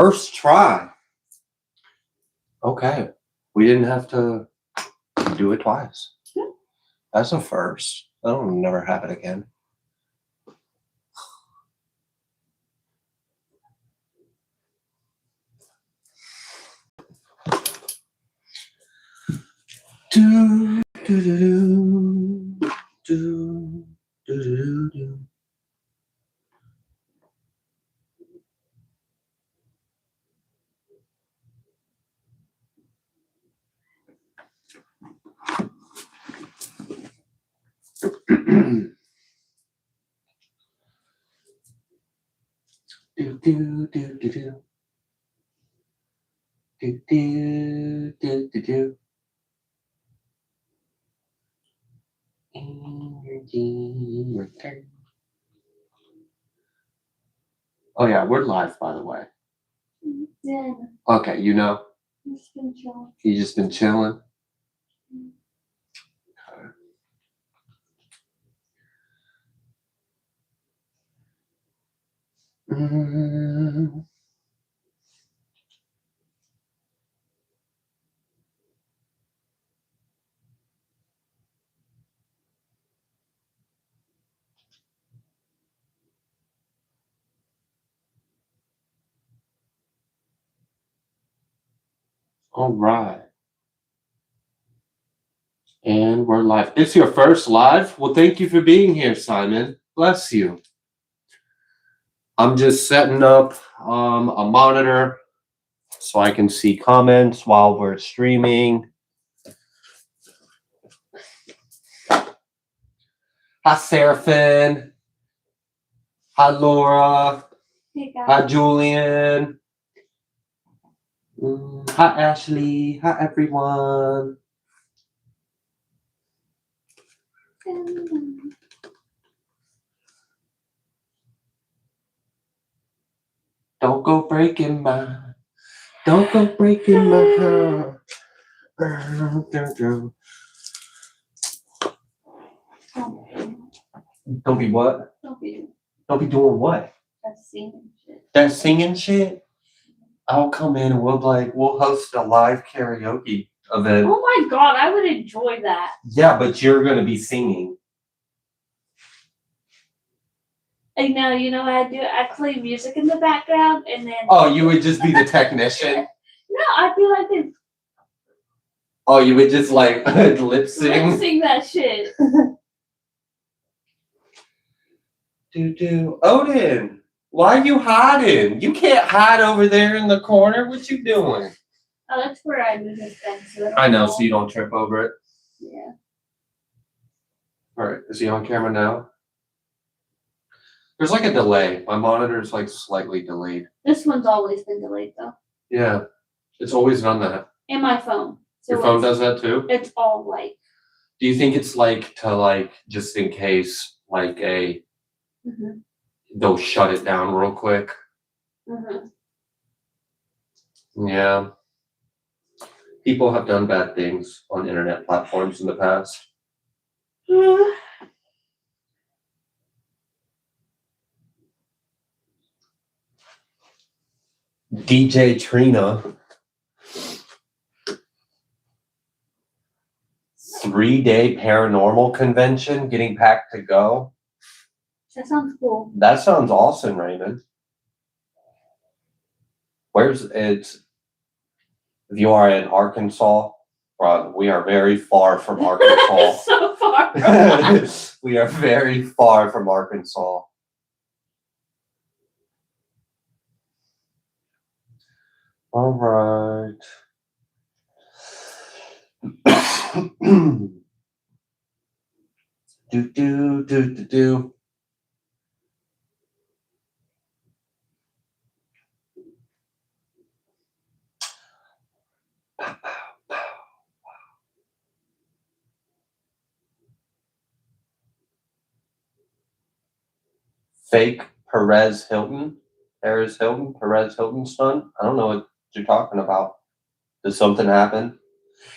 First try. Okay. We didn't have to do it twice. Yeah. That's a first. That'll never happen again. Do, do, do, do, do, do, do. Do, do, do, do, do. Do, do, do, do, do. Energy return. Oh yeah, we're live, by the way. Yeah. Okay, you know, Just been chilling. you just been chilling. Mm. All right. And we're live. It's your first live? Well, thank you for being here, Simon. Bless you. I'm just setting up a monitor so I can see comments while we're streaming. Hi, Seraphin. Hi, Laura. Hey guys. Hi, Julian. Hi, Ashley. Hi, everyone. Don't go breaking my heart. Don't be what? Don't be Don't be doing what? that singing shit. That singing shit? I'll come in and we'll host a live karaoke event. Oh my god, I would enjoy that. Yeah, but you're gonna be singing. And now you know how I do it. I play music in the background and then Oh, you would just be the technician? no, I'd be like this. Oh, you would just like lip sing? Sing that shit. Odin, why are you hiding? You can't hide over there in the corner. What you doing? Oh, that's where I move his thing. So I know, so you don't trip over it. Yeah. All right, is he on camera now? There's like a delay. My monitor is like slightly delayed. This one's always been delayed though. Yeah, it's always done that. And my phone. So Your phone does that too? It's all like. Do you think it's like to like just in case like a they'll shut it down real quick? Yeah. People have done bad things on internet platforms in the past. DJ Trina. 3-day paranormal convention getting packed to go. That sounds cool. That sounds awesome, Raymond. If you are in Arkansas, we are very far from Arkansas. So far. We are very far from Arkansas. All right. do. Fake Perez Hilton's son. I don't know what you're talking about. Did something happen?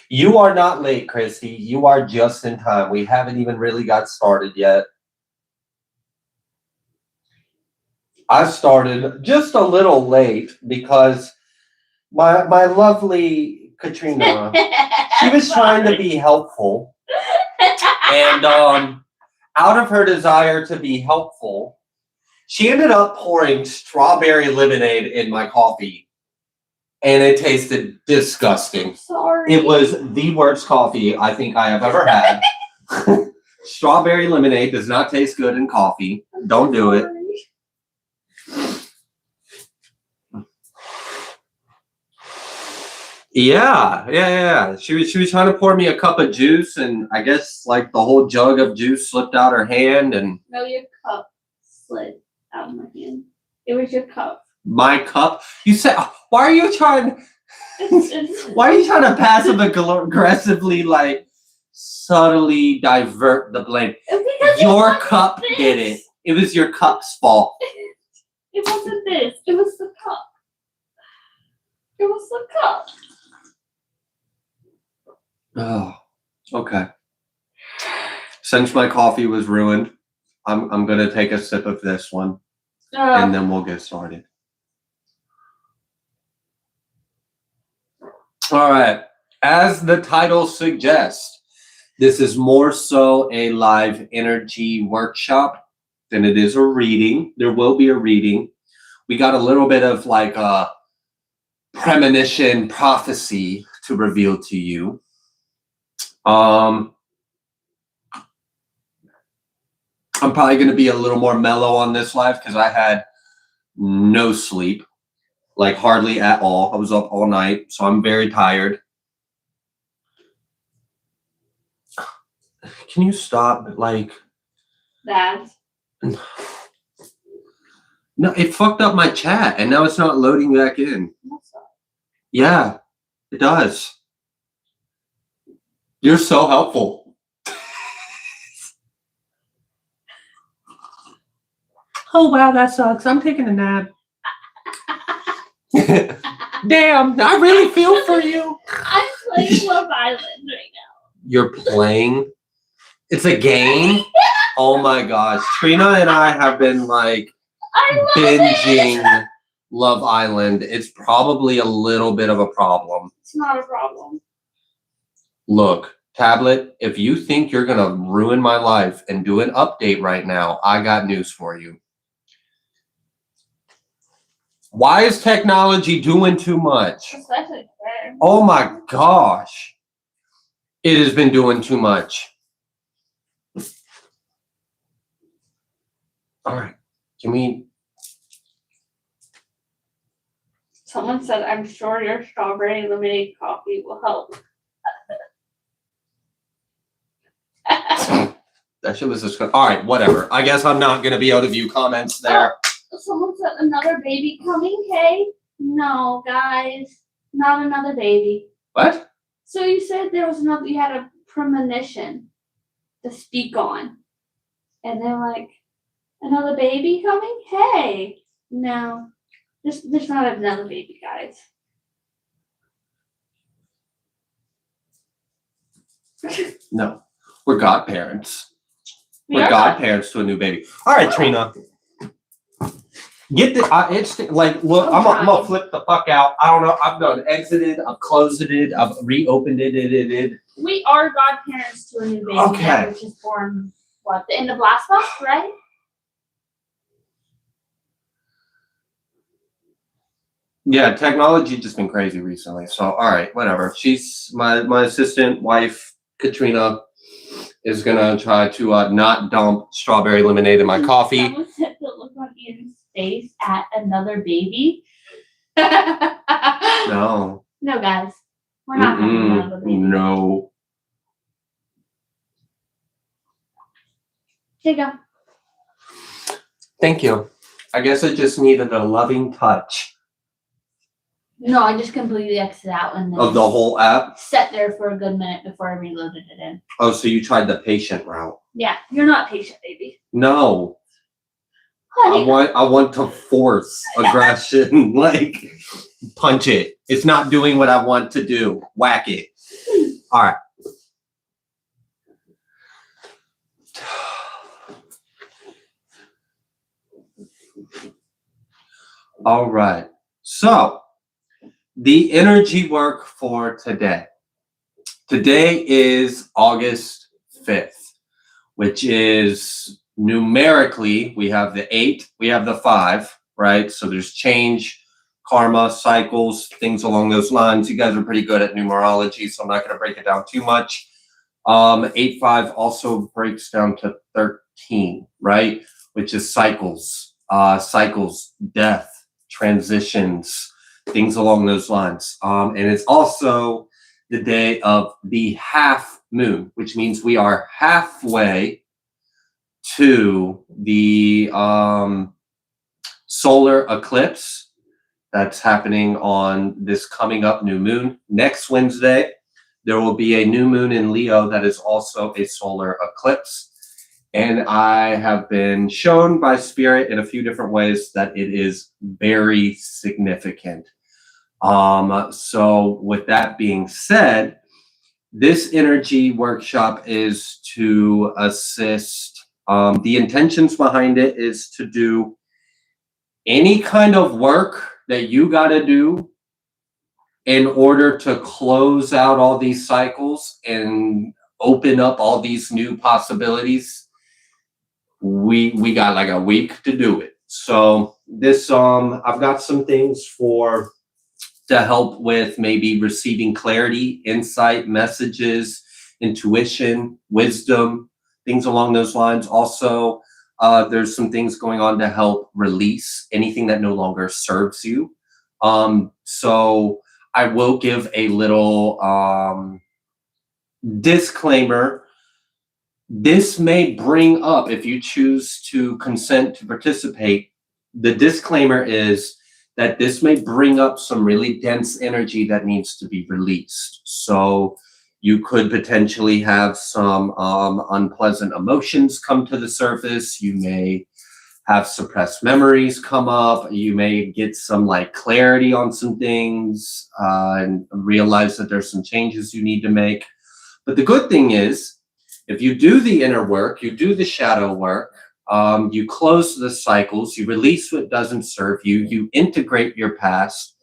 You are not late, Christy. You are just in time. We haven't even really got started yet. I started just a little late because my lovely Katrina, she was trying to be helpful. And out of her desire to be helpful, she ended up pouring strawberry lemonade in my coffee. And it tasted disgusting. Sorry. It was the worst coffee I think I have ever had. Strawberry lemonade does not taste good in coffee. Don't do it. Yeah. She was trying to pour me a cup of juice, and I guess like the whole jug of juice slipped out her hand, and No, your cup slid out of my hand. It was your cup. my cup. You said, why are you trying? It's Why are you trying to passive aggressively, like subtly divert the blame? because Your cup did it. It was your cup's fault. It wasn't this. It was the cup. It was the cup. Oh, okay. Since my coffee was ruined, I'm gonna take a sip of this one, and then we'll get started. All right. As the title suggests, this is more so a live energy workshop than it is a reading. There will be a reading. We got a little bit of like a premonition prophecy to reveal to you. I'm probably going to be a little more mellow on this live because I had no sleep, like hardly at all. I was up all night, so I'm very tired. Can you stop? Like that. No, it fucked up my chat, and now it's not loading back in. Yeah, it does. You're so helpful. Oh, wow, that sucks. I'm taking a nap. Damn, I really feel for you. I'm playing Love Island right now. You're playing? It's a game? Oh my gosh. Trina and I have been like binging Love Island. It's probably a little bit of a problem. It's not a problem. Look, tablet, if you think you're going to ruin my life and do an update right now, I got news for you. Why is technology doing too much? Especially fair. Oh my gosh. It has been doing too much. All right. Can we... Someone said, I'm sure your strawberry lemonade coffee will help. That shit was disgusting. All right, whatever. I guess I'm not going to be able to view comments there. Someone said, another baby coming, hey? No, guys. Not another baby. What? So you said there was another, you had a premonition to speak on. And they're like, another baby coming? Hey. No. There's not another baby, guys. No. We're godparents. We We're are godparents to a new baby. All right, Trina. Get the, it's like, look, I'm gonna flip the fuck out. I don't know. I've done exited, I've closed it, I've reopened it. We are godparents to a new baby, Okay. which is born, what, the end of last month, right? Yeah, technology just been crazy recently. So, all right, whatever. She's my assistant wife, Katrina, is gonna try to not dump strawberry lemonade in my coffee. Someone said to look on Ian's face at another baby. No. No, guys. We're not having another baby. No. Here you go. Thank you. I guess I just needed a loving touch. No, I just completely exited out and then Of the whole app? sat there for a good minute before I reloaded it in. Oh, so you tried the patient route. Yeah, you're not patient, baby. No. Honey. I want to force aggression. Like, punch it. It's not doing what I want to do. Whack it. All right. All right. So the energy work for today. Today is August 5th, which is numerically, we have the 8, we have the 5, right? So there's change, karma, cycles, things along those lines. You guys are pretty good at numerology, so I'm not going to break it down too much. 8-5 also breaks down to 13, right? Which is cycles, death, transitions, things along those lines. And it's also the day of the half moon, which means we are halfway to the solar eclipse that's happening on this coming up new moon. Next Wednesday, there will be a new moon in Leo that is also a solar eclipse. And I have been shown by Spirit in a few different ways that it is very significant. So with that being said, this energy workshop is to assist. The intentions behind it is to do any kind of work that you got to do in order to close out all these cycles and open up all these new possibilities. We got like a week to do it. So this I've got some things to help with maybe receiving clarity, insight, messages, intuition, wisdom, things along those lines. Also, there's some things going on to help release anything that no longer serves you. So I will give a little disclaimer. This may bring up, if you choose to consent to participate, the disclaimer is that this may bring up some really dense energy that needs to be released. So you could potentially have some unpleasant emotions come to the surface. You may have suppressed memories come up. You may get some like clarity on some things and realize that there's some changes you need to make. But the good thing is, if you do the inner work, you do the shadow work, you close the cycles, you release what doesn't serve you, you integrate your past,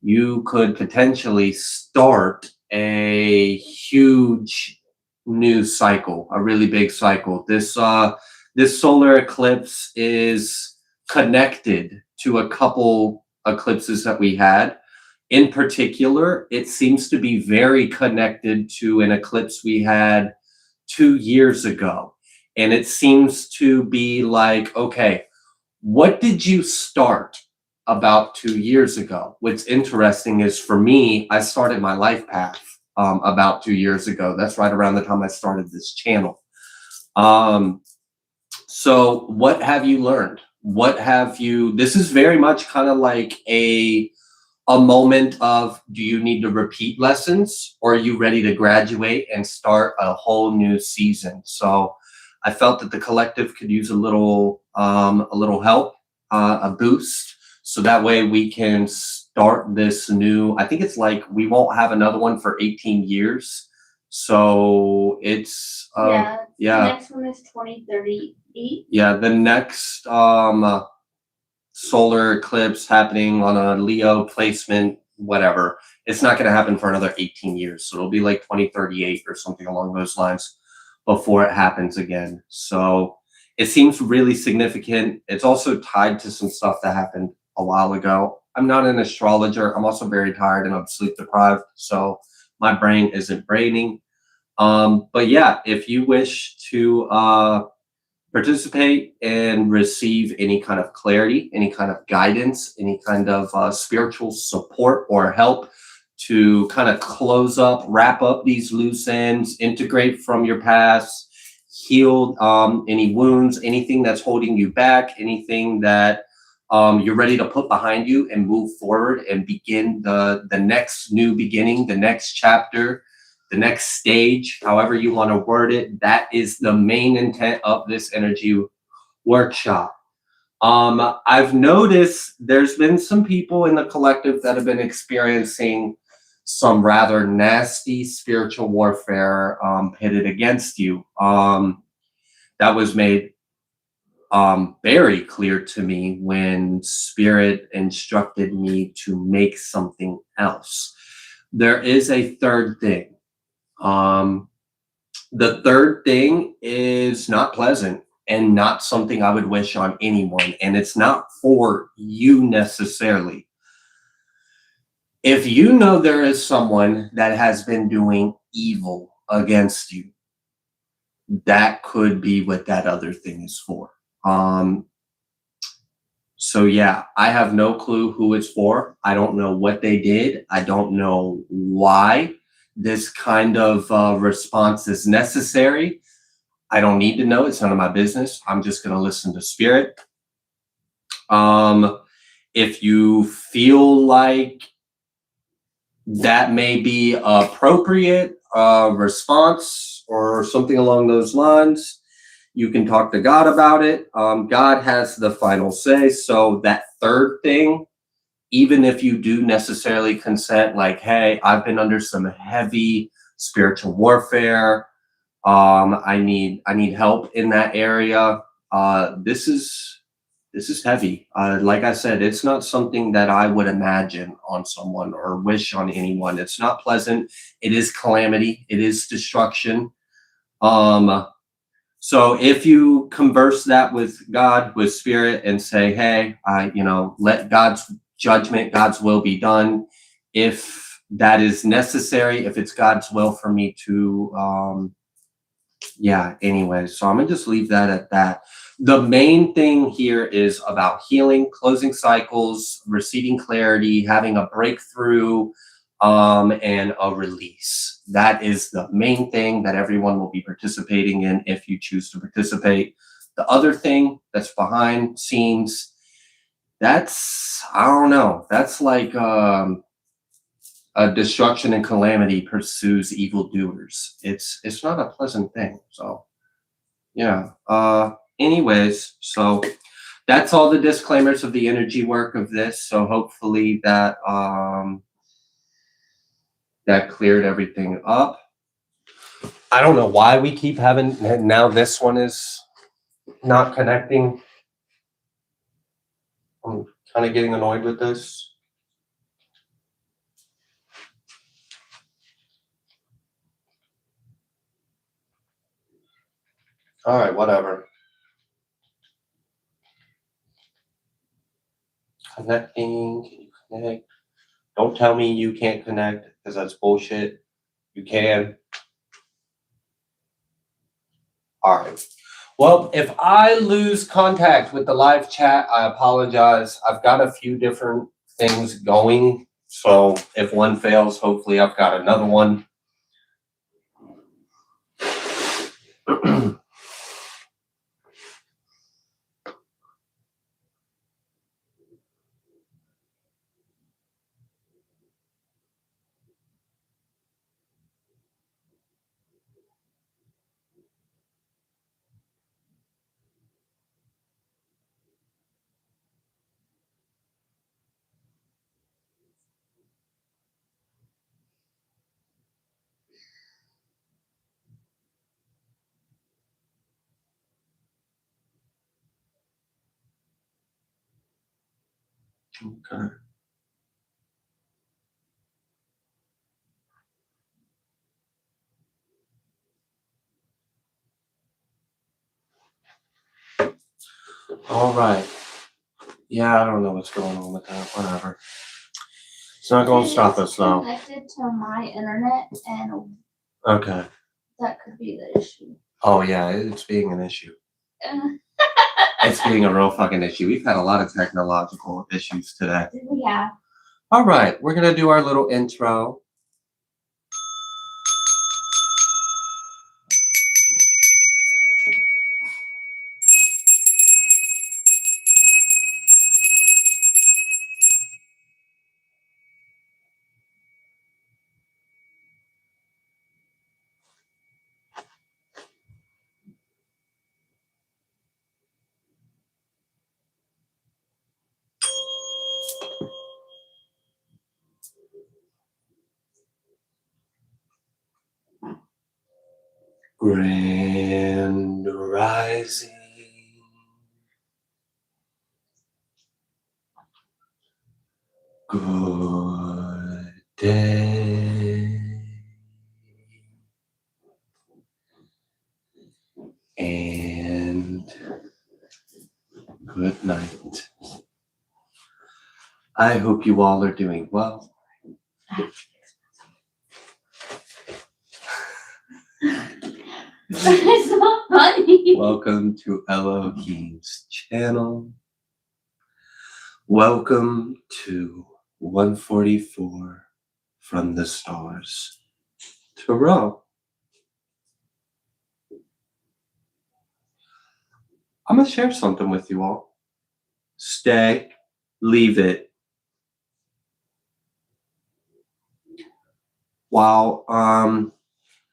you could potentially start a huge new cycle, a really big cycle. This solar eclipse is connected to a couple eclipses that we had. In particular, it seems to be very connected to an eclipse we had 2 years ago. And it seems to be like, okay, what did you start about 2 years ago? What's interesting is for me, I started my life path about 2 years ago. That's right around the time I started this channel. So what have you learned? This is very much kind of like a moment of, do you need to repeat lessons, or are you ready to graduate and start a whole new season? So I felt that the collective could use a little help, a boost, so that way we can start this new. I think it's like we won't have another one for 18 years. So it's The next one is 2038. Yeah, the next solar eclipse happening on a Leo placement, whatever. It's not going to happen for another 18 years. So it'll be like 2038 or something along those lines before it happens again. So it seems really significant. It's also tied to some stuff that happened a while ago. I'm not an astrologer. I'm also very tired and I'm sleep deprived. So my brain isn't braining. But yeah, if you wish to participate and receive any kind of clarity, any kind of guidance, any kind of spiritual support or help to kind of close up, wrap up these loose ends, integrate from your past, heal any wounds, anything that's holding you back, anything that you're ready to put behind you and move forward and begin the next new beginning, the next chapter, the next stage, however you want to word it. That is the main intent of this energy workshop. I've noticed there's been some people in the collective that have been experiencing some rather nasty spiritual warfare pitted against you. That was made very clear to me when Spirit instructed me to make something else. There is a third thing. The third thing is not pleasant and not something I would wish on anyone. And it's not for you necessarily. If you know there is someone that has been doing evil against you, that could be what that other thing is for. So yeah, I have no clue who it's for. I don't know what they did. I don't know why this kind of response is necessary. I don't need to know. It's none of my business. I'm just going to listen to Spirit. If you feel like that may be appropriate response or something along those lines, you can talk to God about it. God has the final say. So that third thing, even if you do necessarily consent, like, hey, I've been under some heavy spiritual warfare. I need help in that area. This is heavy. Like I said, it's not something that I would imagine on someone or wish on anyone. It's not pleasant. It is calamity. It is destruction. So if you converse that with God, with Spirit, and say, hey, let God's judgment, God's will be done. If that is necessary, if it's God's will for me to, anyway, so I'm gonna just leave that at that. The main thing here is about healing, closing cycles, receiving clarity, having a breakthrough, and a release. That is the main thing that everyone will be participating in if you choose to participate. The other thing that's behind scenes, that's, I don't know, that's like a destruction and calamity pursues evildoers. It's not a pleasant thing. So yeah. Anyways, so that's all the disclaimers of the energy work of this. So hopefully that that cleared everything up. I don't know why we keep having, now this one is not connecting. I'm kind of getting annoyed with this. All right, whatever. Connecting. Can you connect? Don't tell me you can't connect because that's bullshit. You can. All right. Well, if I lose contact with the live chat, I apologize. I've got a few different things going. So if one fails, hopefully I've got another one. Okay. All right. Yeah, I don't know what's going on with that. Whatever. It's not going to stop us though. Connected to my internet, and Okay. that could be the issue. Oh yeah, it's being an issue. It's being a real fucking issue. We've had a lot of technological issues today. Yeah. All right, we're gonna do our little intro. Grand rising. Good day. And good night. I hope you all are doing well. It's so funny. Welcome to Elohim's channel. Welcome to 144 from the stars. Tarot. I'm going to share something with you all. Stay, leave it. While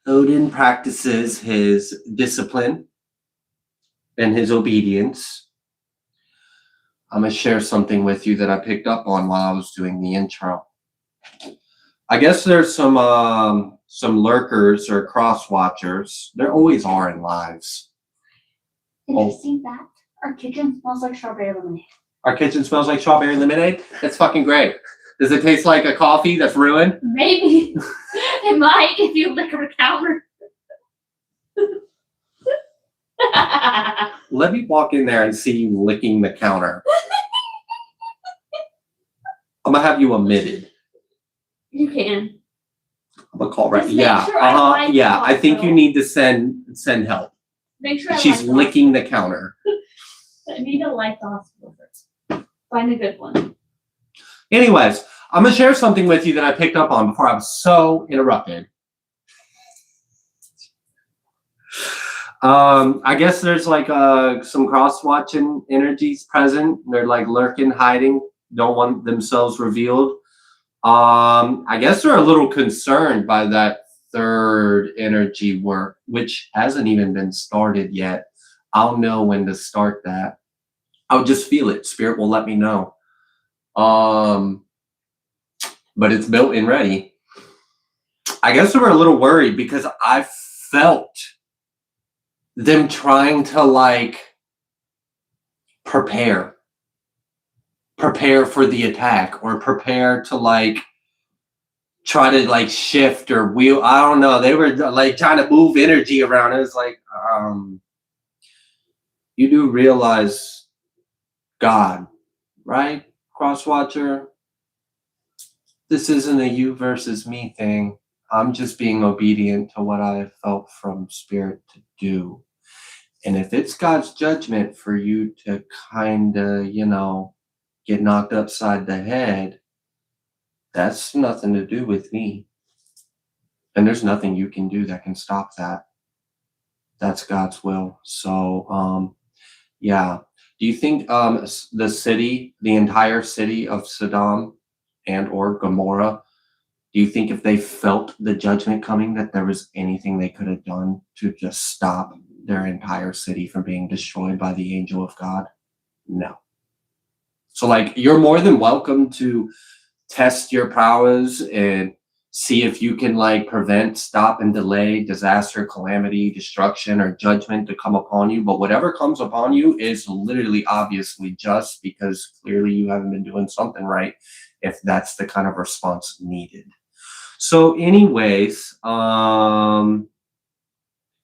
Odin practices his discipline and his obedience, I'm going to share something with you that I picked up on while I was doing the intro. I guess there's some lurkers or cross watchers. There always are in lives. Did you see that? Our kitchen smells like strawberry lemonade. Our kitchen smells like strawberry lemonade? That's fucking great. Does it taste like a coffee that's ruined? Maybe. It might if you lick a counter. Let me walk in there and see you licking the counter. I'm gonna have you omitted. You can. I'm gonna call right. Just make Yeah. sure I like yeah. I think you also. need to send help. Make sure I She's like licking the counter. I need to like the hospital first. Find a good one. Anyways, I'm gonna share something with you that I picked up on before I was so interrupted. I guess there's like some cross-watching energies present. They're like lurking, hiding, don't want themselves revealed. I guess they're a little concerned by that third energy work, which hasn't even been started yet. I'll know when to start that. I'll just feel it. Spirit will let me know. But it's built and ready. I guess they were a little worried because I felt them trying to like prepare for the attack or prepare to like try to like shift or wheel. I don't know. They were like trying to move energy around. It was like, you do realize God, right? Crosswatcher. This isn't a you versus me thing. I'm just being obedient to what I felt from Spirit to do. And if it's God's judgment for you to kind of, get knocked upside the head, that's nothing to do with me. And there's nothing you can do that can stop that. That's God's will. So, yeah. Do you think the entire city of Sodom and or Gomorrah, do you think if they felt the judgment coming that there was anything they could have done to just stop their entire city from being destroyed by the angel of God? No. So like, you're more than welcome to test your prowess and see if you can like prevent, stop, and delay disaster, calamity, destruction, or judgment to come upon you. But whatever comes upon you is literally obviously just because clearly you haven't been doing something right, if that's the kind of response needed. So anyways,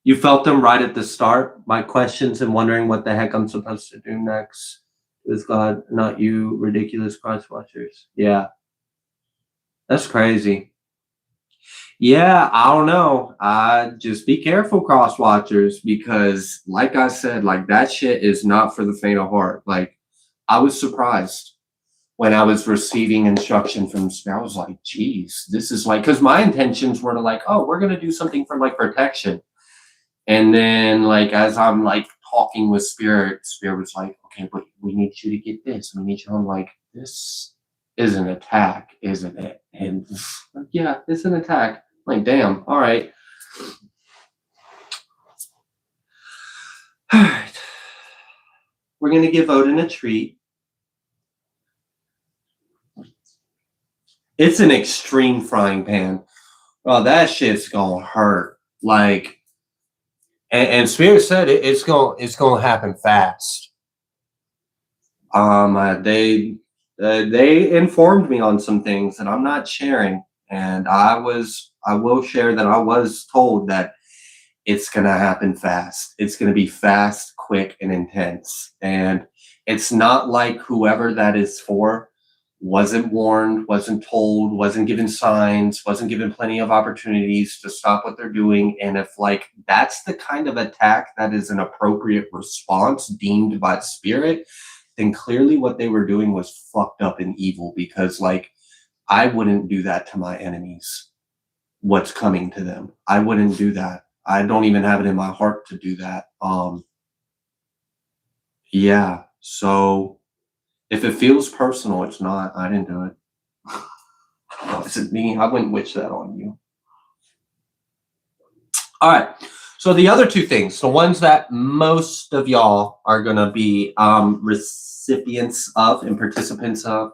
you felt them right at the start. My questions and wondering what the heck I'm supposed to do next with God, not you, ridiculous cross watchers. Yeah. That's crazy. Yeah, I don't know. Just be careful, cross watchers, because like I said, like that shit is not for the faint of heart. Like I was surprised when I was receiving instruction from Spirit. I was like, geez, this is like, because my intentions were to like, oh, we're gonna do something for like protection. And then like as I'm like talking with Spirit was like, okay, but we need you to get this. We need you. I'm like, this is an attack, isn't it? And like, yeah, it's an attack. I'm like, damn, all right. All right. We're gonna give Odin a treat. It's an extreme frying pan. Oh, that shit's gonna hurt. Like, and Spirit said it's gonna happen fast. They They informed me on some things that I'm not sharing, and I will share that I was told that it's going to happen fast. It's going to be fast, quick, and intense. And it's not like whoever that is for wasn't warned, wasn't told, wasn't given signs, wasn't given plenty of opportunities to stop what they're doing. And if like that's the kind of attack that is an appropriate response deemed by spirit, then clearly what they were doing was fucked up and evil, because like I wouldn't do that to my enemies. What's coming to them, I wouldn't do that. I don't even have it in my heart to do that. Yeah. So if it feels personal, it's not. I didn't do it. It wasn't me. I wouldn't wish that on you. All right. So the other two things, the ones that most of y'all are going to be recipients of and participants of,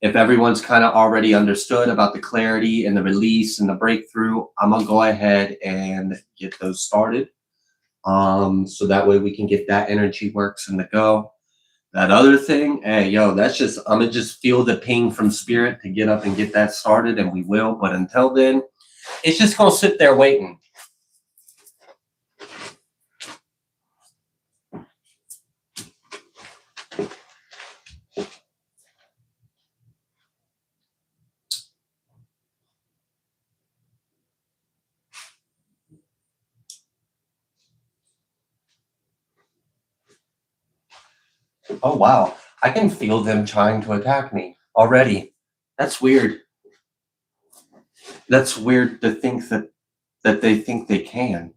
if everyone's kind of already understood about the clarity and the release and the breakthrough, I'm going to go ahead and get those started. So that way we can get that energy works in the go. That other thing, hey, yo, that's just, I'm going to just feel the ping from spirit to get up and get that started, and we will. But until then, it's just going to sit there waiting. Oh, wow. I can feel them trying to attack me already. That's weird. That's weird to think that they think they can.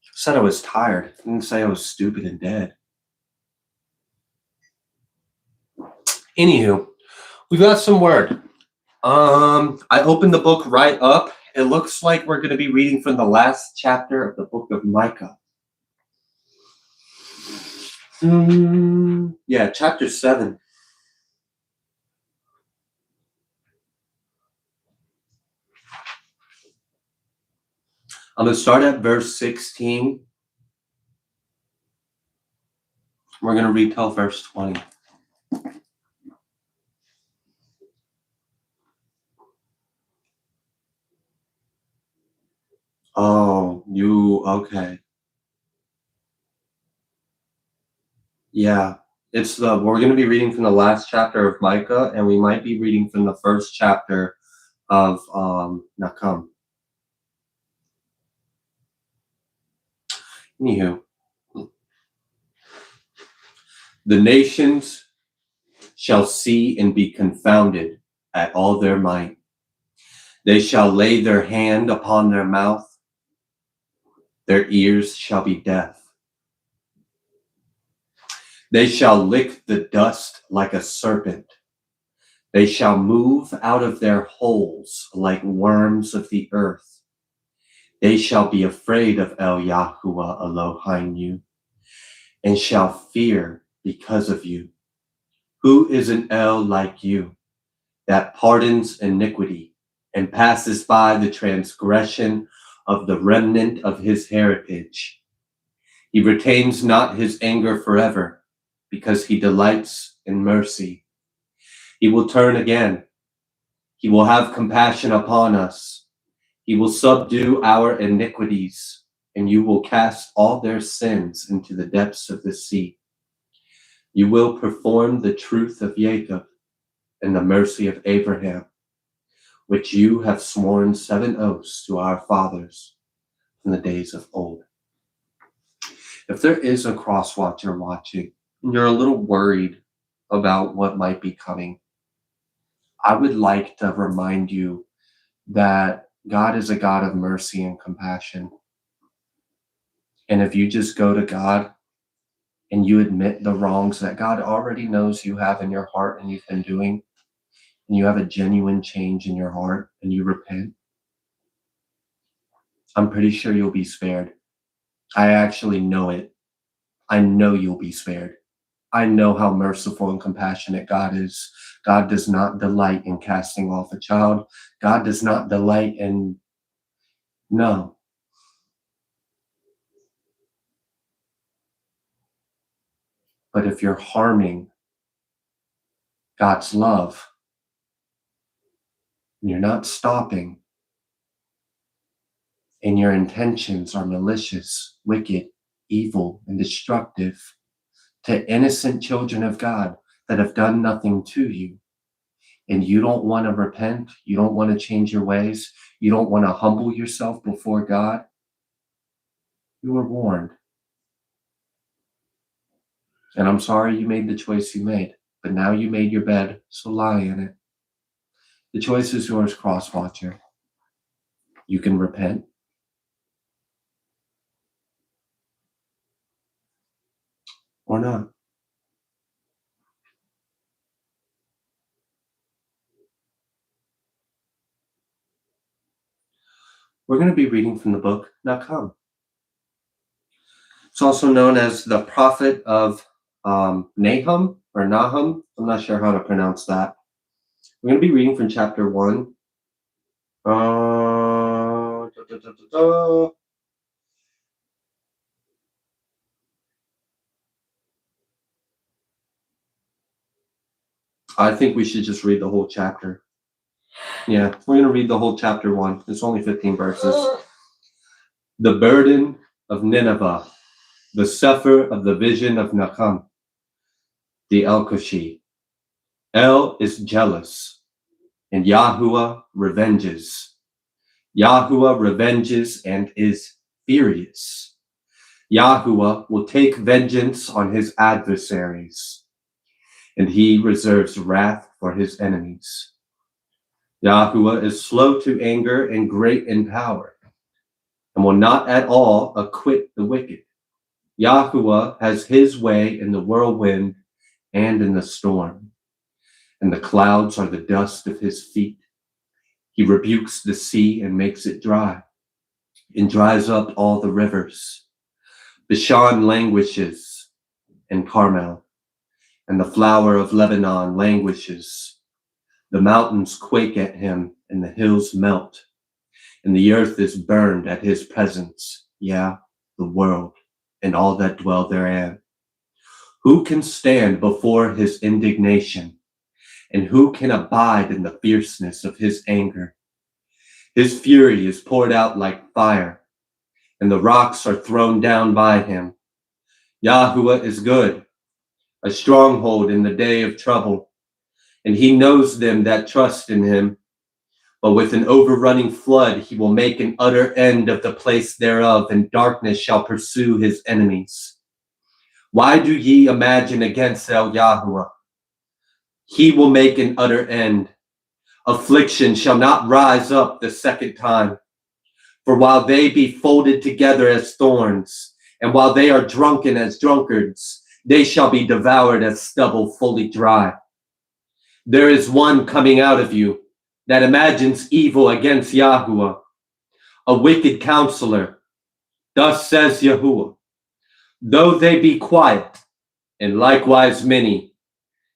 I said I was tired. I didn't say I was stupid and dead. Anywho, we got some word. I opened the book right up. It looks like we're going to be reading from the last chapter of the book of Micah. Yeah, chapter 7. I'm going to start at verse 16. We're going to read till verse 20. Oh, okay. Yeah, we're going to be reading from the last chapter of Micah, and we might be reading from the first chapter of Nakam. Anywho, the nations shall see and be confounded at all their might. They shall lay their hand upon their mouth. Their ears shall be deaf. They shall lick the dust like a serpent. They shall move out of their holes like worms of the earth. They shall be afraid of El Yahuwah Elohim, and shall fear because of you. Who is an El like you, that pardons iniquity and passes by the transgression of the remnant of his heritage? He retains not his anger forever, because he delights in mercy. He will turn again. He will have compassion upon us. He will subdue our iniquities, and you will cast all their sins into the depths of the sea. You will perform the truth of Jacob and the mercy of Abraham, which you have sworn 7 oaths to our fathers from the days of old. If there is a cross watcher watching, and you're a little worried about what might be coming, I would like to remind you that God is a God of mercy and compassion. And if you just go to God and you admit the wrongs that God already knows you have in your heart and you've been doing, and you have a genuine change in your heart and you repent, I'm pretty sure you'll be spared. I actually know it. I know you'll be spared. I know how merciful and compassionate God is. God does not delight in casting off a child. God does not delight in, no. But if you're harming God's love, and you're not stopping, and your intentions are malicious, wicked, evil, and destructive to innocent children of God that have done nothing to you, and you don't want to repent, you don't want to change your ways, you don't want to humble yourself before God, you were warned. And I'm sorry you made the choice you made, but now you made your bed, so lie in it. The choice is yours, cross watcher. You can repent, or not. We're going to be reading from the book Nahum. It's also known as the prophet of Nahum or Nahum. I'm not sure how to pronounce that. We're going to be reading from chapter 1. I think we should just read the whole chapter. Yeah, we're going to read the whole chapter 1. It's only 15 verses. The burden of Nineveh, the sefer of the vision of Nahum, the Elkoshi. El is jealous, and Yahuwah revenges. Yahuwah revenges and is furious. Yahuwah will take vengeance on his adversaries, and he reserves wrath for his enemies. Yahuwah is slow to anger and great in power, and will not at all acquit the wicked. Yahuwah has his way in the whirlwind and in the storm, and the clouds are the dust of his feet. He rebukes the sea and makes it dry, and dries up all the rivers. Bashan languishes, and Carmel, and the flower of Lebanon languishes. The mountains quake at him, and the hills melt, and the earth is burned at his presence, yeah, the world, and all that dwell therein. Who can stand before his indignation, and who can abide in the fierceness of his anger? His fury is poured out like fire, and the rocks are thrown down by him. Yahuwah is good, a stronghold in the day of trouble, and he knows them that trust in him. But with an overrunning flood he will make an utter end of the place thereof, and darkness shall pursue his enemies. Why do ye imagine against El Yahuwah? He will make an utter end. Affliction shall not rise up the second time. For while they be folded together as thorns, and while they are drunken as drunkards, they shall be devoured as stubble fully dry. There is one coming out of you that imagines evil against Yahuwah, a wicked counselor. Thus says Yahuwah, though they be quiet, and likewise many,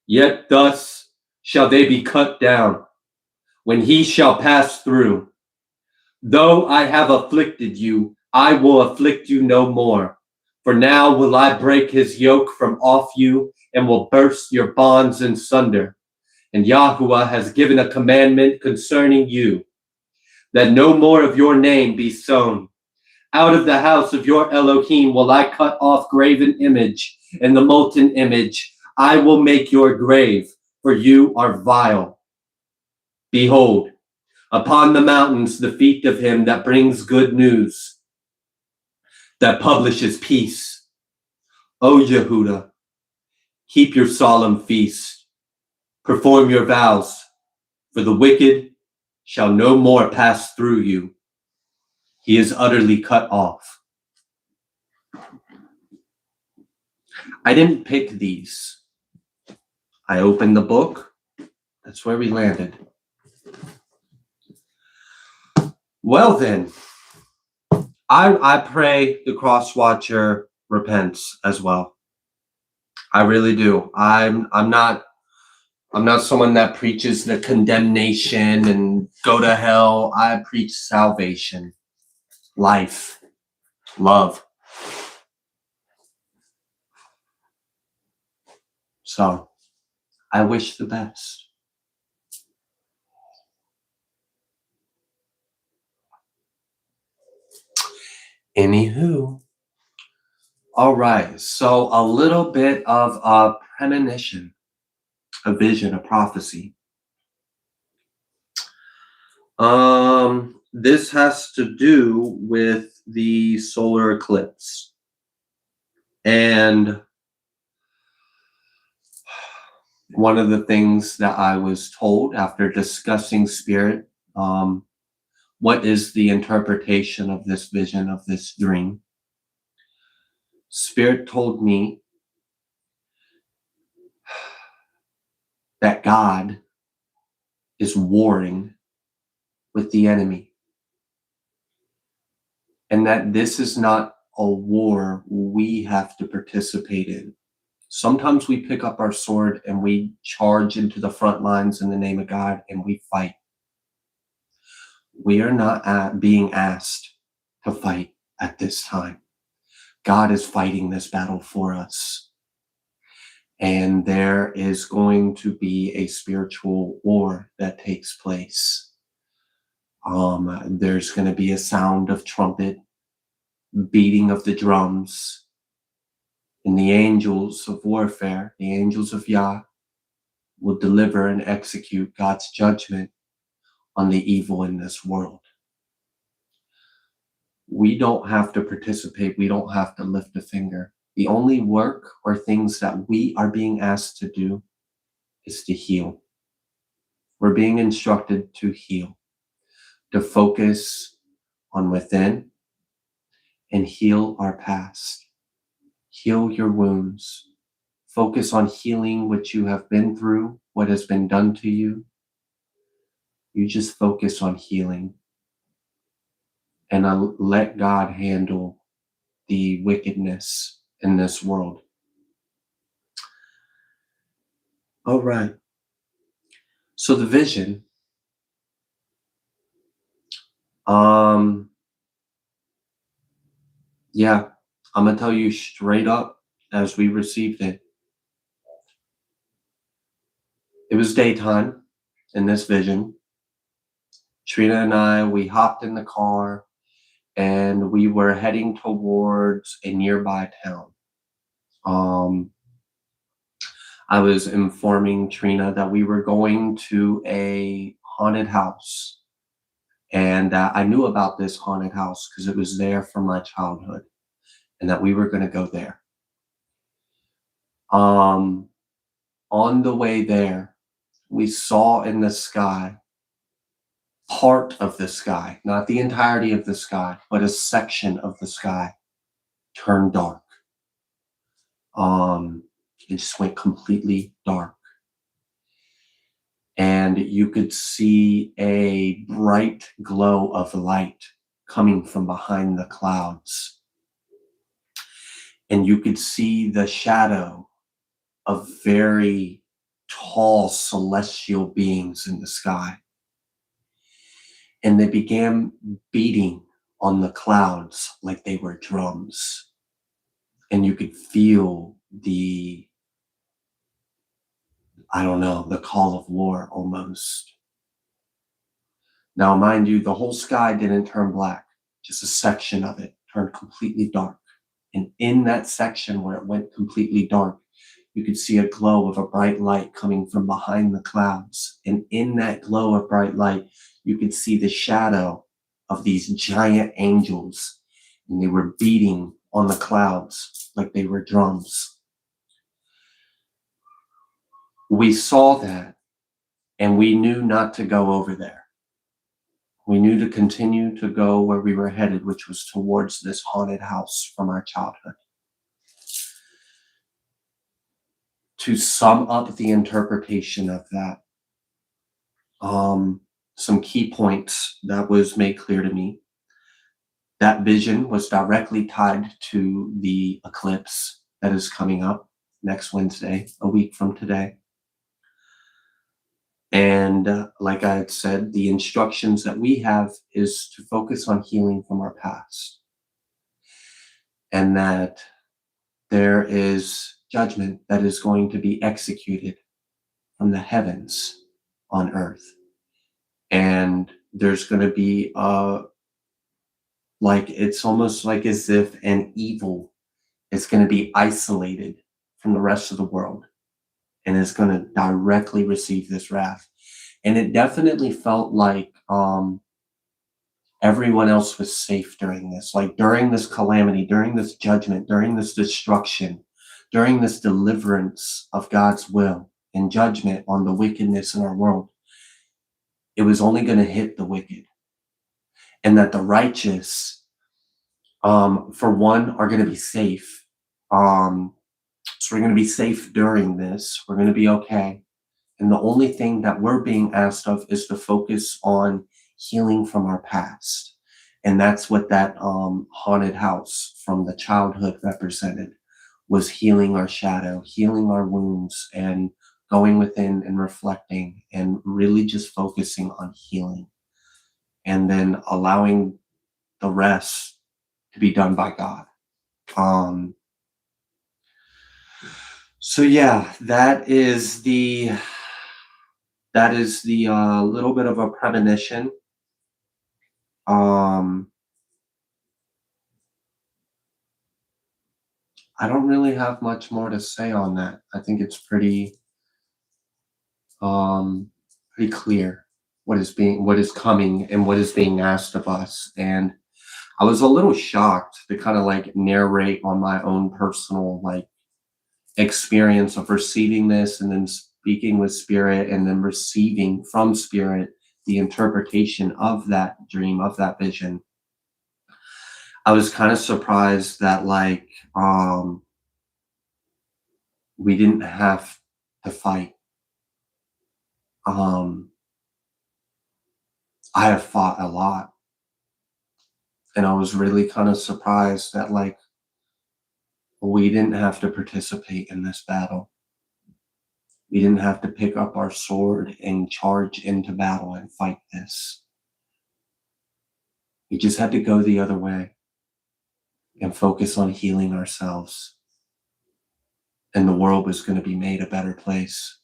yet thus shall they be cut down, when he shall pass through. Though I have afflicted you, I will afflict you no more. For now will I break his yoke from off you, and will burst your bonds in sunder. And Yahuwah has given a commandment concerning you, that no more of your name be sown. Out of the house of your Elohim will I cut off graven image, and the molten image. I will make your grave, for you are vile. Behold, upon the mountains the feet of him that brings good news, that publishes peace. O Yehudah, keep your solemn feast, perform your vows, for the wicked shall no more pass through you. He is utterly cut off. I didn't pick these. I opened the book. That's where we landed. Well then, I pray the cross watcher repents as well. I really do. I'm not someone that preaches the condemnation and go to hell. I preach salvation, life, love. So I wish the best. Anywho, all right. So a little bit of a premonition, a vision, a prophecy. This has to do with the solar eclipse. And one of the things that I was told after discussing spirit, what is the interpretation of this vision, of this dream? Spirit told me that God is warring with the enemy, and that this is not a war we have to participate in. Sometimes we pick up our sword and we charge into the front lines in the name of God and we fight. We are not being asked to fight at this time. God is fighting this battle for us. And there is going to be a spiritual war that takes place. There's going to be a sound of trumpet, beating of the drums, and the angels of warfare, the angels of Yah, will deliver and execute God's judgment on the evil in this world. We don't have to participate. We don't have to lift a finger. The only work or things that we are being asked to do is to heal. We're being instructed to heal, to focus on within and heal our past. Heal your wounds. Focus on healing what you have been through, what has been done to you. You just focus on healing and let God handle the wickedness in this world. All right. So the vision, yeah, I'm gonna tell you straight up as we received it. It was daytime in this vision. Trina and I, we hopped in the car and we were heading towards a nearby town. I was informing Trina that we were going to a haunted house. And I knew about this haunted house because it was there from my childhood and that we were going to go there. On the way there, we saw in the sky, part of the sky, not the entirety of the sky, but a section of the sky turn dark. It just went completely dark. And you could see a bright glow of light coming from behind the clouds. And you could see the shadow of very tall celestial beings in the sky. And they began beating on the clouds like they were drums. And you could feel the call of war almost. Now, mind you, the whole sky didn't turn black. Just a section of it turned completely dark. And in that section where it went completely dark, you could see a glow of a bright light coming from behind the clouds. And in that glow of bright light, you could see the shadow of these giant angels. And they were beating on the clouds like they were drums. We saw that, and we knew not to go over there. We knew to continue to go where we were headed, which was towards this haunted house from our childhood. To sum up the interpretation of that, some key points that was made clear to me. That vision was directly tied to the eclipse that is coming up next Wednesday, a week from today. And like I had said, the instructions that we have is to focus on healing from our past. And that there is judgment that is going to be executed from the heavens on earth. And there's going to be like, it's almost like as if an evil is going to be isolated from the rest of the world and is going to directly receive this wrath. And it definitely felt like everyone else was safe during this, like during this calamity, during this judgment, during this destruction, during this deliverance of God's will and judgment on the wickedness in our world. It was only going to hit the wicked, and that the righteous, for one, are going to be safe. So we're going to be safe during this. We're going to be okay. And the only thing that we're being asked of is to focus on healing from our past. And that's what that haunted house from the childhood represented, was healing our shadow, healing our wounds, and going within and reflecting and really just focusing on healing, and then allowing the rest to be done by God. So yeah, that is the little bit of a premonition. I don't really have much more to say on that. I think it's pretty clear what is coming and what is being asked of us. And I was a little shocked to kind of like narrate on my own personal like experience of receiving this, and then speaking with spirit, and then receiving from spirit the interpretation of that dream, of that vision. I was kind of surprised that like we didn't have to fight. I have fought a lot, and I was really kind of surprised that like we didn't have to participate in this battle. We didn't have to pick up our sword and charge into battle and fight this. We just had to go the other way and focus on healing ourselves. And the world was going to be made a better place.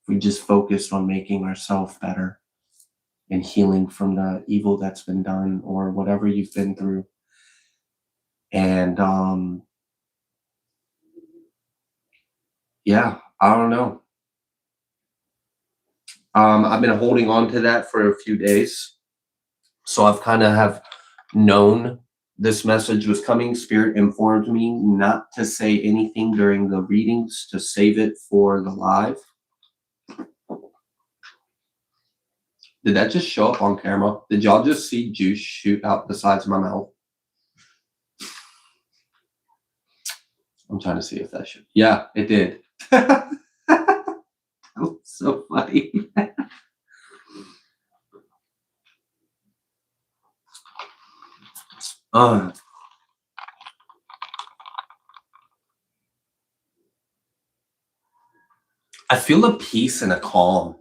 We just focused on making ourselves better and healing from the evil that's been done or whatever you've been through. And yeah, I don't know. I've been holding on to that for a few days. So I've kind of have known this message was coming. Spirit informed me not to say anything during the readings, to save it for the live. Did that just show up on camera? Did y'all just see juice shoot out the sides of my mouth? I'm trying to see if that should. Yeah, it did. That was so funny. I feel a peace and a calm.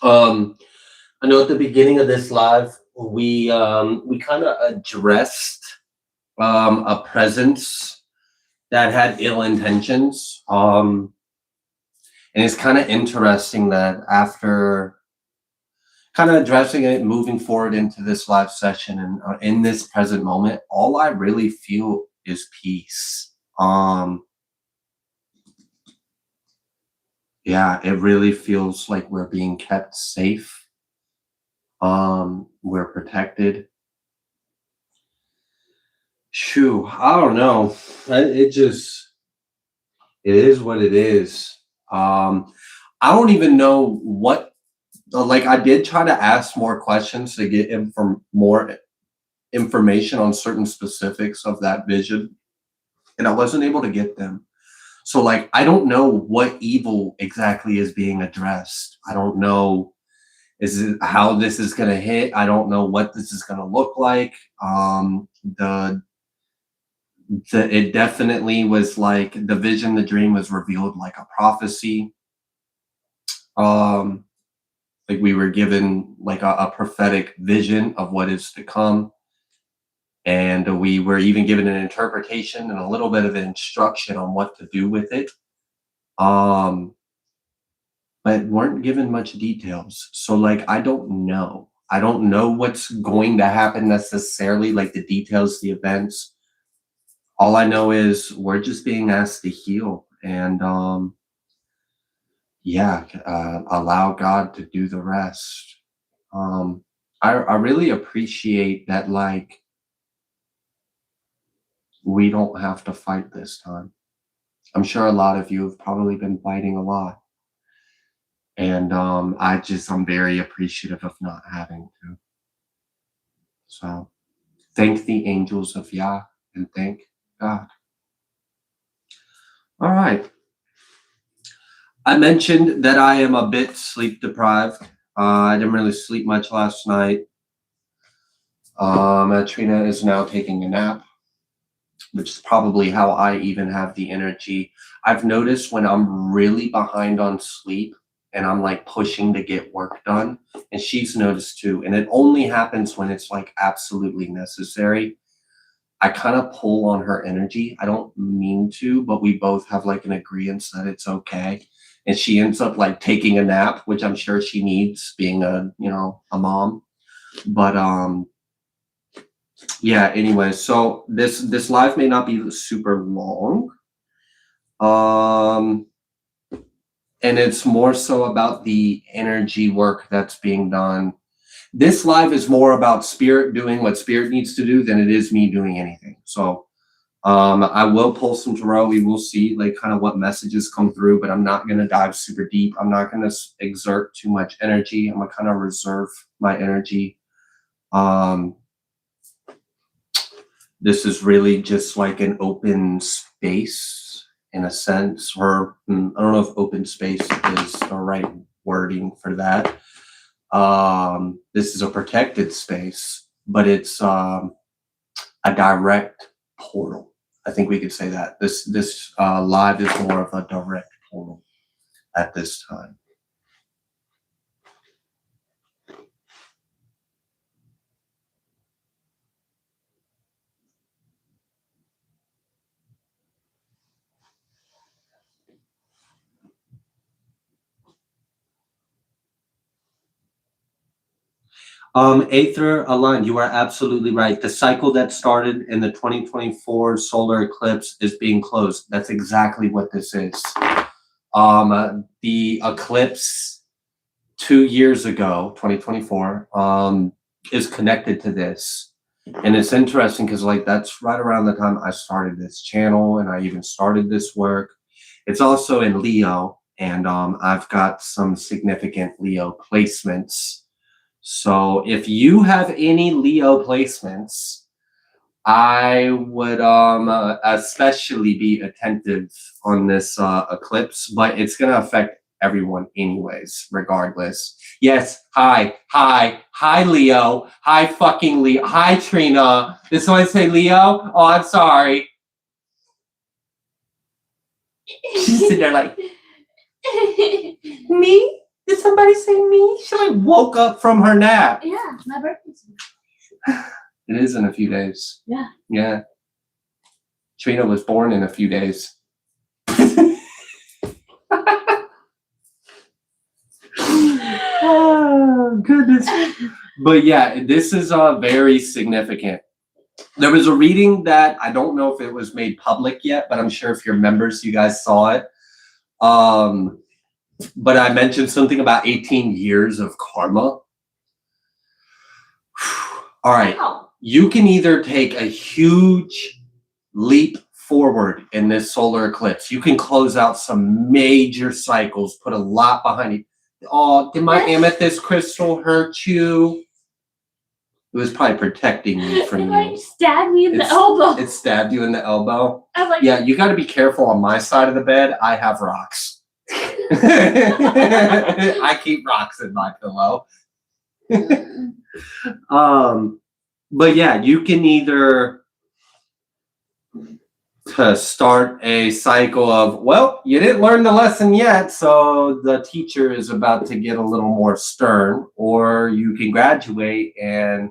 I know at the beginning of this live, we kind of addressed a presence that had ill intentions. And it's kind of interesting that after kind of addressing it, moving forward into this live session and in this present moment, all I really feel is peace. Yeah, it really feels like we're being kept safe. We're protected. Shoo, I don't know. It is what it is. I don't even know what, like, I did try to ask more questions to get more information on certain specifics of that vision, and I wasn't able to get them. So like, I don't know what evil exactly is being addressed. I don't know how this is going to hit. I don't know what this is going to look like. It definitely was like the vision, the dream was revealed like a prophecy. Like we were given like a prophetic vision of what is to come. And we were even given an interpretation and a little bit of instruction on what to do with it. But weren't given much details. So like, I don't know. I don't know what's going to happen necessarily, like the details, the events. All I know is we're just being asked to heal and allow God to do the rest. I really appreciate that, like, we don't have to fight this time. I'm sure a lot of you have probably been fighting a lot. And I'm very appreciative of not having to. So thank the angels of Yah and thank God. All right. I mentioned that I am a bit sleep deprived. I didn't really sleep much last night. Trina is now taking a nap, which is probably how I even have the energy. I've noticed when I'm really behind on sleep and I'm like pushing to get work done, and she's noticed too, and it only happens when it's like absolutely necessary. I kind of pull on her energy. I don't mean to, but we both have like an agreement that it's okay. And she ends up like taking a nap, which I'm sure she needs, being a mom. But yeah, anyway, so this live may not be super long. And it's more so about the energy work that's being done. This live is more about spirit doing what spirit needs to do than it is me doing anything. So I will pull some tarot. We will see like kind of what messages come through, but I'm not going to dive super deep. I'm not going to exert too much energy. I'm going to kind of reserve my energy. This is really just like an open space in a sense, or I don't know if open space is the right wording for that. This is a protected space, but it's a direct portal. I think we could say that this live is more of a direct portal at this time. Aether aligned, you are absolutely right. The cycle that started in the 2024 solar eclipse is being closed. That's exactly what this is. The eclipse 2 years ago, 2024, is connected to this. And it's interesting because like that's right around the time I started this channel and I even started this work. It's also in Leo, and I've got some significant Leo placements. So if you have any Leo placements, I would especially be attentive on this eclipse, but it's going to affect everyone anyways, regardless. Yes, hi, Leo. Hi, fucking Leo. Hi, Trina. Did someone say Leo? Oh, I'm sorry. She's sitting there like, me? Did somebody say me? She like woke up from her nap. Yeah, my birthday's. It is in a few days. Yeah. Yeah. Trina was born in a few days. Oh, goodness. But yeah, this is very significant. There was a reading that I don't know if it was made public yet, but I'm sure if you're members, you guys saw it. But I mentioned something about 18 years of karma. All right. Wow. You can either take a huge leap forward in this solar eclipse. You can close out some major cycles, put a lot behind you. Oh, did my amethyst crystal hurt you? It was probably protecting me from you. It stabbed me in the elbow. It stabbed you in the elbow? I was like, yeah, you got to be careful on my side of the bed. I have rocks. I keep rocks in my pillow. But yeah, you can either start a cycle of, well, you didn't learn the lesson yet, so the teacher is about to get a little more stern, or you can graduate and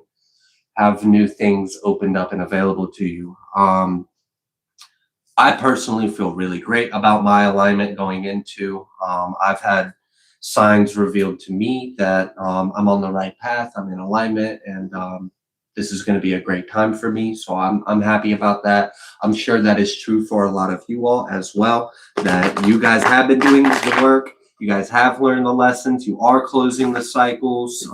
have new things opened up and available to you. I personally feel really great about my alignment going into. I've had signs revealed to me that I'm on the right path. I'm in alignment, and this is going to be a great time for me. So I'm happy about that. I'm sure that is true for a lot of you all as well. That you guys have been doing the work. You guys have learned the lessons. You are closing the cycles.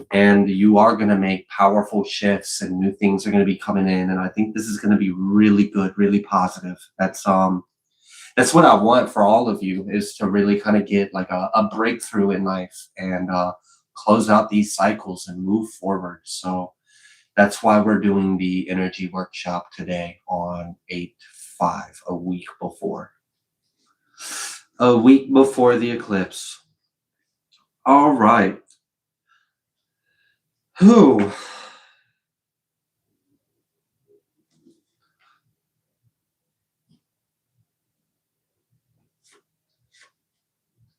And you are going to make powerful shifts, and new things are going to be coming in. And I think this is going to be really good, really positive. That's what I want for all of you, is to really kind of get like a breakthrough in life and close out these cycles and move forward. So that's why we're doing the energy workshop today on 8/5, a week before the eclipse. All right. Whew.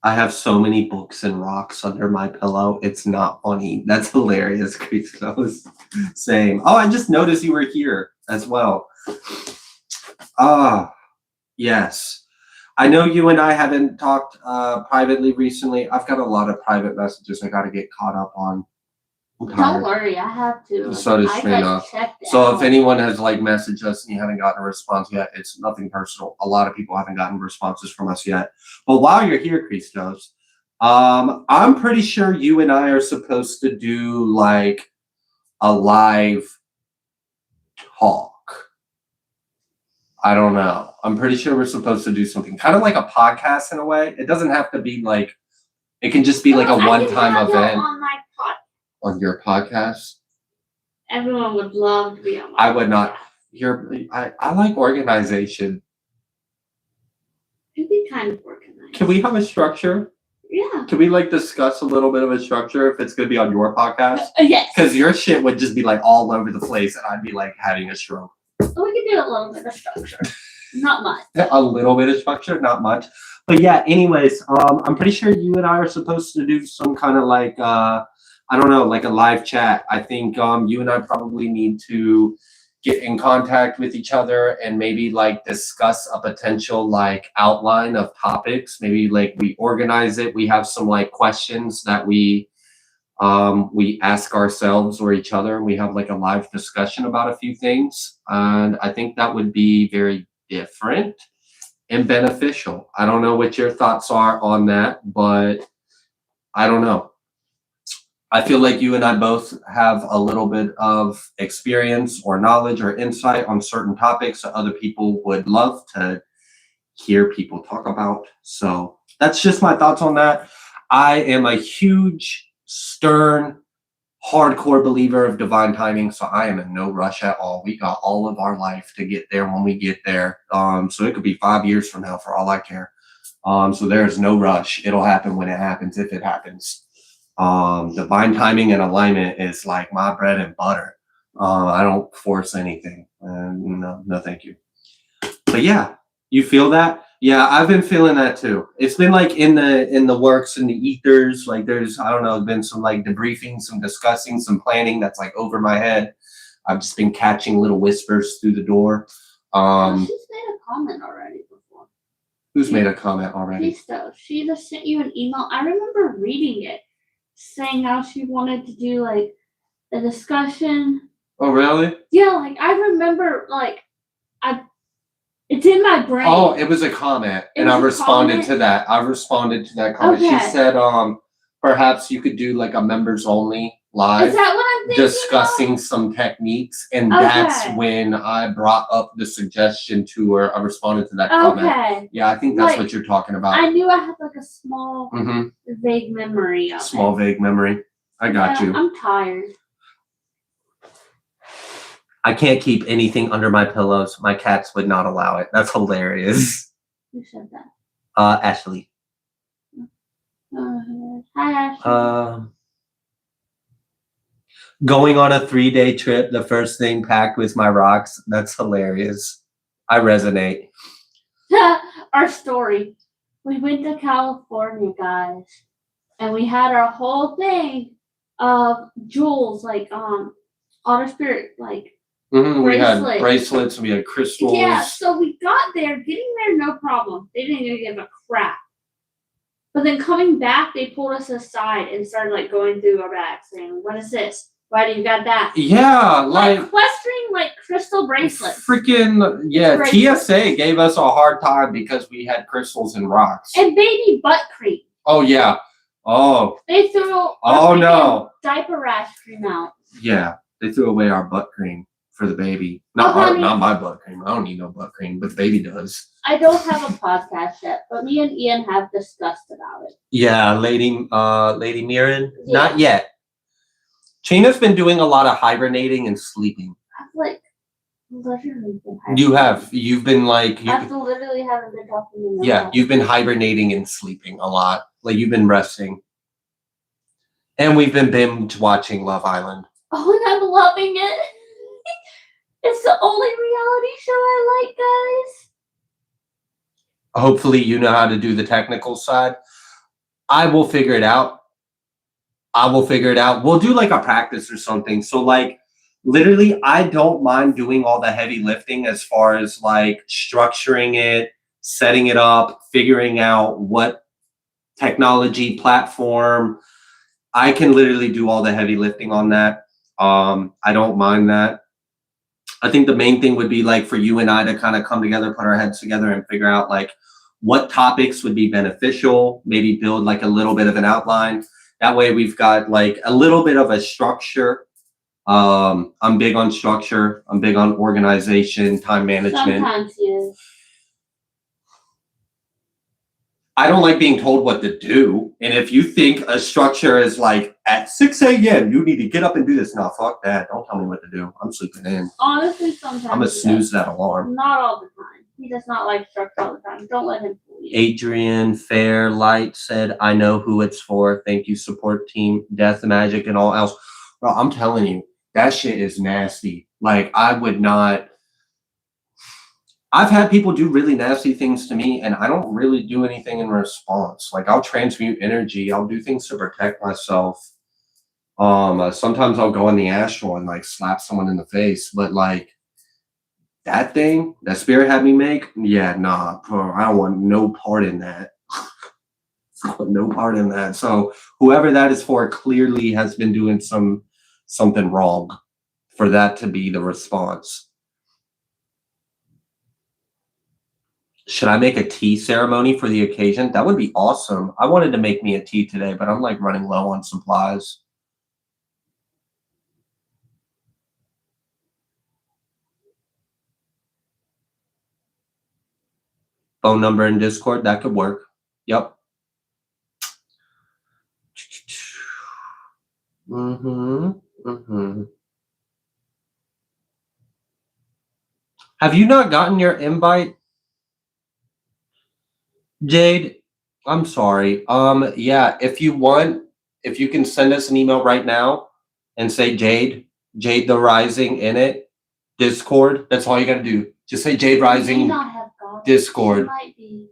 I have so many books and rocks under my pillow. It's not funny. That's hilarious, Chris. I was saying, oh, I just noticed you were here as well. Yes. I know you and I haven't talked privately recently. I've got a lot of private messages I got to get caught up on. Don't worry, I have to. So does Trina. So if anyone has like messaged us and you haven't gotten a response yet, it's nothing personal. A lot of people haven't gotten responses from us yet. But while you're here, Christos, I'm pretty sure you and I are supposed to do like a live talk. I don't know. I'm pretty sure we're supposed to do something kind of like a podcast in a way. It doesn't have to be like, it can just be like a one-time event. On my podcast. On your podcast? Everyone would love to be on my I would not. I like organization. It'd be kind of organized. Can we have a structure? Yeah. Can we like discuss a little bit of a structure if it's going to be on your podcast? Yes. Because your shit would just be like all over the place and I'd be like having a stroke. We can do a little bit of structure. Not much. A little bit of structure, not much. But yeah, anyways, I'm pretty sure you and I are supposed to do some kind of like, I don't know, like a live chat. I think you and I probably need to get in contact with each other and maybe like discuss a potential like outline of topics. Maybe like we organize it. We have some like questions that we ask ourselves or each other, and we have like a live discussion about a few things. And I think that would be very different and beneficial. I don't know what your thoughts are on that, but I don't know. I feel like you and I both have a little bit of experience or knowledge or insight on certain topics that other people would love to hear people talk about. So that's just my thoughts on that. I am a huge, stern, hardcore believer of divine timing, so I am in no rush at all. We got all of our life to get there when we get there. So it could be 5 years from now for all I care. So there's no rush. It'll happen when it happens, if it happens. Divine timing and alignment is like my bread and butter. I don't force anything. No, thank you. But yeah, you feel that? Yeah, I've been feeling that too. It's been like in the works, in the ethers. Like there's, I don't know, been some like debriefing, some discussing, some planning that's like over my head. I've just been catching little whispers through the door. She's made a comment already before. Who's made a comment already? She just sent you an email. I remember reading it, saying how she wanted to do like a discussion. Oh, really? Yeah, like I remember, like it's in my brain. Oh, it was a comment, and I responded to that. I responded to that comment. Okay. She said, perhaps you could do like a members only live. Is that what I'm thinking discussing of? Some techniques, and that's when I brought up the suggestion to her. I responded to that comment. Yeah, I think that's like, what you're talking about. I knew I had like a small, vague memory of Small, vague memory. I got you. I'm tired. I can't keep anything under my pillows. My cats would not allow it. That's hilarious. Who said that? Ashley. Hi, Ashley. Going on a 3-day trip, the first thing packed was my rocks. That's hilarious. I resonate. Our story. We went to California, guys, and we had our whole thing of jewels, like Otter Spirit, like, We had bracelet. bracelets, we had crystals. Yeah, so we got there, getting there, no problem. They didn't even give a crap. But then coming back, they pulled us aside and started like going through our bags, saying, "What is this? Why do you got that?" Yeah, like requesting like crystal bracelets. Freaking yeah, TSA gave us a hard time because we had crystals and rocks. And baby butt cream. Oh yeah. Oh. They threw diaper rash cream out. Yeah, they threw away our butt cream for the baby. Not my butt cream. I don't need no butt cream, but the baby does. I don't have a podcast yet, but me and Ian have discussed about it. Yeah, Lady Mirren, not yet. Trina's been doing a lot of hibernating and sleeping. I've like literally been hibernating. You've been like I've literally haven't been talking to Yeah, you've been hibernating and sleeping a lot. Like you've been resting. And we've been binge watching Love Island. Oh, and I'm loving it. It's the only reality show I like, guys. Hopefully you know how to do the technical side. I will figure it out. We'll do like a practice or something. So like literally I don't mind doing all the heavy lifting as far as like structuring it, setting it up, figuring out what technology platform. I can literally do all the heavy lifting on that. I don't mind that. I think the main thing would be like for you and I to kind of come together, put our heads together and figure out like what topics would be beneficial, maybe build like a little bit of an outline. That way we've got like a little bit of a structure. I'm big on structure. I'm big on organization, time management. Sometimes, yes. I don't like being told what to do. And if you think a structure is like at 6 a.m., you need to get up and do this. No, fuck that. Don't tell me what to do. I'm sleeping in. Honestly, sometimes. I'm going to snooze that alarm. Not all the time. He does not like structure all the time. Don't let him fool you. Adrian Fairlight said, I know who it's for. Thank you, support team, Death Magic, and all else. Bro, I'm telling you, that shit is nasty. Like, I would not. I've had people do really nasty things to me, and I don't really do anything in response. Like, I'll transmute energy. I'll do things to protect myself. Sometimes I'll go in the astral and, like, slap someone in the face. But, like, that thing that spirit had me make, yeah, nah, bro, I don't want no part in that. No part in that. So whoever that is for clearly has been doing something wrong for that to be the response. Should I make a tea ceremony for the occasion? That would be awesome. I wanted to make me a tea today, but I'm like running low on supplies. Phone number in Discord, that could work. Yep. Have you not gotten your invite? Jade, I'm sorry. Yeah, if you can send us an email right now and say Jade the Rising in it, Discord. That's all you gotta do. Just say Jade Rising Discord. Might be.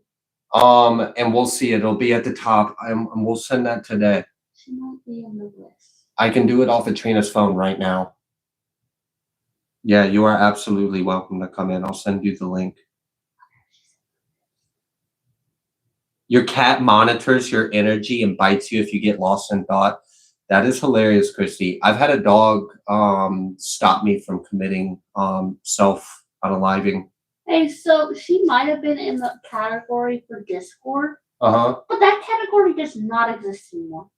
And we'll see it. It'll be at the top. And we'll send that today. She might be on the list. I can do it off of Trina's phone right now. Yeah, you are absolutely welcome to come in. I'll send you the link. Your cat monitors your energy and bites you if you get lost in thought. That is hilarious, Christy. I've had a dog stop me from committing self-unaliving. Hey, so she might have been in the category for Discord. Uh-huh. But that category does not exist anymore.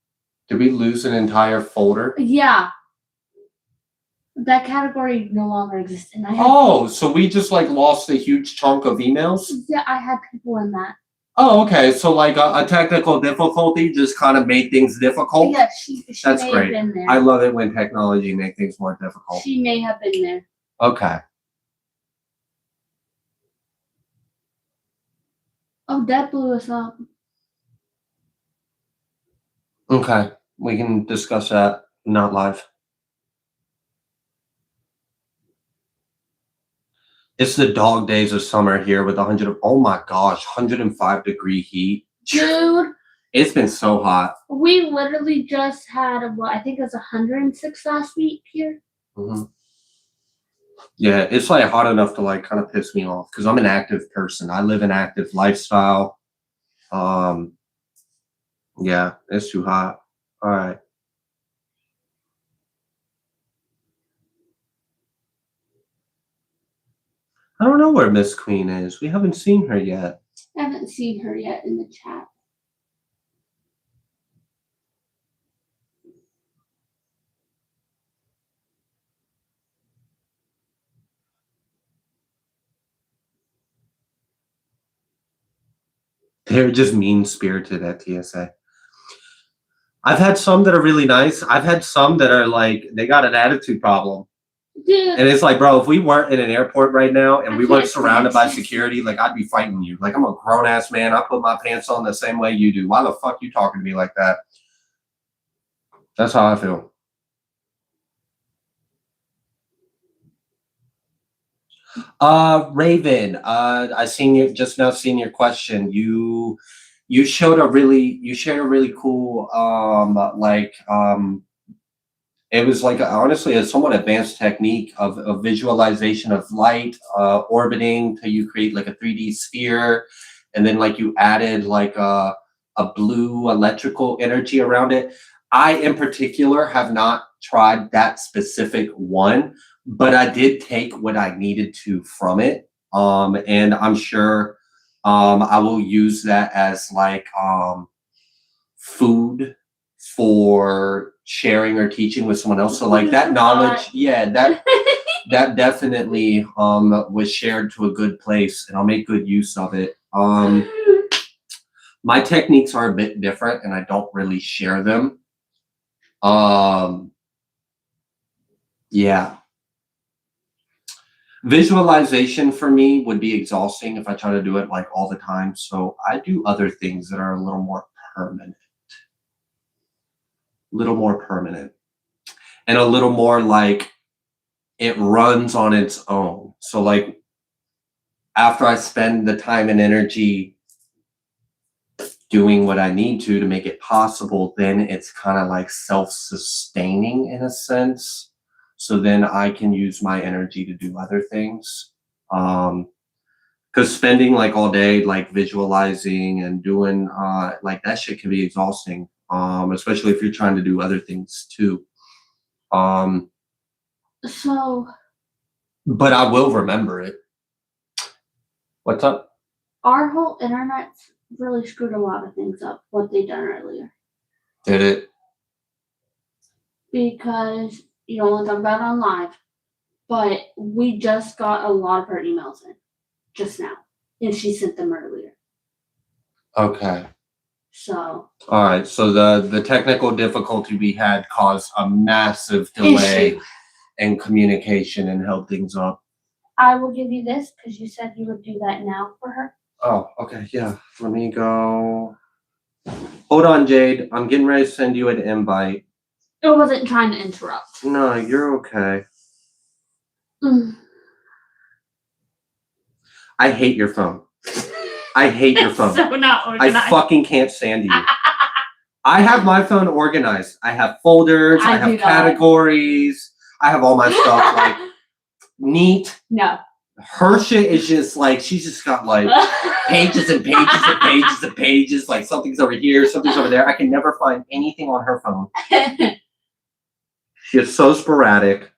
Did we lose an entire folder? Yeah. That category no longer exists. And so we just like lost a huge chunk of emails? Yeah, I had people in that. Oh, okay. So like a technical difficulty just kind of made things difficult? Yeah, she That's may great. have been there. I love it when technology makes things more difficult. She may have been there. Okay. Oh, that blew us up. Okay. We can discuss that, not live. It's the dog days of summer here with 105-degree heat. Dude. It's been so hot. We literally just had, I think it was 106 last week here. hmm Yeah, it's like hot enough to like kind of piss me off because I'm an active person. I live an active lifestyle. Um, yeah, it's too hot. All right. I don't know where Miss Queen is. We haven't seen her yet. I haven't seen her yet in the chat. They're just mean spirited at TSA. I've had some that are really nice. I've had some that are like they got an attitude problem. Dude, And it's like, bro, if we weren't in an airport right now and I we weren't can't surrounded stand by it. security, like I'd be fighting you. Like I'm a grown ass man. I put my pants on the same way you do. Why the fuck you talking to me like that? That's how I feel. Raven, I seen you just now seen your question. You shared a really cool it was like honestly a somewhat advanced technique of visualization of light orbiting till you create like a 3D sphere, and then like you added like a blue electrical energy around it. I in particular have not tried that specific one, but I did take what I needed to from it. And I'm sure I will use that as like food for sharing or teaching with someone else. So like that knowledge, yeah, that definitely was shared to a good place, and I'll make good use of it. My techniques are a bit different, and I don't really share them. Yeah. Visualization for me would be exhausting if I try to do it like all the time. So I do other things that are a little more permanent. And a little more like it runs on its own. So like after I spend the time and energy doing what I need to make it possible, then it's kind of like self-sustaining in a sense. So then I can use my energy to do other things. Because spending like all day like visualizing and doing like that shit can be exhausting. Especially if you're trying to do other things too. So But I will remember it. What's up? our whole internet's really screwed a lot of things up, what they done earlier. Did it? Because you don't want to talk about it on live, but we just got a lot of her emails in just now. And she sent them earlier. Okay. So All right. So the technical difficulty we had caused a massive delay issue. in communication and held things up. I will give you this because you said you would do that now for her. Oh, okay. Yeah. Let me go. Hold on, Jade. I'm getting ready to send you an invite. I wasn't trying to interrupt. No, you're okay. I hate your phone. I hate your phone. So not organized. I fucking can't stand you. I have my phone organized. I have folders. I have categories. I have all my stuff like neat. No. Her shit is just like she's just got like pages and pages and pages and pages. Like something's over here, something's over there. I can never find anything on her phone. She is so sporadic.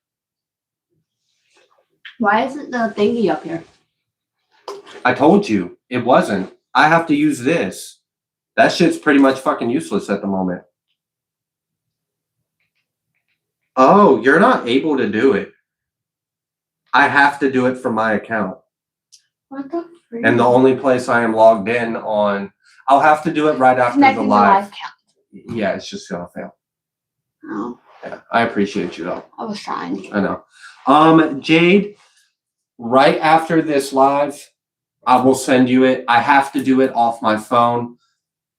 Why isn't the thingy up here? I told you it wasn't. I have to use this. That shit's pretty much fucking useless at the moment. Oh, you're not able to do it. I have to do it from my account. What the freak? And the only place I am logged in on, I'll have to do it right after the live. Count. Yeah, it's just gonna fail. Oh. Yeah, I appreciate you though. I was trying. I know. Jade, right after this live, I will send you it. I have to do it off my phone.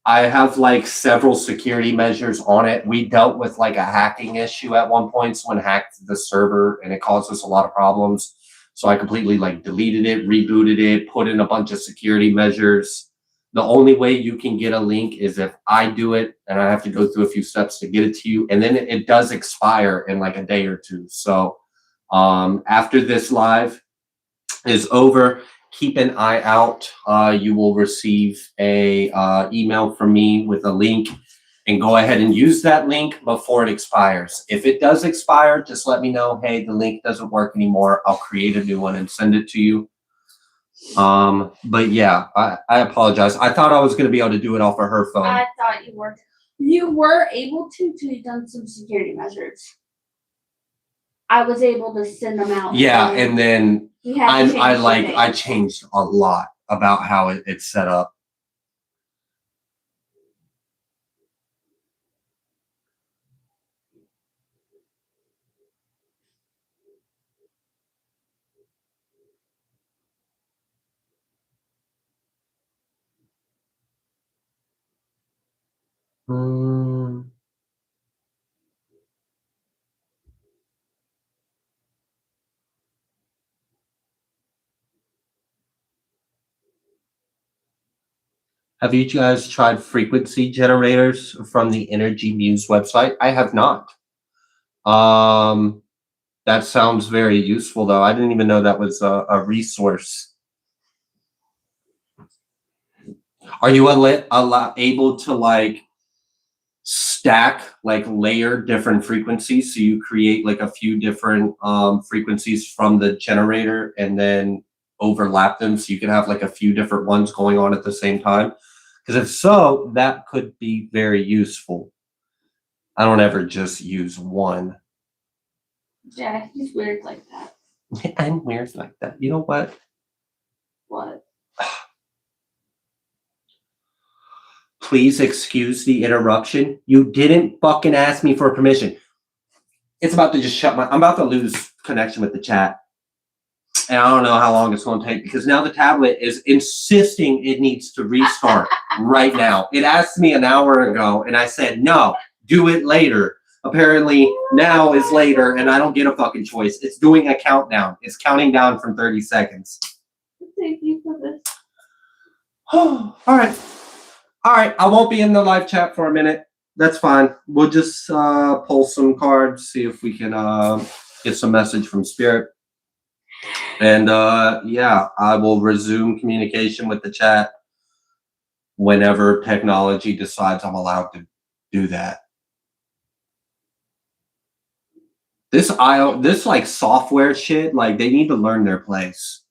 I have like several security measures on it. We dealt with like a hacking issue at one point. Someone hacked the server and it caused us a lot of problems. So I completely like deleted it, rebooted it, put in a bunch of security measures. The only way you can get a link is if I do it, and I have to go through a few steps to get it to you. And then it does expire in like a day or two. So After this live is over, keep an eye out. You will receive a email from me with a link, and go ahead and use that link before it expires. If it does expire, just let me know, hey, the link doesn't work anymore. I'll create a new one and send it to you. But yeah, I apologize. I thought I was going to be able to do it off of her phone. I thought you were. You were able to till you done some security measures. I was able to send them out. Yeah, and then we had to I changed a lot about how it's set up. Have you guys tried frequency generators from the Energy Muse website? I have not. That sounds very useful, though. I didn't even know that was a resource. Are you able to like stack, like layer different frequencies? So you create like a few different frequencies from the generator and then overlap them so you can have like a few different ones going on at the same time? Because if so, that could be very useful. I don't ever just use one. Yeah, he's weird like that. I'm weird like that. You know what? What? Please excuse the interruption. You didn't fucking ask me for permission. It's about to just I'm about to lose connection with the chat. And I don't know how long it's going to take because now the tablet is insisting it needs to restart right now. It asked me an hour ago and I said, no, do it later. Apparently now is later and I don't get a fucking choice. It's doing a countdown. It's counting down from 30 seconds. Thank you for this. All right. I won't be in the live chat for a minute. That's fine. We'll just pull some cards, see if we can get some message from Spirit. And yeah, I will resume communication with the chat whenever technology decides I'm allowed to do that. This like software shit, like they need to learn their place.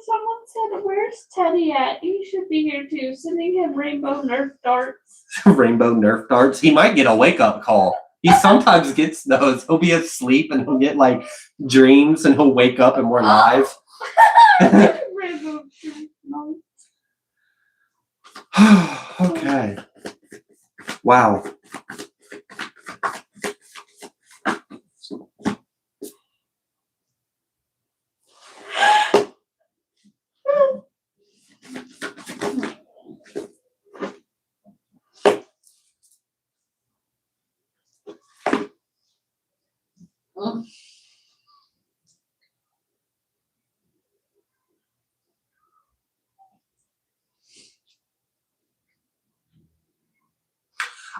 Someone said, where's Teddy at? He should be here too. Sending him rainbow Nerf darts. Rainbow Nerf darts. He might get a wake-up call. He sometimes gets those. He'll be asleep and he'll get like dreams and he'll wake up and we're live. Rainbow darts. Okay. Wow.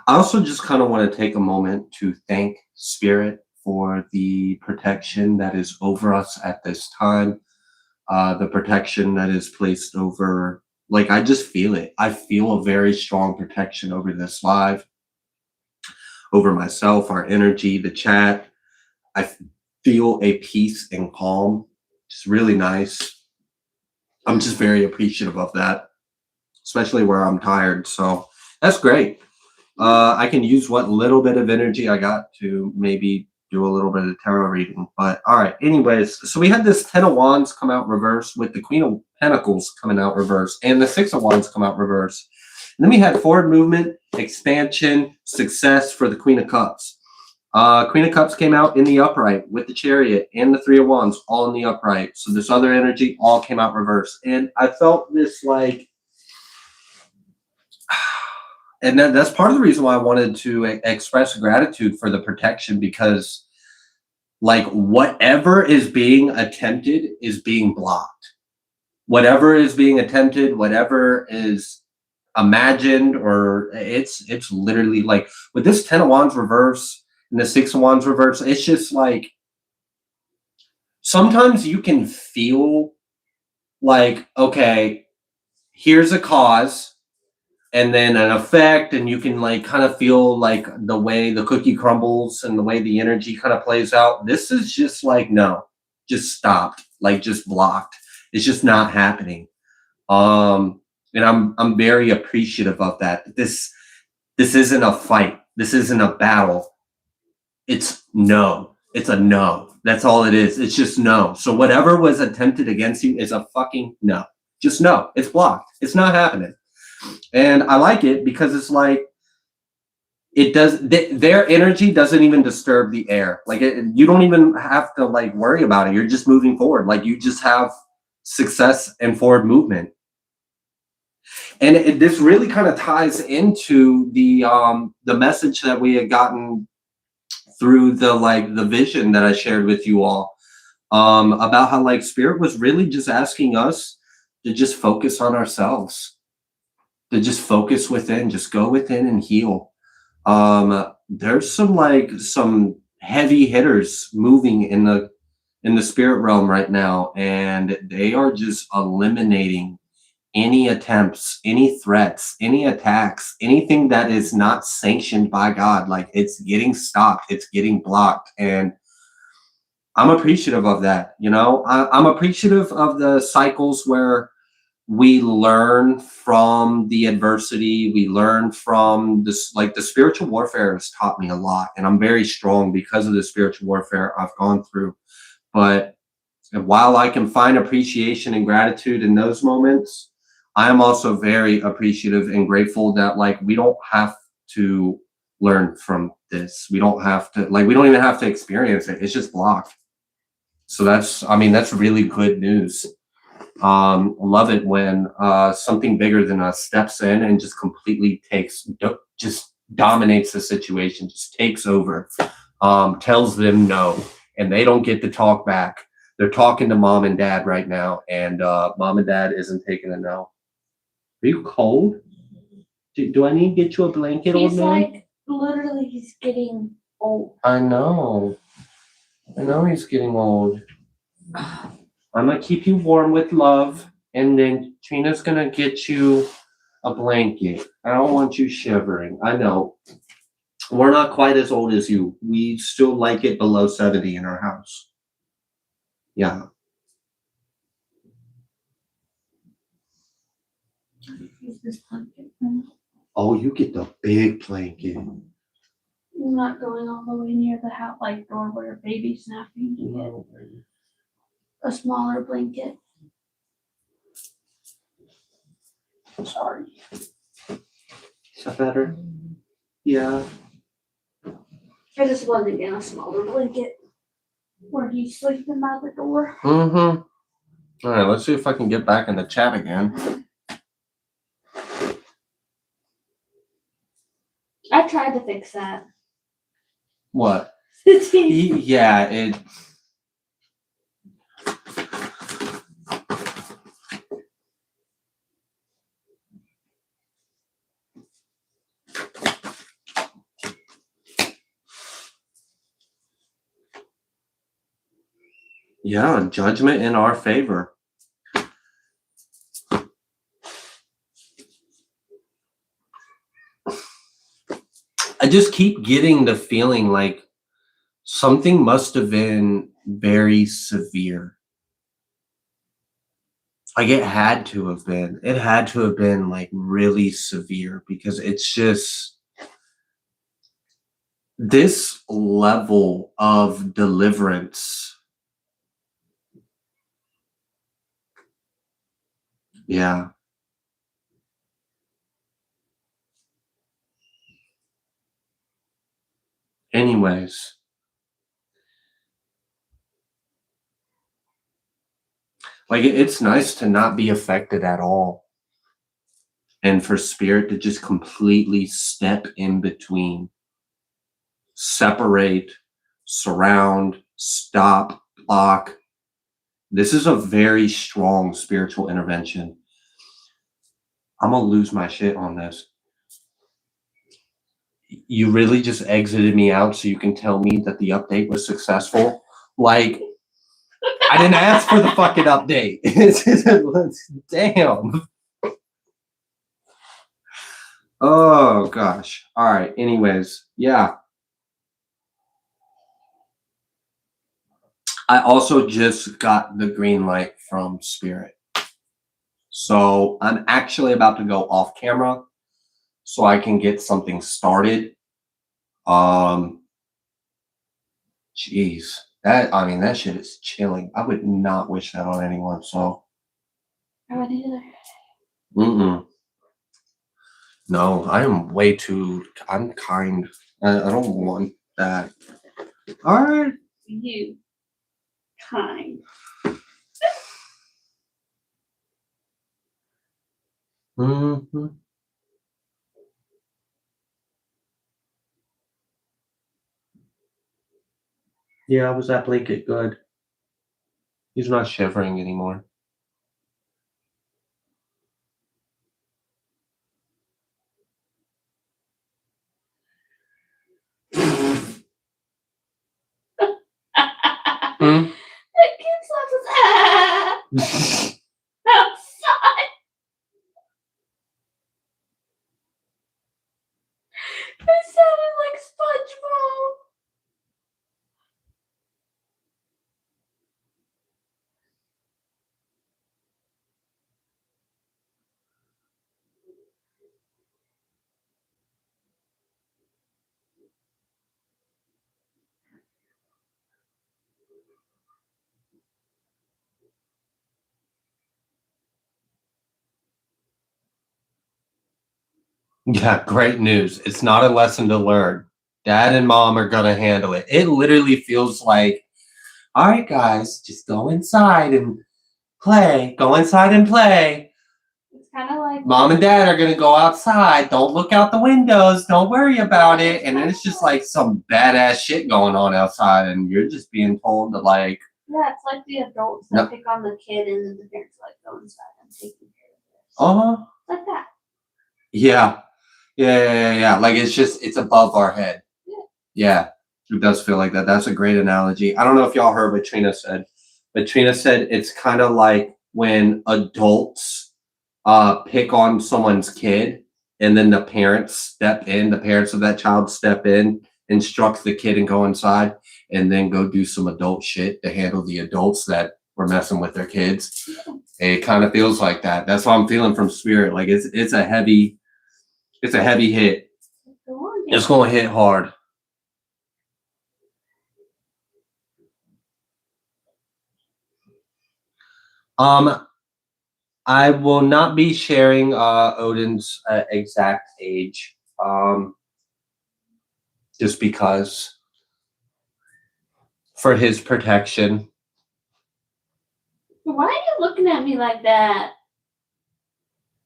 I also just kind of want to take a moment to thank Spirit for the protection that is over us at this time. The protection that is placed over, like, I just feel it. I feel a very strong protection over this live, over myself, our energy, the chat. I feel a peace and calm. It's really nice. I'm just very appreciative of that, especially where I'm tired. So that's great. I can use what little bit of energy I got to maybe do a little bit of tarot reading. But all right, anyways, so we had this 10 of Wands come out reverse with the Queen of Pentacles coming out reverse and the 6 of Wands come out reverse. And then we had forward movement, expansion, success for the Queen of Cups. Queen of Cups came out in the upright with the Chariot and the 3 of Wands all in the upright. So this other energy all came out reverse. And I felt this like, and that's part of the reason why I wanted to express gratitude for the protection, because like whatever is being attempted is being blocked. Whatever is being attempted, whatever is imagined, or it's literally like with this 10 of Wands reverse and the 6 of Wands reverse, it's just like sometimes you can feel like, okay, here's a cause and then an effect, and you can like kind of feel like the way the cookie crumbles and the way the energy kind of plays out. This is just like, no, just stopped, like just blocked. It's just not happening. And I'm very appreciative of that. This isn't a fight. This isn't a battle. It's no. It's a no. That's all it is. It's just no. So whatever was attempted against you is a fucking no. Just no. It's blocked. It's not happening. And I like it because it's like it does. Their energy doesn't even disturb the air. Like you don't even have to like worry about it. You're just moving forward. Like you just have success and forward movement. And this really kind of ties into the message that we had gotten through the vision that I shared with you all, about how like spirit was really just asking us to just focus on ourselves, to just focus within, just go within and heal. There's some heavy hitters moving in the spirit realm right now, and they are just eliminating any attempts, any threats, any attacks, anything that is not sanctioned by God. Like it's getting stopped, it's getting blocked. And I'm appreciative of that. I'm appreciative of the cycles where we learn from the adversity, we learn from this. Like the spiritual warfare has taught me a lot, and I'm very strong because of the spiritual warfare I've gone through. But while I can find appreciation and gratitude in those moments, I am also very appreciative and grateful that like we don't have to learn from this. We don't have to, like, we don't even have to experience it. It's just blocked. So that's really good news. Love it when something bigger than us steps in and just completely just dominates the situation, just takes over, tells them no, and they don't get to talk back. They're talking to mom and dad right now, and mom and dad isn't taking a no. Are you cold? Do I need to get you a blanket, old He's man? like, literally, he's getting old. I know he's getting old. I'm gonna keep you warm with love, and then Trina's gonna get you a blanket. I don't want you shivering. I know. We're not quite as old as you. We still like it below 70 in our house. Yeah. Use this blanket. Oh, you get the big blanket. I'm not going all the way near the house, like door where baby's napping. To get a smaller blanket. Sorry. Is that better? Yeah. I just wanted to get a smaller blanket where he's sleeping by the door. Mm-hmm. All right, let's see if I can get back in the chat again. I tried to fix that. What? It's Yeah, it. Yeah, judgment in our favor. I just keep getting the feeling like something must have been very severe. Like it had to have been. It had to have been like really severe, because it's just this level of deliverance. Yeah. Anyways. Like it's nice to not be affected at all. And for spirit to just completely step in between, separate, surround, stop, block. This is a very strong spiritual intervention. I'm gonna lose my shit on this. You really just exited me out so you can tell me that the update was successful? Like, I didn't ask for the fucking update. Damn. Oh gosh. All right. Anyways, yeah. I also just got the green light from Spirit. So I'm actually about to go off camera so I can get something started. Jeez. That shit is chilling. I would not wish that on anyone. So I would either. No, I'm kind. I don't want that. All right. You kind. Mm-hmm. Yeah, was that blanket good? He's not shivering anymore. Hmm? The kids laugh outside. It sounded like SpongeBob. Yeah, great news. It's not a lesson to learn. Dad and mom are gonna handle it. It literally feels like, all right, guys, just go inside and play. Go inside and play. It's kind of like Mom and dad are gonna go outside. Don't look out the windows. Don't worry about it. And then it's just like some badass shit going on outside, and you're just being told to like. yeah, it's like the adults that pick on the kid, and then the parents are like go inside and take care of this. Like that. Yeah. Yeah. Like it's above our head. Yeah, it does feel like that. That's a great analogy. I don't know if y'all heard what Trina said, but Trina said it's kind of like when adults pick on someone's kid and then the parents of that child step in, instruct the kid and go inside and then go do some adult shit to handle the adults that were messing with their kids. It kind of feels like that. That's what I'm feeling from Spirit. Like it's a heavy hit. It's gonna hit hard. I will not be sharing Odin's exact age, just because for his protection. Why are you looking at me like that?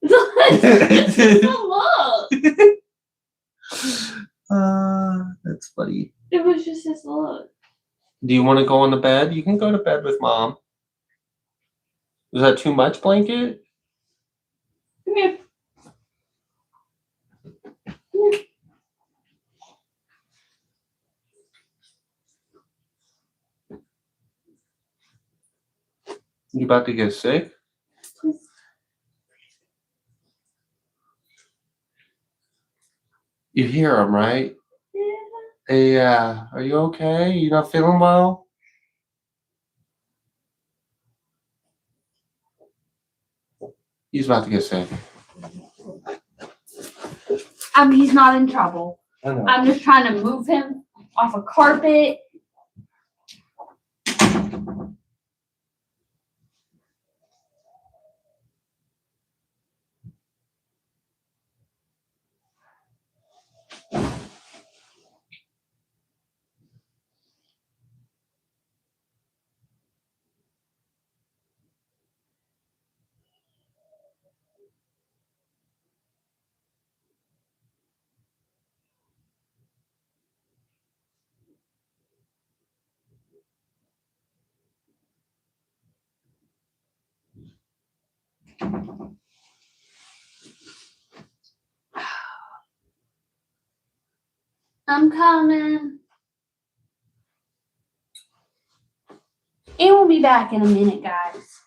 It's just a look. That's funny. It was just his look. Do you want to go on the bed? You can go to bed with mom. Is that too much blanket? Come here. Come here. You about to get sick? Please. You hear him, right? Yeah. Hey, are you okay? You not feeling well? He's about to get sick. I mean, he's not in trouble. I know. I'm just trying to move him off a carpet. I'm coming. And we'll be back in a minute, guys.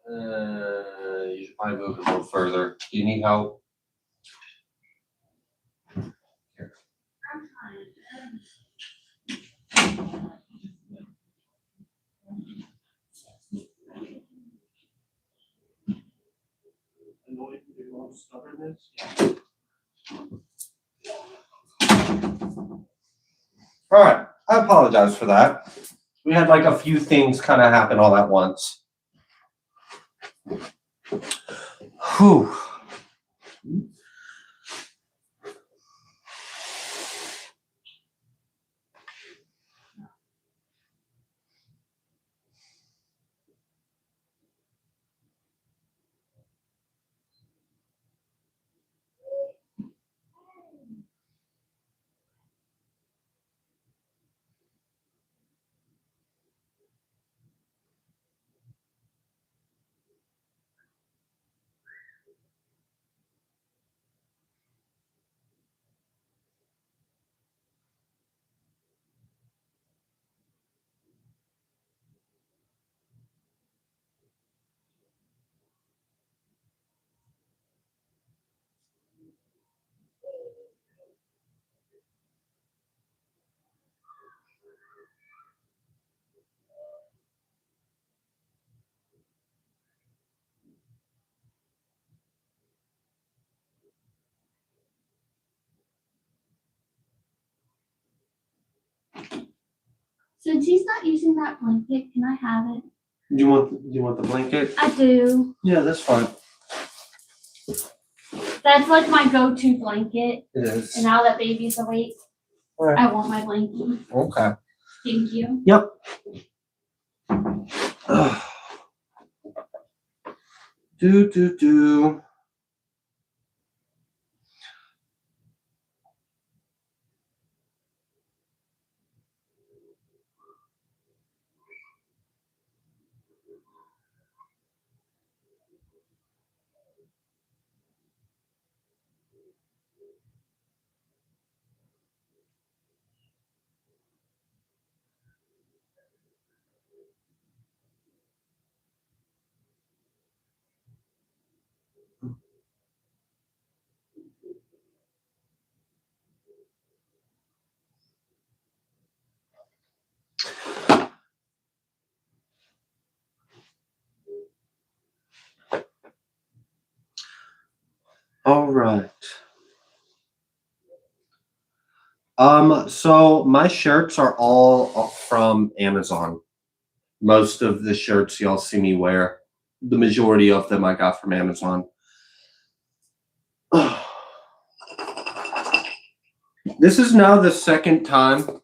You should probably move it a little further. Do you need help? Here. All right, I apologize for that. We had like a few things kind of happen all at once. Whew. Since he's not using that blanket, can I have it? You want the blanket? I do. Yeah, that's fine. That's like my go-to blanket. It is. And now that baby's awake, Right. I want my blanket. Okay. Thank you. Yep. Do. All right. So my shirts are all from Amazon. Most of the shirts y'all see me wear, the majority of them I got from Amazon. This is now the second time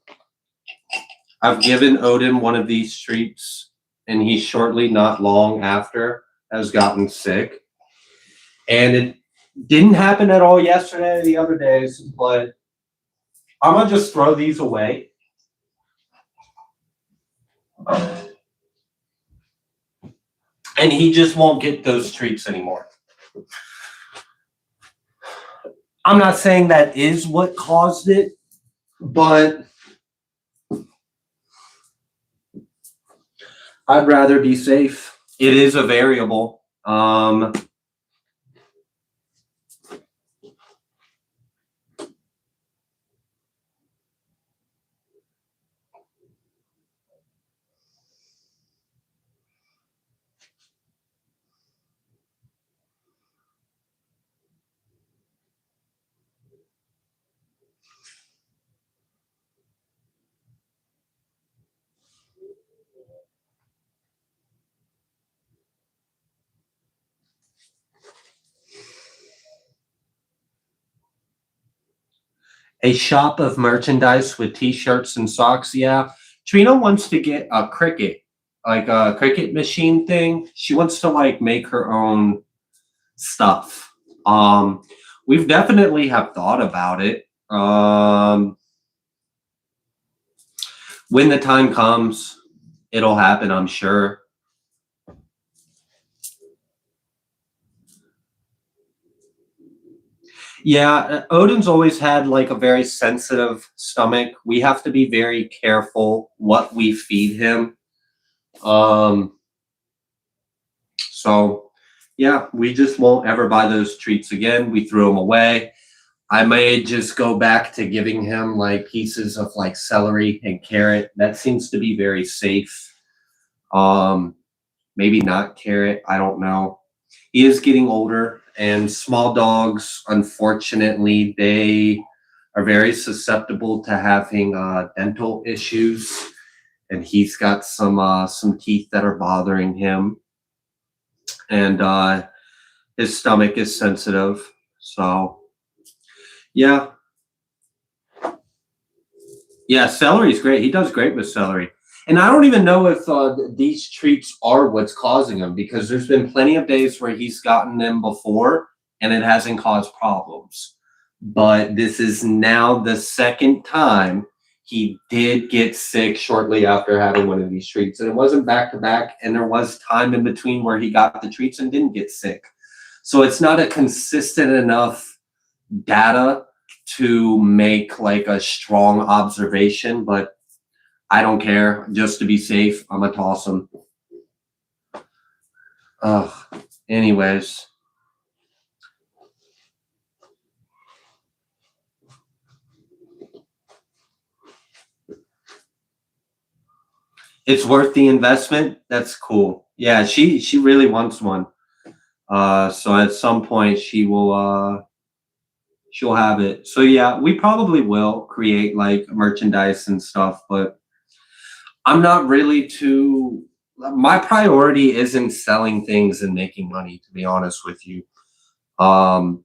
I've given Odin one of these treats and he shortly, not long after, has gotten sick. And it didn't happen at all yesterday or the other days, but I'm gonna just throw these away. And he just won't get those treats anymore. I'm not saying that is what caused it, but I'd rather be safe. It is a variable. A shop of merchandise with t-shirts and socks. Yeah. Trina wants to get a Cricut, like a Cricut machine thing. She wants to like make her own stuff. We've definitely have thought about it. When the time comes, it'll happen, I'm sure. Yeah, Odin's always had like a very sensitive stomach. We have to be very careful what we feed him. So yeah, we just won't ever buy those treats again. We threw them away. I may just go back to giving him like pieces of like celery and carrot. That seems to be very safe. Maybe not carrot. I don't know. He is getting older, and small dogs, unfortunately, they are very susceptible to having dental issues, and he's got some teeth that are bothering him, and his stomach is sensitive. So yeah, yeah, celery is great. He does great with celery. And I don't even know if these treats are what's causing them, because there's been plenty of days where he's gotten them before and it hasn't caused problems. But this is now the second time he did get sick shortly after having one of these treats. And it wasn't back to back, and there was time in between where he got the treats and didn't get sick. So it's not a consistent enough data to make like a strong observation, but I don't care. Just to be safe, I'm gonna toss them. Anyways. It's worth the investment. That's cool. Yeah, she really wants one. So at some point she'll have it. So yeah, we probably will create like merchandise and stuff, but I'm not really too. My priority isn't selling things and making money, to be honest with you. Um,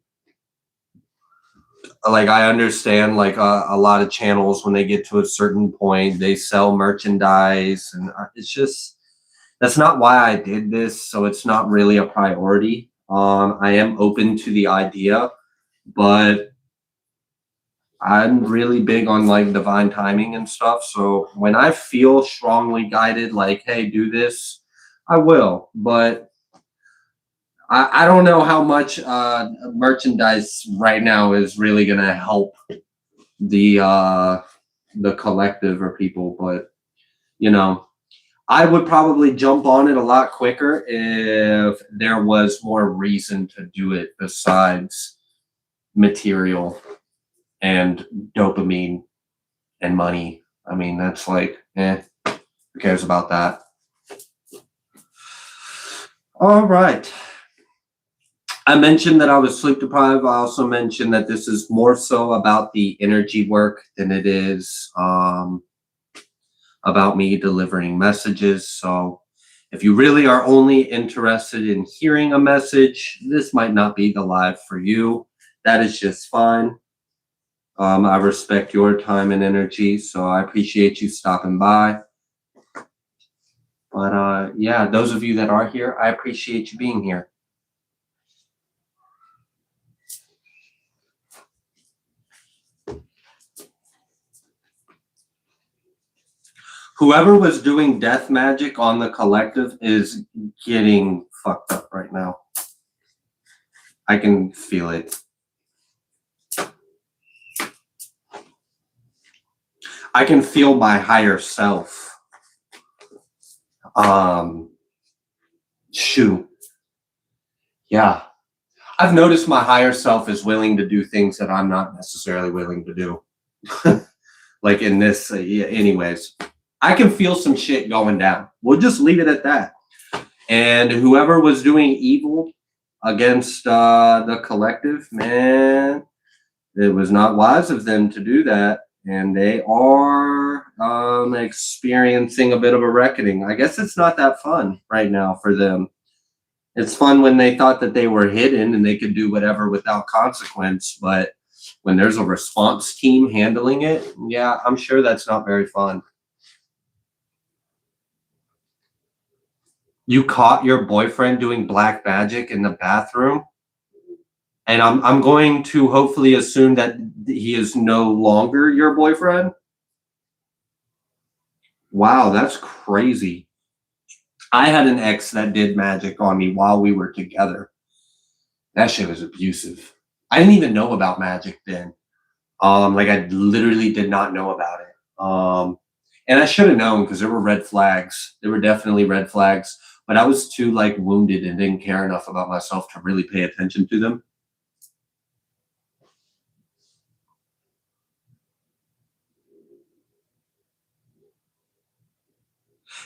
like I understand, like a lot of channels when they get to a certain point, they sell merchandise, and it's just that's not why I did this. So it's not really a priority. I am open to the idea, but I'm really big on like divine timing and stuff. So when I feel strongly guided, like, hey, do this, I will. But I don't know how much merchandise right now is really gonna help the collective or people. But you know, I would probably jump on it a lot quicker if there was more reason to do it besides material and dopamine and money. I mean, that's like, who cares about that? All right. I mentioned that I was sleep deprived. I also mentioned that this is more so about the energy work than it is about me delivering messages. So if you really are only interested in hearing a message, this might not be the live for you. That is just fine. I respect your time and energy, so I appreciate you stopping by. But yeah, those of you that are here, I appreciate you being here. Whoever was doing death magic on the collective is getting fucked up right now. I can feel it. I can feel my higher self. Shoot. Yeah. I've noticed my higher self is willing to do things that I'm not necessarily willing to do. Like in this, yeah, anyways. I can feel some shit going down. We'll just leave it at that. And whoever was doing evil against the collective, man, it was not wise of them to do that. And they are experiencing a bit of a reckoning. I guess it's not that fun right now for them. It's fun when they thought that they were hidden and they could do whatever without consequence. But when there's a response team handling it, yeah, I'm sure that's not very fun. You caught your boyfriend doing black magic in the bathroom? And I'm going to hopefully assume that he is no longer your boyfriend. Wow, that's crazy. I had an ex that did magic on me while we were together. That shit was abusive. I didn't even know about magic then. Like I literally did not know about it. And I should have known because there were red flags. There were definitely red flags, but I was too like wounded and didn't care enough about myself to really pay attention to them.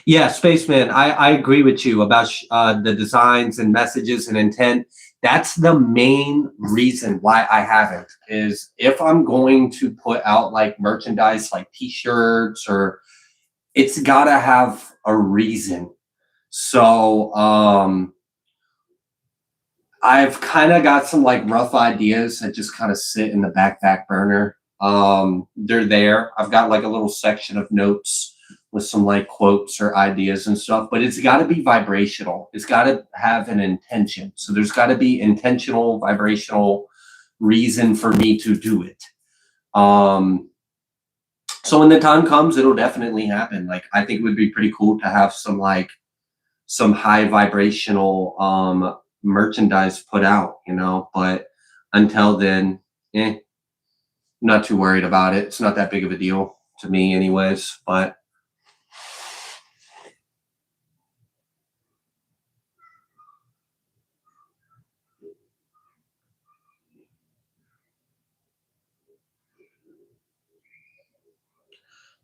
Yeah, Spaceman, I agree with you about the designs and messages and intent. That's the main reason why I haven't, is if I'm going to put out like merchandise like t-shirts, or it's gotta have a reason. So I've kind of got some like rough ideas that just kind of sit in the back burner. They're there. I've got like a little section of notes with some like quotes or ideas and stuff, but it's got to be vibrational. It's got to have an intention. So there's got to be intentional, vibrational reason for me to do it. So when the time comes, it'll definitely happen. Like I think it would be pretty cool to have some like some high vibrational merchandise put out, you know, but until then, not too worried about it. It's not that big of a deal to me anyways, but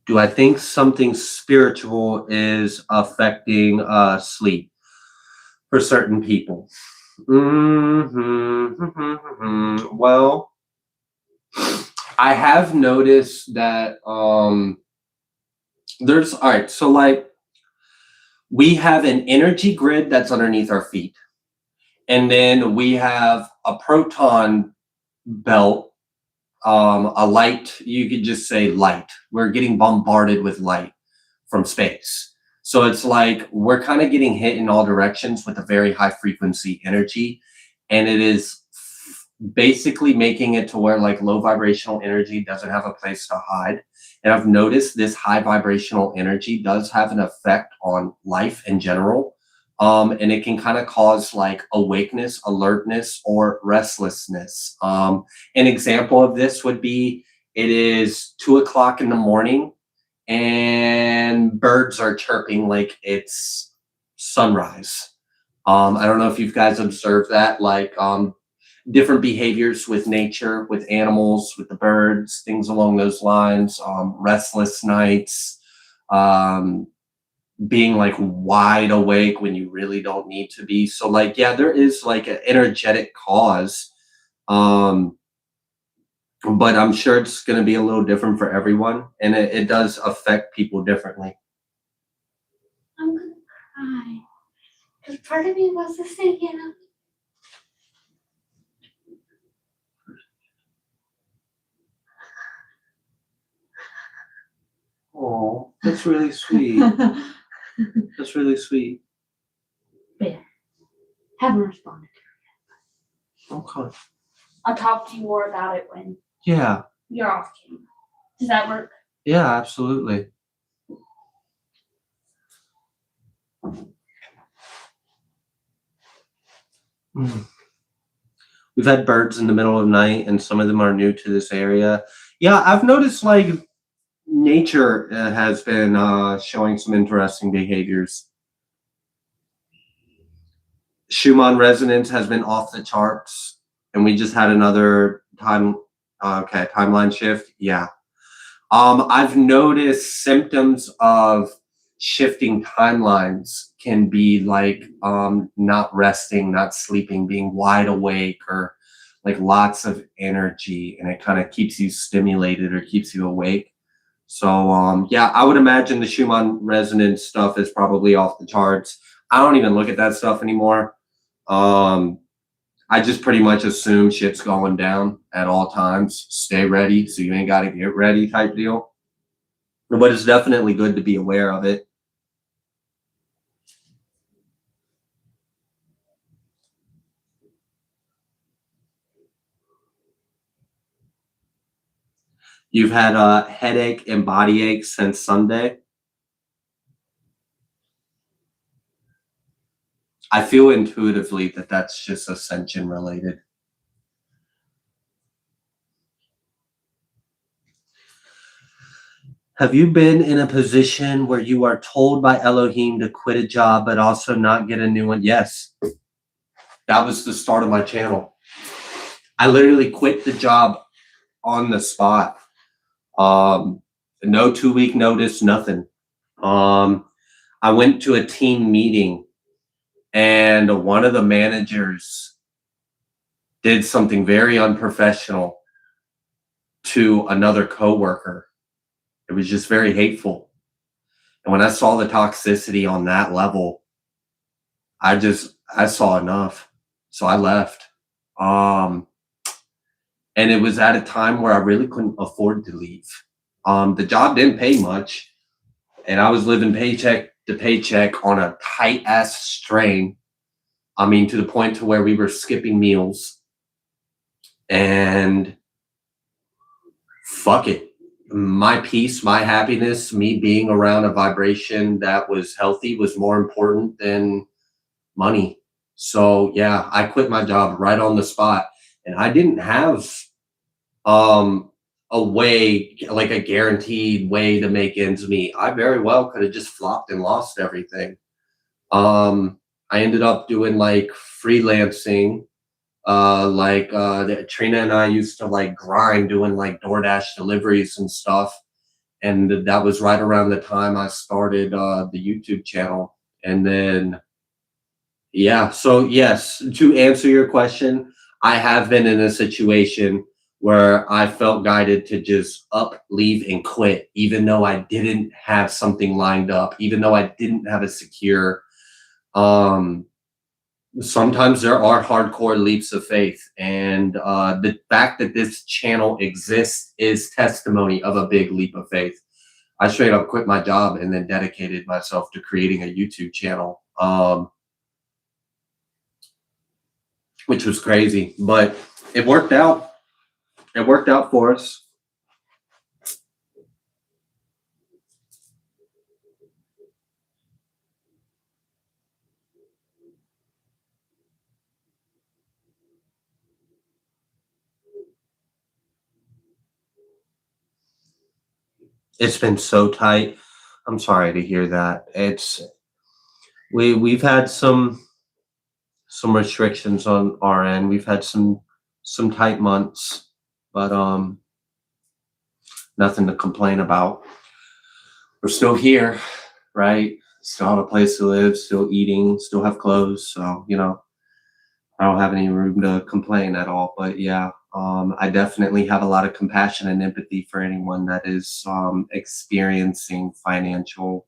do I think something spiritual is affecting sleep for certain people? Well, I have noticed that there's all right. So like we have an energy grid that's underneath our feet, and then we have a proton belt, a light. You could just say light. We're getting bombarded with light from space. So it's like we're kind of getting hit in all directions with a very high frequency energy. And it is basically making it to where like low vibrational energy doesn't have a place to hide. And I've noticed this high vibrational energy does have an effect on life in general. And it can kind of cause like awakeness, alertness, or restlessness. An example of this would be it is 2 o'clock in the morning and birds are chirping like it's sunrise. I don't know if you guys observed that, like different behaviors with nature, with animals, with the birds, things along those lines, restless nights, being like wide awake when you really don't need to be. So like, yeah, there is like an energetic cause. But I'm sure it's going to be a little different for everyone, and it does affect people differently. I'm gonna cry. Because part of me wants to say, you know. Oh, that's really sweet. That's really sweet. Haven't responded. Okay. I'll talk to you more about it when Yeah. you're off camera. Does that work? Yeah, absolutely. We've had birds in the middle of the night, and some of them are new to this area. Yeah, I've noticed like nature has been showing some interesting behaviors. Schumann resonance has been off the charts, and we just had another timeline shift. Yeah. I've noticed symptoms of shifting timelines can be like not resting, not sleeping, being wide awake, or like lots of energy, and it kind of keeps you stimulated or keeps you awake. So yeah, I would imagine the Schumann resonance stuff is probably off the charts. I don't even look at that stuff anymore. Um, I just pretty much assume shit's going down at all times. Stay ready, so you ain't got to get ready type deal. But it's definitely good to be aware of it. You've had a headache and body ache since Sunday. I feel intuitively that that's just ascension related. Have you been in a position where you are told by Elohim to quit a job but also not get a new one? Yes. That was the start of my channel. I literally quit the job on the spot. No 2-week notice, nothing. I went to a team meeting, and one of the managers did something very unprofessional to another coworker. It was just very hateful. And when I saw the toxicity on that level, I saw enough. So I left. And it was at a time where I really couldn't afford to leave. The job didn't pay much, and I was living paycheck to paycheck on a tight ass strain. I mean, to the point to where we were skipping meals. And fuck it. My peace, my happiness, me being around a vibration that was healthy was more important than money. So yeah, I quit my job right on the spot. And I didn't have a way, like a guaranteed way to make ends meet. I very well could have just flopped and lost everything. I ended up doing like freelancing. Trina and I used to like grind doing like DoorDash deliveries and stuff. And that was right around the time I started the YouTube channel. And then, yeah, so yes, to answer your question, I have been in a situation where I felt guided to just up, leave, and quit, even though I didn't have something lined up, even though I didn't have a secure. Sometimes there are hardcore leaps of faith, and the fact that this channel exists is testimony of a big leap of faith. I straight up quit my job and then dedicated myself to creating a YouTube channel, which was crazy, but it worked out. It worked out for us. It's been so tight. I'm sorry to hear that. We've had some restrictions on our end. We've had some tight months, but nothing to complain about. We're still here, right? Still have a place to live, still eating, still have clothes. So, I don't have any room to complain at all. But yeah, I definitely have a lot of compassion and empathy for anyone that is experiencing financial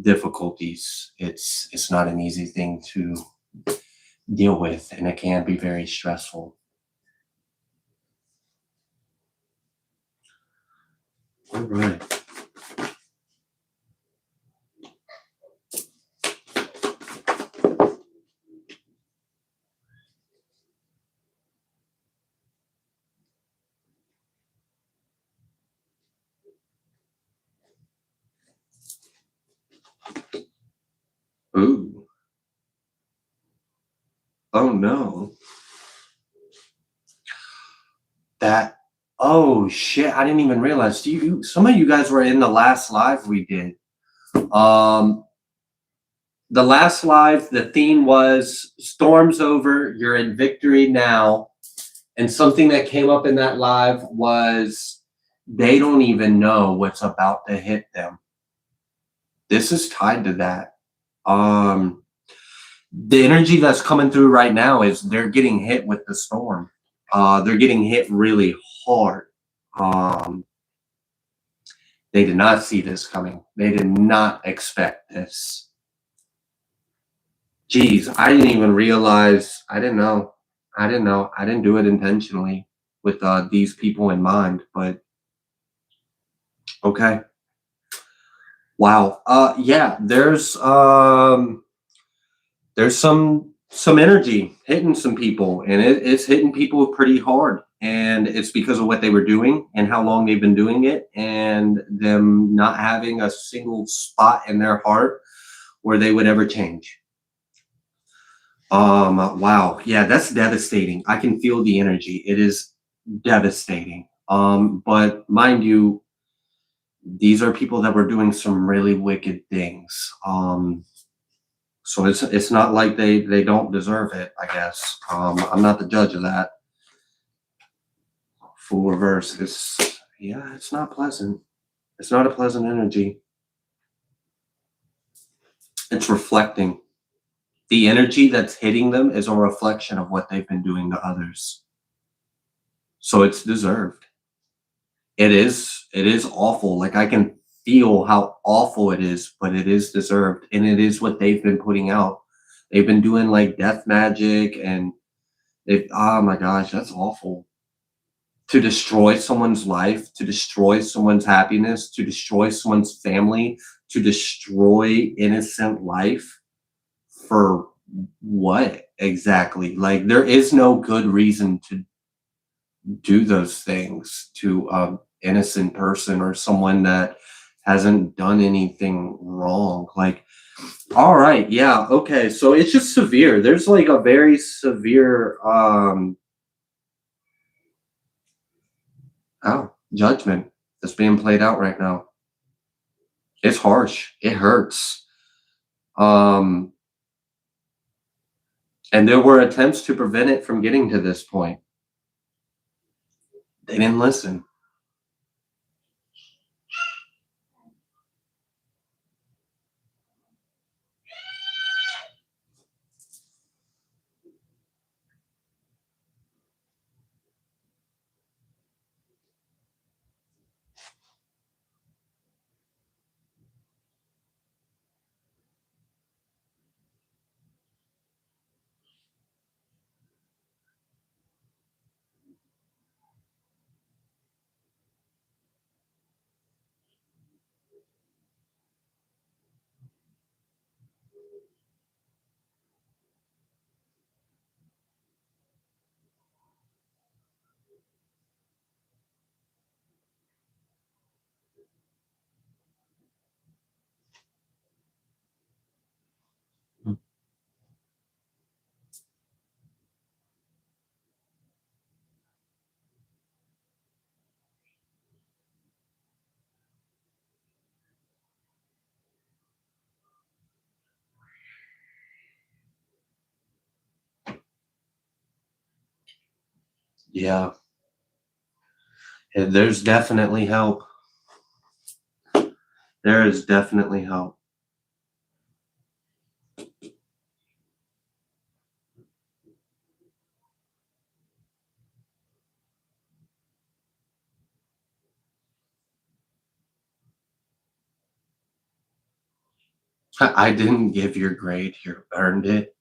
difficulties. It's not an easy thing to deal with, and it can be very stressful. All right. Ooh. Oh no. That. Oh shit! I didn't even realize. Some of you guys were in the last live we did. Um, the last live, the theme was "Storm's over. You're in victory now." And something that came up in that live was they don't even know what's about to hit them. This is tied to that. The energy that's coming through right now is they're getting hit with the storm. They're getting hit really hard. They did not see this coming. They did not expect this. Geez, I didn't even realize. I didn't know. I didn't know. I didn't do it intentionally with these people in mind, but okay. Wow. Yeah, there's some energy hitting some people, and it's hitting people pretty hard. And it's because of what they were doing and how long they've been doing it, and them not having a single spot in their heart where they would ever change. Wow. Yeah, that's devastating. I can feel the energy. It is devastating. But mind you, these are people that were doing some really wicked things. So it's not like they don't deserve it, I guess. I'm not the judge of that. Full reverse. It's not pleasant. It's not a pleasant energy. It's reflecting. The energy that's hitting them is a reflection of what they've been doing to others. So it's deserved. It is awful. Like I can feel how awful it is, but it is deserved. And it is what they've been putting out. They've been doing like death magic and oh my gosh, that's awful. To destroy someone's life, to destroy someone's happiness, to destroy someone's family, to destroy innocent life for what exactly? Like there is no good reason to do those things to an innocent person or someone that hasn't done anything wrong. Like, all right, yeah, okay, so it's just severe. There's like a very severe judgment that's being played out right now. It's harsh. It hurts. Um, and there were attempts to prevent it from getting to this point. They didn't listen. Yeah, there's definitely help. There is definitely help. I didn't give your grade. You earned it.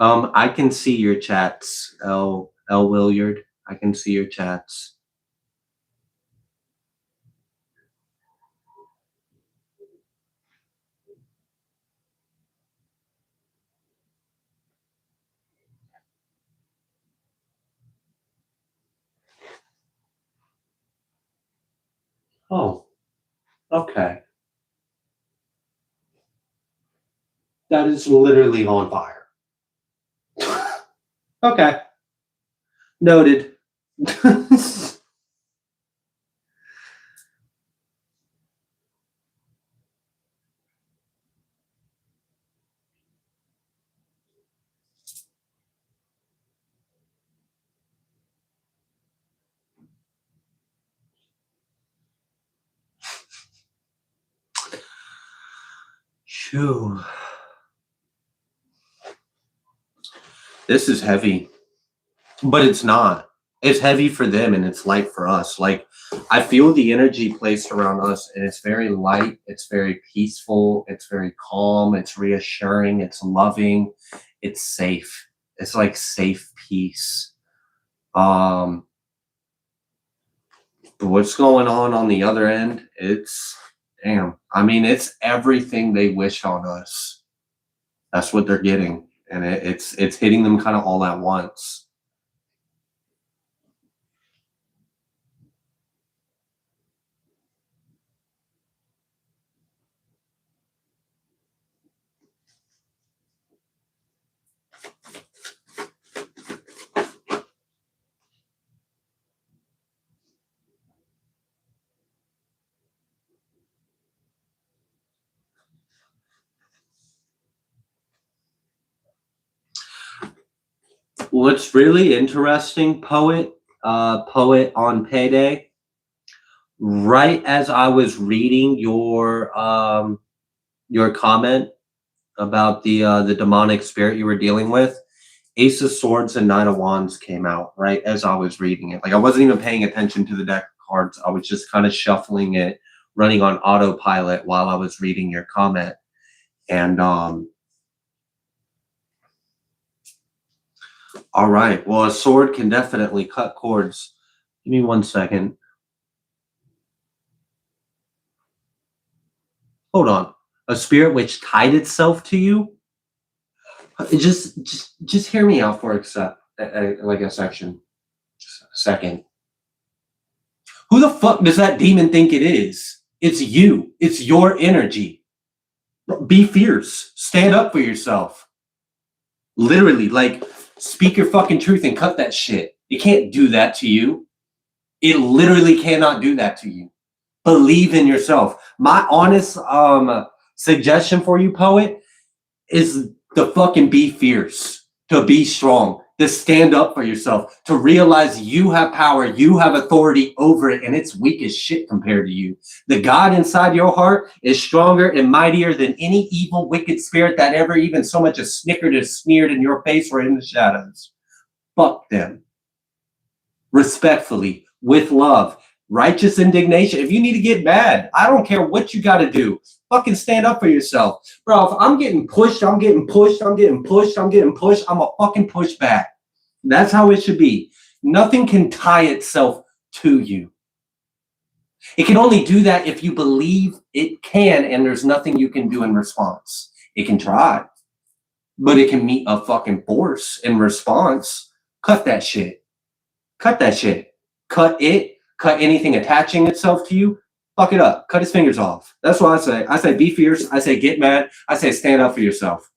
I can see your chats, L Williard. I can see your chats. Oh, Okay. That is literally on fire. Okay. Noted. Phew. This is heavy, but it's not. It's heavy for them and it's light for us. Like, I feel the energy placed around us, and it's very light. It's very peaceful. It's very calm. It's reassuring. It's loving. It's safe. It's like safe peace. But what's going on the other end? It's damn. I mean, it's everything they wish on us. That's what they're getting, and it's hitting them kind of all at once. What's really interesting, poet on payday, right as I was reading your comment about the demonic spirit you were dealing with, Ace of Swords and Knight of Wands came out right as I was reading it. Like, I wasn't even paying attention to the deck of cards. I was just kind of shuffling it, running on autopilot while I was reading your comment. And all right. Well, a sword can definitely cut cords. Give me 1 second. Hold on. A spirit which tied itself to you? Just hear me out for like a section. Just a second. Who the fuck does that demon think it is? It's you. It's your energy. Be fierce. Stand up for yourself. Literally, like, speak your fucking truth and cut that shit. It can't do that to you. It literally cannot do that to you. Believe in yourself. My honest suggestion for you, poet, is to fucking be fierce, to be strong, to stand up for yourself, to realize you have power, you have authority over it, and it's weak as shit compared to you. The God inside your heart is stronger and mightier than any evil, wicked spirit that ever even so much as snickered or sneered in your face or in the shadows. Fuck them. Respectfully, with love, righteous indignation. If you need to get mad, I don't care what you got to do. Fucking stand up for yourself. Bro, if I'm getting pushed, I'm getting pushed, I'm getting pushed, I'm getting pushed, I'm a fucking push back. That's how it should be. Nothing can tie itself to you. It can only do that if you believe it can, and there's nothing you can do in response. It can try, but it can meet a fucking force in response. Cut that shit. Cut that shit. Cut it. Cut anything attaching itself to you. Fuck it up. Cut his fingers off. That's what I say. I say be fierce. I say get mad. I say stand up for yourself.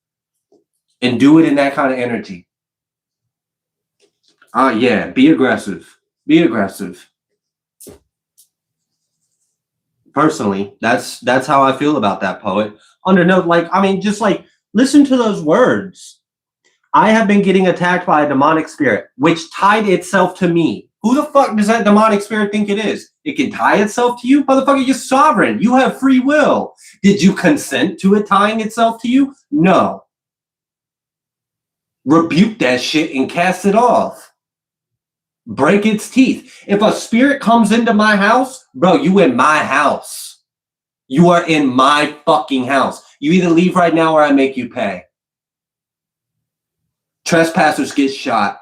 And do it in that kind of energy. Yeah. Be aggressive. Be aggressive. Personally, that's how I feel about that, poet. Under note, like, I mean, just like, listen to those words. I have been getting attacked by a demonic spirit, which tied itself to me. Who the fuck does that demonic spirit think it is? It can tie itself to you? Motherfucker, you're sovereign. You have free will. Did you consent to it tying itself to you? No. Rebuke that shit and cast it off. Break its teeth. If a spirit comes into my house, bro, you in my house. You are in my fucking house. You either leave right now or I make you pay. Trespassers get shot.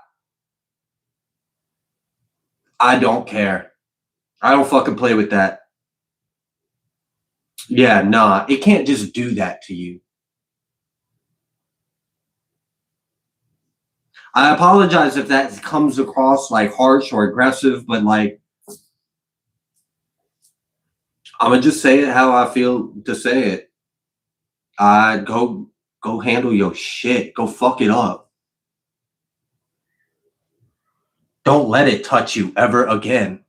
I don't care. I don't fucking play with that. Yeah, nah. It can't just do that to you. I apologize if that comes across like harsh or aggressive, but like, I'm gonna just say it how I feel to say it. Go handle your shit. Go fuck it up. Don't let it touch you ever again.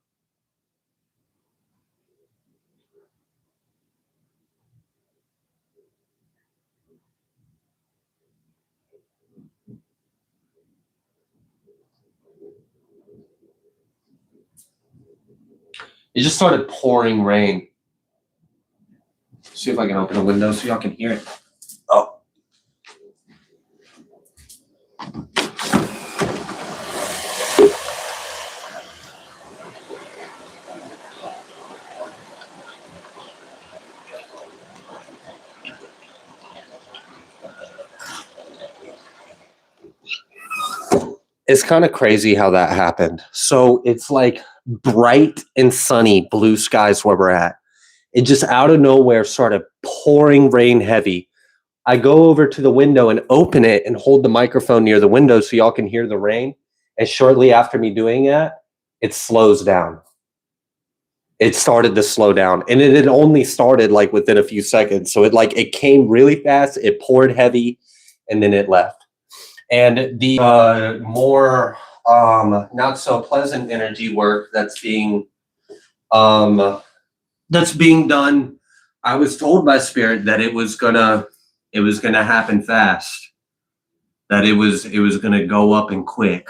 It just started pouring rain. See if I can open a window so y'all can hear it. Oh. It's kind of crazy how that happened. So it's like bright and sunny blue skies where we're at. It just out of nowhere started pouring rain heavy. I go over to the window and open it and hold the microphone near the window so y'all can hear the rain. And shortly after me doing that, it slows down. It started to slow down, and it had only started like within a few seconds. So it came really fast, it poured heavy, and then it left. And the more not so pleasant energy work that's being done, I was told by Spirit that it was gonna happen fast, that it was gonna go up and quick.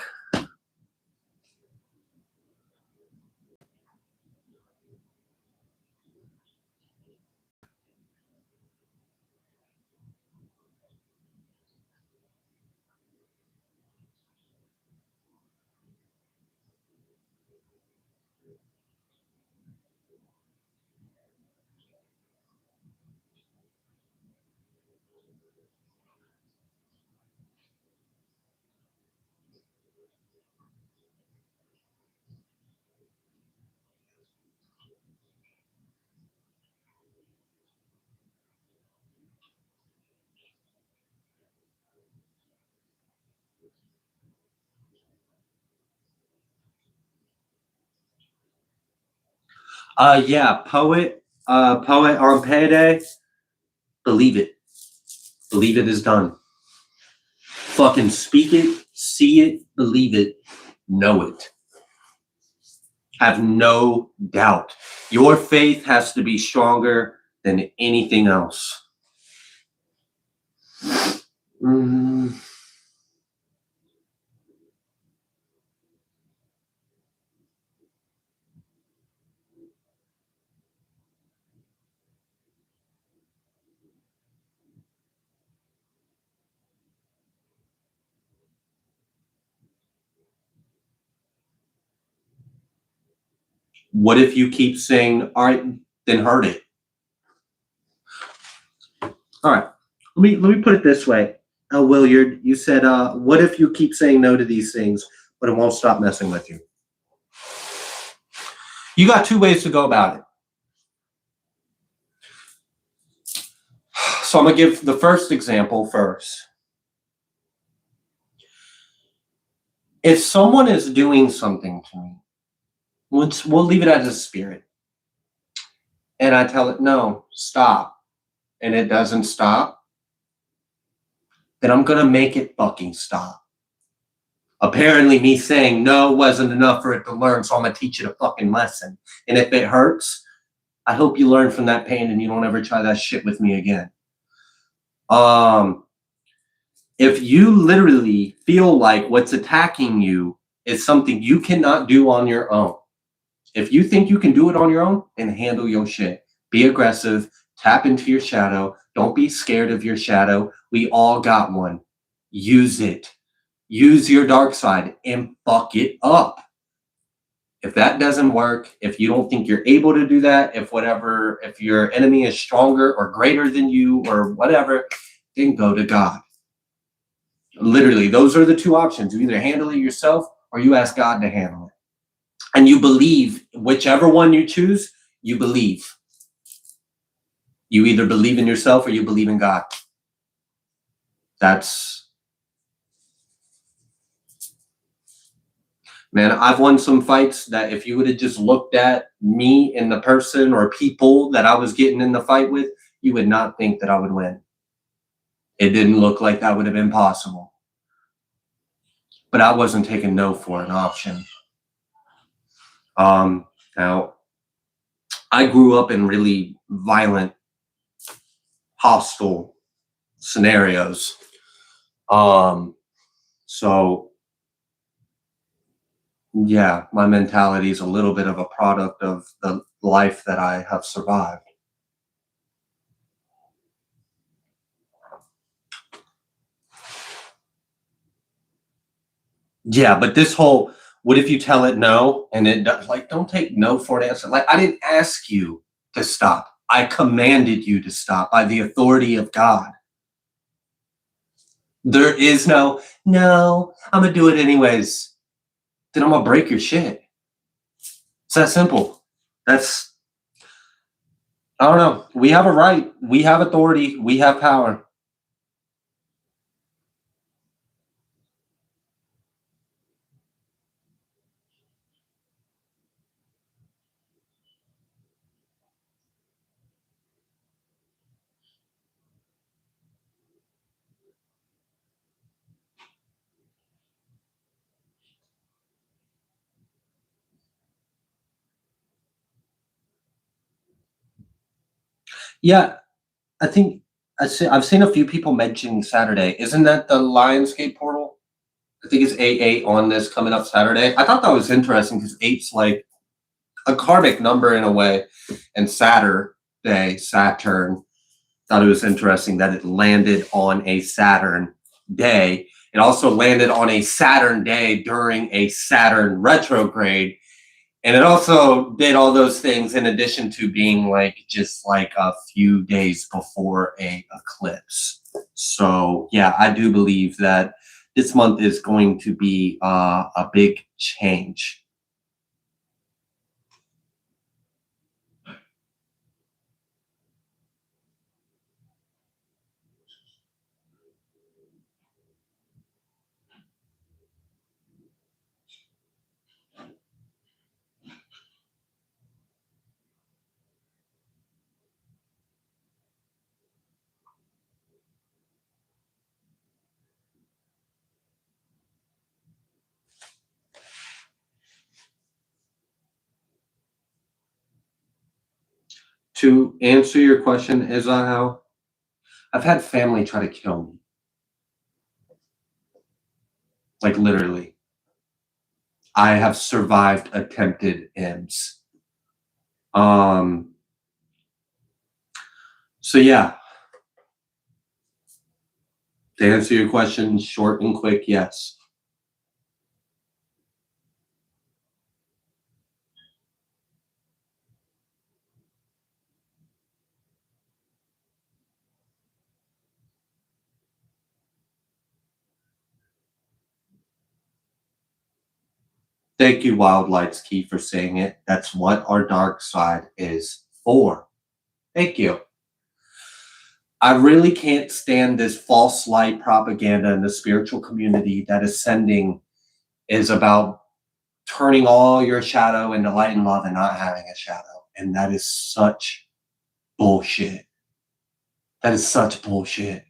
Yeah, poet on payday. Believe it. Believe it is done. Fucking speak it, see it, believe it, know it. Have no doubt. Your faith has to be stronger than anything else. What if you keep saying, all right, then hurt it? All right. Let me put it this way. Williard, you said, what if you keep saying no to these things, but it won't stop messing with you? You got two ways to go about it. So I'm going to give the first example first. If someone is doing something to me, we'll leave it as a spirit, and I tell it, no, stop, and it doesn't stop, then I'm going to make it fucking stop. Apparently me saying no wasn't enough for it to learn, so I'm going to teach it a fucking lesson. And if it hurts, I hope you learn from that pain and you don't ever try that shit with me again. If you literally feel like what's attacking you is something you cannot do on your own, if you think you can do it on your own, then handle your shit. Be aggressive, tap into your shadow. Don't be scared of your shadow. We all got one. Use it. Use your dark side and fuck it up. If that doesn't work, if you don't think you're able to do that, if your enemy is stronger or greater than you or whatever, then go to God. Literally, those are the two options. You either handle it yourself or you ask God to handle it. And you believe, whichever one you choose, you believe. You either believe in yourself or you believe in God. That's Man, I've won some fights that if you would have just looked at me and the person or people that I was getting in the fight with, you would not think that I would win. It didn't look like that would have been possible. But I wasn't taking no for an option. Now, I grew up in really violent, hostile scenarios. So yeah, my mentality is a little bit of a product of the life that I have survived. Yeah, but this whole, what if you tell it no and it does, like, don't take no for an answer. Like, I didn't ask you to stop. I commanded you to stop by the authority of God. There is no, I'm gonna do it anyways. Then I'm gonna break your shit. It's that simple. That's, I don't know. We have a right. We have authority. We have power. Yeah, I think I've seen a few people mention Saturday. Isn't that the Lionsgate portal? I think it's 8 on this coming up Saturday. I thought that was interesting because 8's like a karmic number in a way, and Saturn. Thought it was interesting that it landed on a Saturn day. It also landed on a Saturn day during a Saturn retrograde. And it also did all those things in addition to being like just like a few days before a eclipse. So yeah, I do believe that this month is going to be a big change. To answer your question, Israel, I've had family try to kill me. Like literally. I have survived attempted M's. So yeah. To answer your question, short and quick, yes. Thank you, Wild Lights Key, for saying it. That's what our dark side is for. Thank you. I really can't stand this false light propaganda in the spiritual community that is sending is about turning all your shadow into light and love and not having a shadow. And that is such bullshit. That is such bullshit.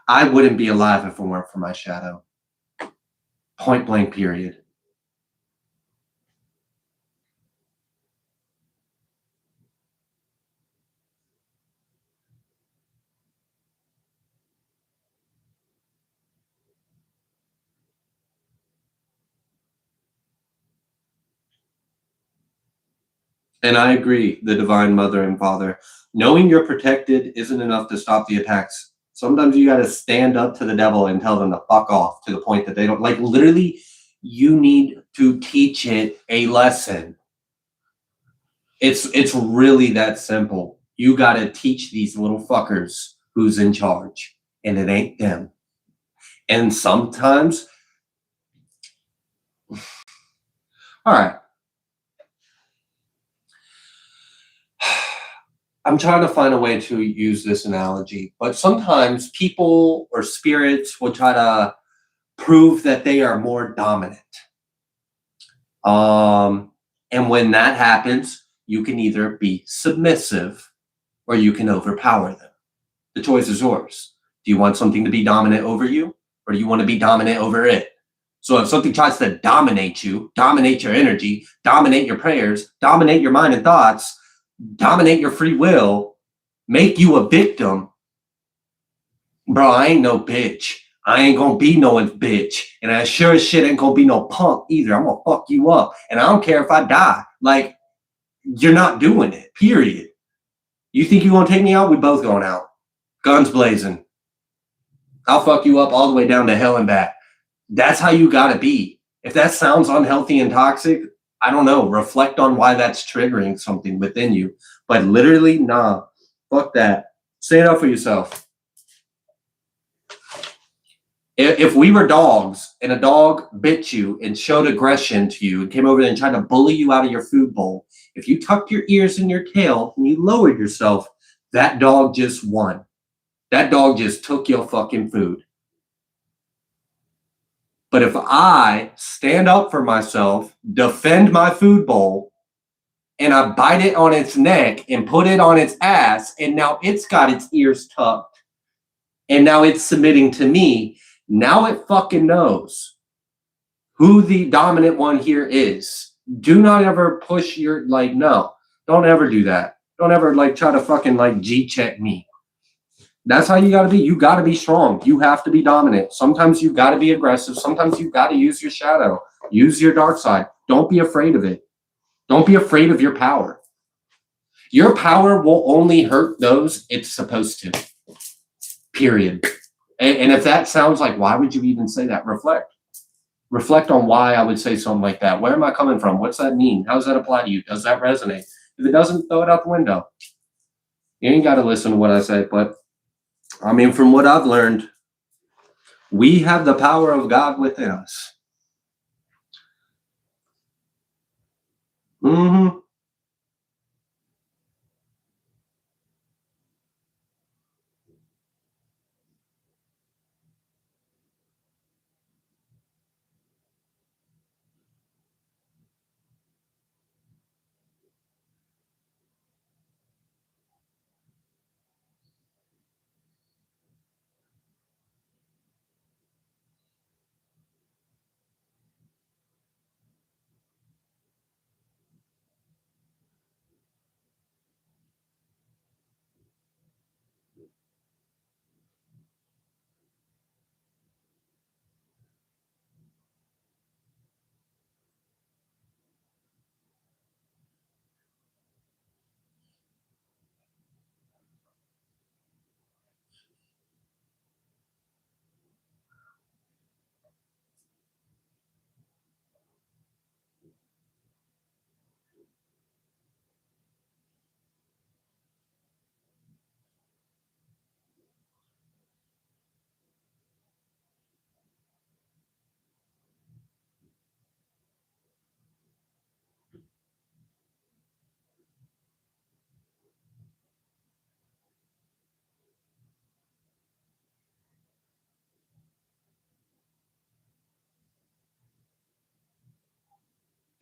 I wouldn't be alive if it weren't for my shadow. Point blank, period. And I agree, the Divine Mother and Father. Knowing you're protected isn't enough to stop the attacks. Sometimes you got to stand up to the devil and tell them to fuck off to the point that they don't, like, literally, you need to teach it a lesson. It's really that simple. You got to teach these little fuckers who's in charge, and it ain't them. And sometimes, all right. I'm trying to find a way to use this analogy, but sometimes people or spirits will try to prove that they are more dominant. And when that happens, you can either be submissive or you can overpower them. The choice is yours. Do you want something to be dominant over you, or do you want to be dominant over it? So if something tries to dominate you, dominate your energy, dominate your prayers, dominate your mind and thoughts, dominate your free will, make you a victim, bro, I ain't no bitch. I ain't gonna be no bitch. And I sure as shit ain't gonna be no punk either. I'm gonna fuck you up. And I don't care if I die. Like, you're not doing it, period. You think you're gonna take me out? We both going out. Guns blazing. I'll fuck you up all the way down to hell and back. That's how you gotta be. If that sounds unhealthy and toxic, I don't know. Reflect on why that's triggering something within you. But literally, nah. Fuck that. Say it up for yourself. If we were dogs and a dog bit you and showed aggression to you and came over there and tried to bully you out of your food bowl, if you tucked your ears in your tail and you lowered yourself, that dog just won. That dog just took your fucking food. But if I stand up for myself, defend my food bowl, and I bite it on its neck and put it on its ass, and now it's got its ears tucked, and now it's submitting to me, now it fucking knows who the dominant one here is. Do not ever push your, like, no. Don't ever do that. Don't ever, like, try to fucking, like, G-check me. That's how you got to be. You got to be strong. You have to be dominant. Sometimes you got to be aggressive. Sometimes you got to use your shadow. Use your dark side. Don't be afraid of it. Don't be afraid of your power. Your power will only hurt those it's supposed to. Period. And if that sounds like, why would you even say that? Reflect. Reflect on why I would say something like that. Where am I coming from? What's that mean? How does that apply to you? Does that resonate? If it doesn't, throw it out the window. You ain't got to listen to what I say, but I mean, from what I've learned, we have the power of God within us. Mm-hmm.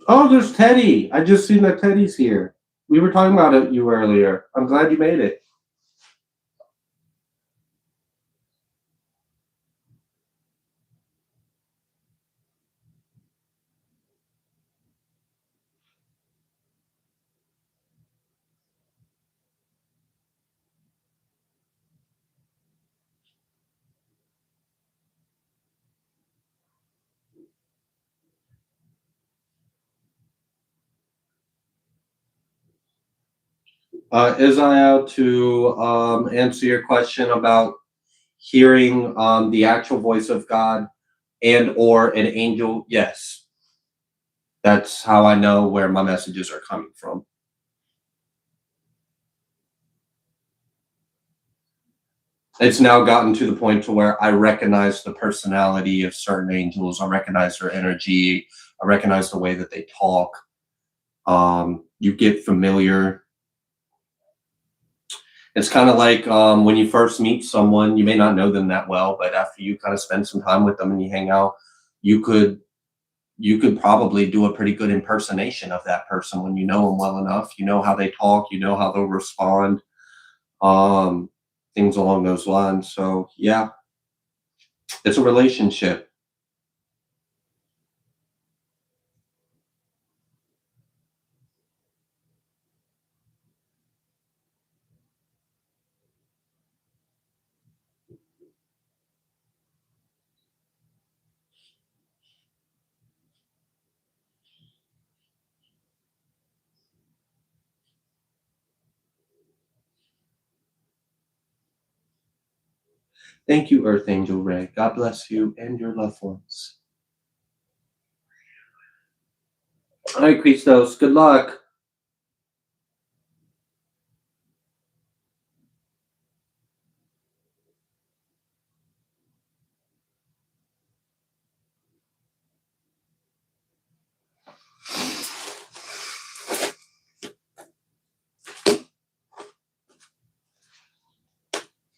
Oh, there's Teddy. I just seen that Teddy's here. We were talking about it you earlier. I'm glad you made it. Isaiah, to answer your question about hearing the actual voice of God and or an angel, yes. That's how I know where my messages are coming from. It's now gotten to the point to where I recognize the personality of certain angels. I recognize their energy. I recognize the way that they talk. You get familiar. It's kind of like when you first meet someone, you may not know them that well, but after you kind of spend some time with them and you hang out, you you could probably do a pretty good impersonation of that person when you know them well enough. You know how they talk, you know how they'll respond, um, things along those lines. So yeah, it's a relationship. Thank you, Earth Angel Ray. God bless you and your loved ones. All right, Christos, good luck.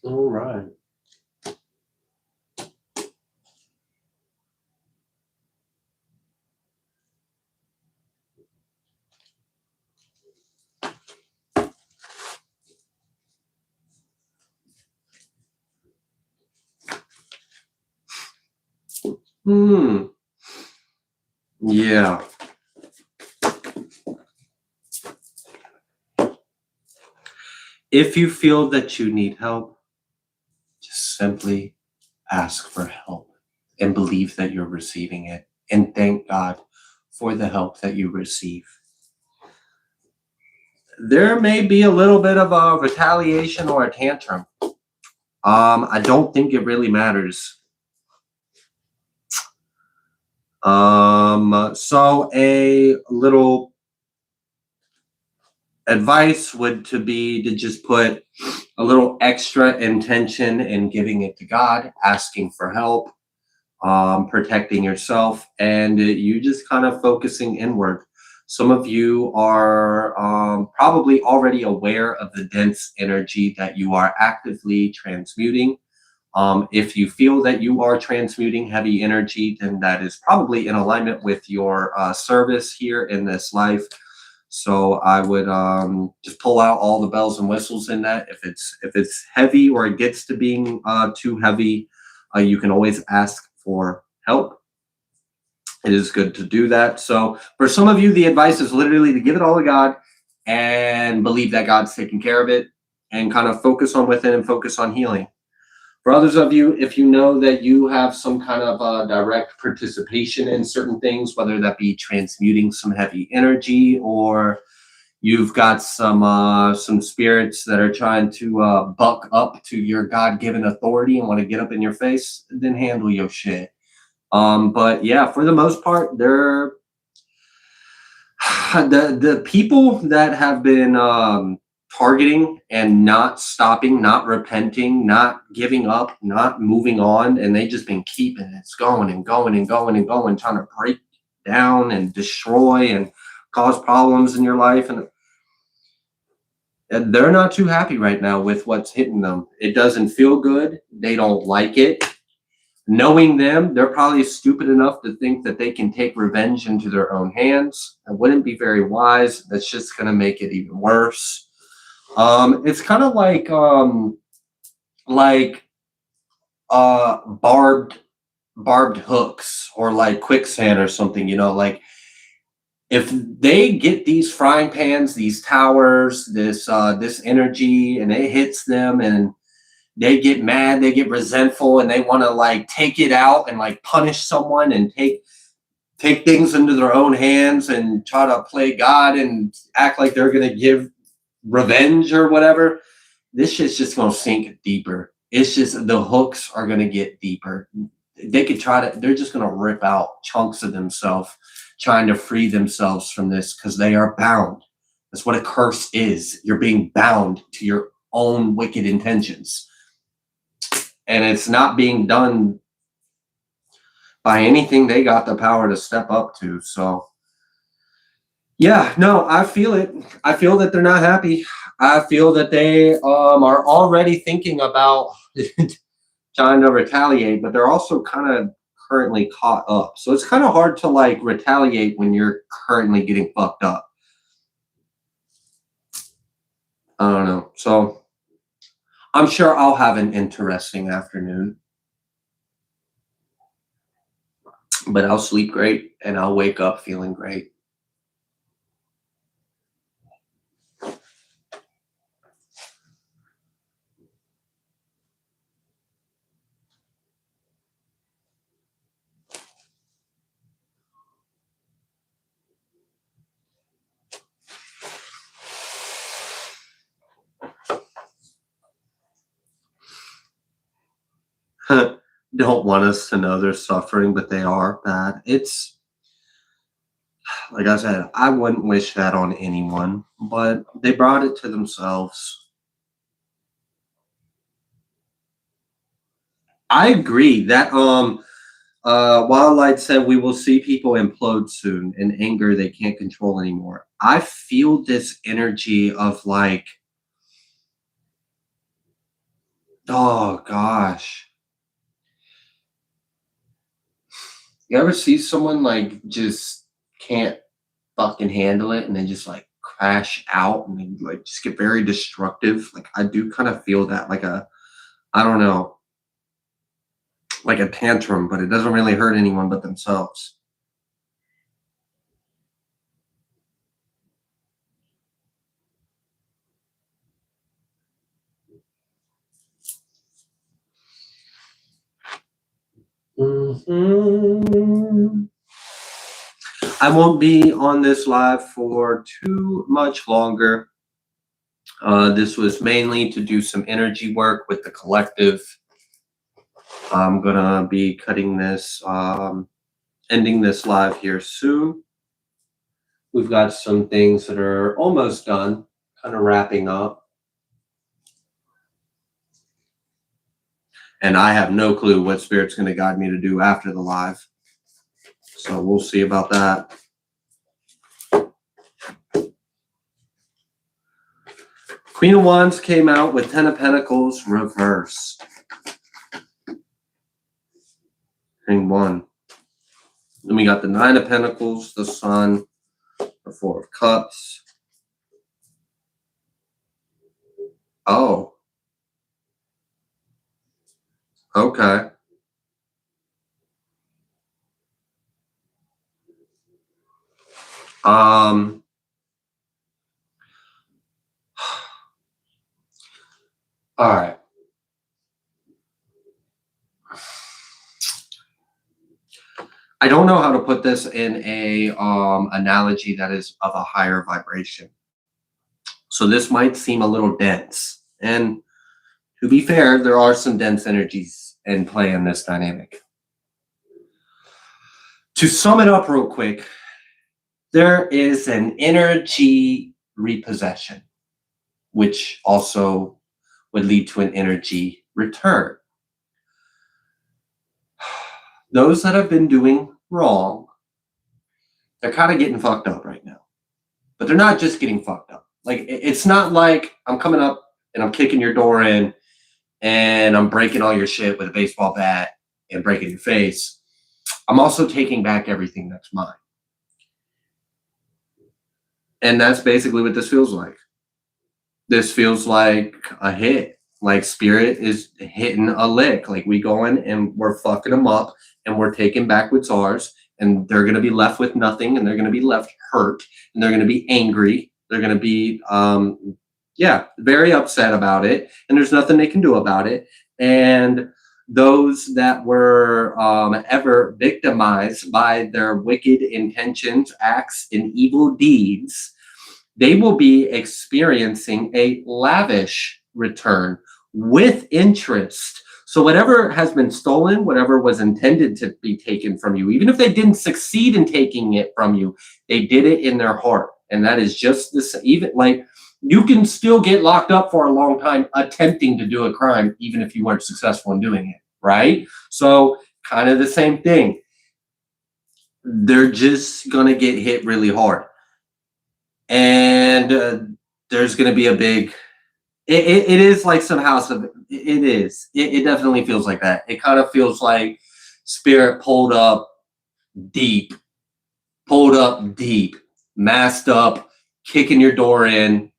All right. Yeah. If you feel that you need help, just simply ask for help and believe that you're receiving it, and thank God for the help that you receive. There may be a little bit of a retaliation or a tantrum. I don't think it really matters. So a little advice would to be to just put a little extra intention in giving it to God, asking for help, protecting yourself, and you just kind of focusing inward. Some of you are probably already aware of the dense energy that you are actively transmuting. If you feel that you are transmuting heavy energy, then that is probably in alignment with your service here in this life. So I would just pull out all the bells and whistles in that. If it's heavy or it gets to being too heavy, you can always ask for help. It is good to do that. So for some of you, the advice is literally to give it all to God and believe that God's taking care of it, and kind of focus on within and focus on healing. For others of you, if you know that you have some kind of direct participation in certain things, whether that be transmuting some heavy energy, or you've got some spirits that are trying to buck up to your God-given authority and want to get up in your face, then handle your shit. But yeah, for the most part, they're the people that have been targeting and not stopping, not repenting, not giving up, not moving on, and they just been keeping it going and going and going and going, trying to break down and destroy and cause problems in your life, and they're not too happy right now with what's hitting them. It doesn't feel good. They don't like it. Knowing them, they're probably stupid enough to think that they can take revenge into their own hands. It wouldn't be very wise. That's just going to make it even worse. It's kind of like barbed hooks, or like quicksand or something, like if they get these frying pans, these towers, this energy, and it hits them, and they get mad, they get resentful, and they want to like take it out and like punish someone and take things into their own hands and try to play God and act like they're going to give revenge or whatever. This shit's just going to sink deeper. It's just the hooks are going to get deeper. They could they're just going to rip out chunks of themselves trying to free themselves from this, because they are bound. That's what a curse is. You're being bound to your own wicked intentions. And it's not being done by anything they got the power to step up to. So yeah, no, I feel it. I feel that they're not happy. I feel that they are already thinking about trying to retaliate, but they're also kind of currently caught up. So it's kind of hard to like retaliate when you're currently getting fucked up. I don't know. So I'm sure I'll have an interesting afternoon. But I'll sleep great and I'll wake up feeling great. Don't want us to know they're suffering, but they are bad. It's like I said, I wouldn't wish that on anyone, but they brought it to themselves. I agree that Wildlight said we will see people implode soon in anger they can't control anymore. I feel this energy of like, oh gosh. You ever see someone like just can't fucking handle it and then just like crash out and then like just get very destructive? Like I do kind of feel that like I don't know, like a tantrum, but it doesn't really hurt anyone but themselves. I won't be on this live for too much longer. This was mainly to do some energy work with the collective. I'm gonna be cutting this, ending this live here soon. We've got some things that are almost done, kind of wrapping up. And I have no clue what Spirit's going to guide me to do after the live. So we'll see about that. Queen of Wands came out with 10 of Pentacles reversed. Hang one. Then we got the 9 of Pentacles, the Sun, the 4 of Cups. Oh. Okay. All right. I don't know how to put this in a analogy that is of a higher vibration. So this might seem a little dense. And to be fair, there are some dense energies in play in this dynamic. To sum it up real quick, there is an energy repossession, which also would lead to an energy return. Those that have been doing wrong, they're kind of getting fucked up right now. But they're not just getting fucked up. Like, it's not like I'm coming up and I'm kicking your door in and I'm breaking all your shit with a baseball bat and breaking your face. I'm also taking back everything that's mine. And that's basically what this feels like. This feels like a hit. Like Spirit is hitting a lick. Like we going and we're fucking them up and we're taking back what's ours. And they're going to be left with nothing. And they're going to be left hurt. And they're going to be angry. They're going to be, very upset about it. And there's nothing they can do about it. And those that were ever victimized by their wicked intentions, acts, and evil deeds, they will be experiencing a lavish return with interest. So whatever has been stolen, whatever was intended to be taken from you, even if they didn't succeed in taking it from you, they did it in their heart. And that is just this, even like you can still get locked up for a long time attempting to do a crime, even if you weren't successful in doing it, right? So kind of the same thing. They're just going to get hit really hard. And there's going to be a big, it is like some house of, it is. It definitely feels like that. It kind of feels like Spirit pulled up deep, masked up, kicking your door in.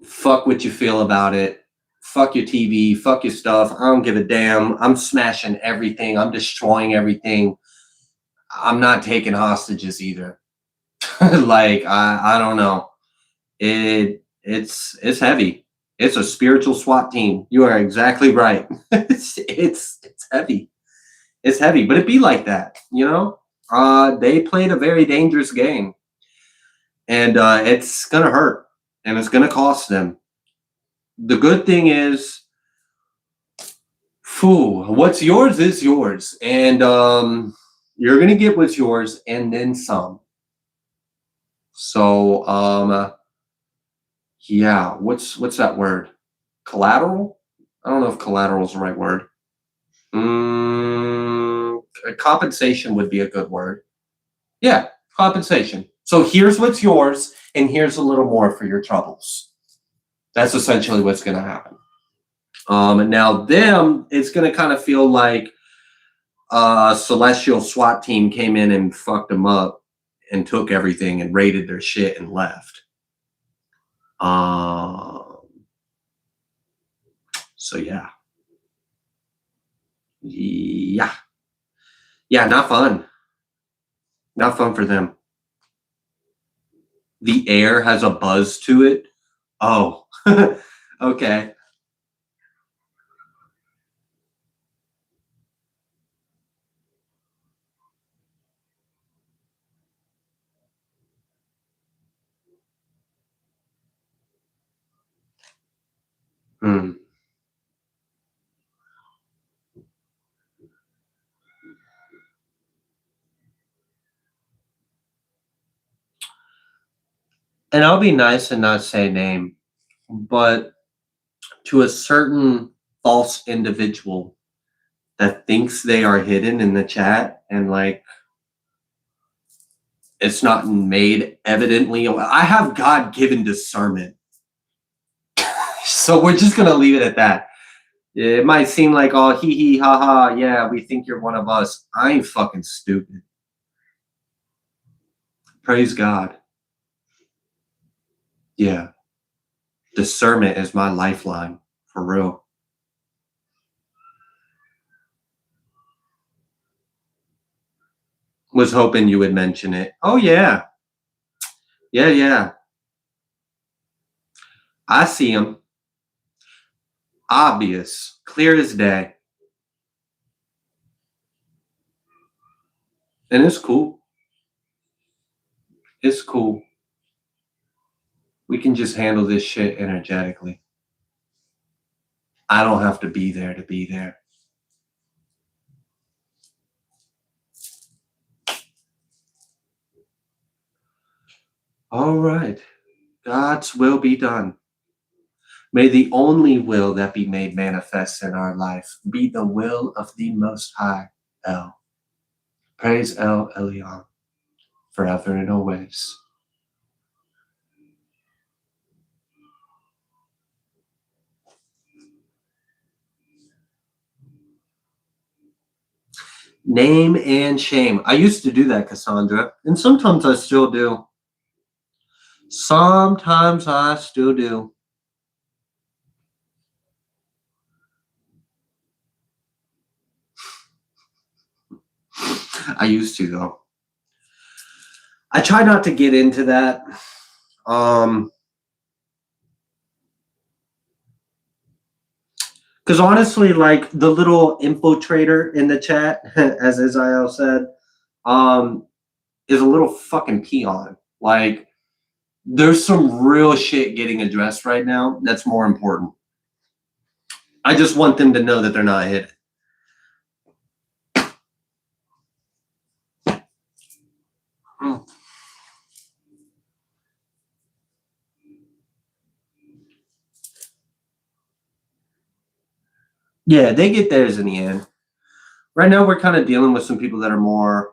Fuck what you feel about it. Fuck your TV, fuck your stuff. I don't give a damn. I'm smashing everything. I'm destroying everything. I'm not taking hostages either. Like, I don't know. It's heavy. It's a spiritual SWAT team. You are exactly right. It's heavy. It's heavy, but it be like that, you know? They played a very dangerous game. And it's gonna hurt. And it's gonna cost them. The good thing is, what's yours is yours. And you're gonna get what's yours and then some. So yeah, what's that word? Collateral? I don't know if collateral is the right word. Compensation would be a good word. Yeah, compensation. So here's what's yours, and here's a little more for your troubles. That's essentially what's going to happen. And now it's going to kind of feel like a celestial SWAT team came in and fucked them up and took everything and raided their shit and left. So yeah. Yeah, not fun. Not fun for them. The air has a buzz to it. Oh, okay. Hmm. And I'll be nice and not say name, but to a certain false individual that thinks they are hidden in the chat and like it's not made evidently. I have God-given discernment. So we're just going to leave it at that. It might seem like, oh, hee hee, ha ha, yeah, we think you're one of us. I ain't fucking stupid. Praise God. Yeah. Discernment is my lifeline, for real. Was hoping you would mention it. Oh, yeah. Yeah. I see him. Obvious. Clear as day. And it's cool. It's cool. We can just handle this shit energetically. I don't have to be there to be there. All right. God's will be done. May the only will that be made manifest in our life be the will of the Most High, El. Praise El Elyon, forever and always. Name and shame. I used to do that, Cassandra, and sometimes I still do. Sometimes I still do. I used to, though. I try not to get into that. Because honestly, like the little infiltrator in the chat, as Israel said, is a little fucking peon. Like, there's some real shit getting addressed right now that's more important. I just want them to know that they're not hidden. Yeah, they get theirs in the end. Right now, we're kind of dealing with some people that are more.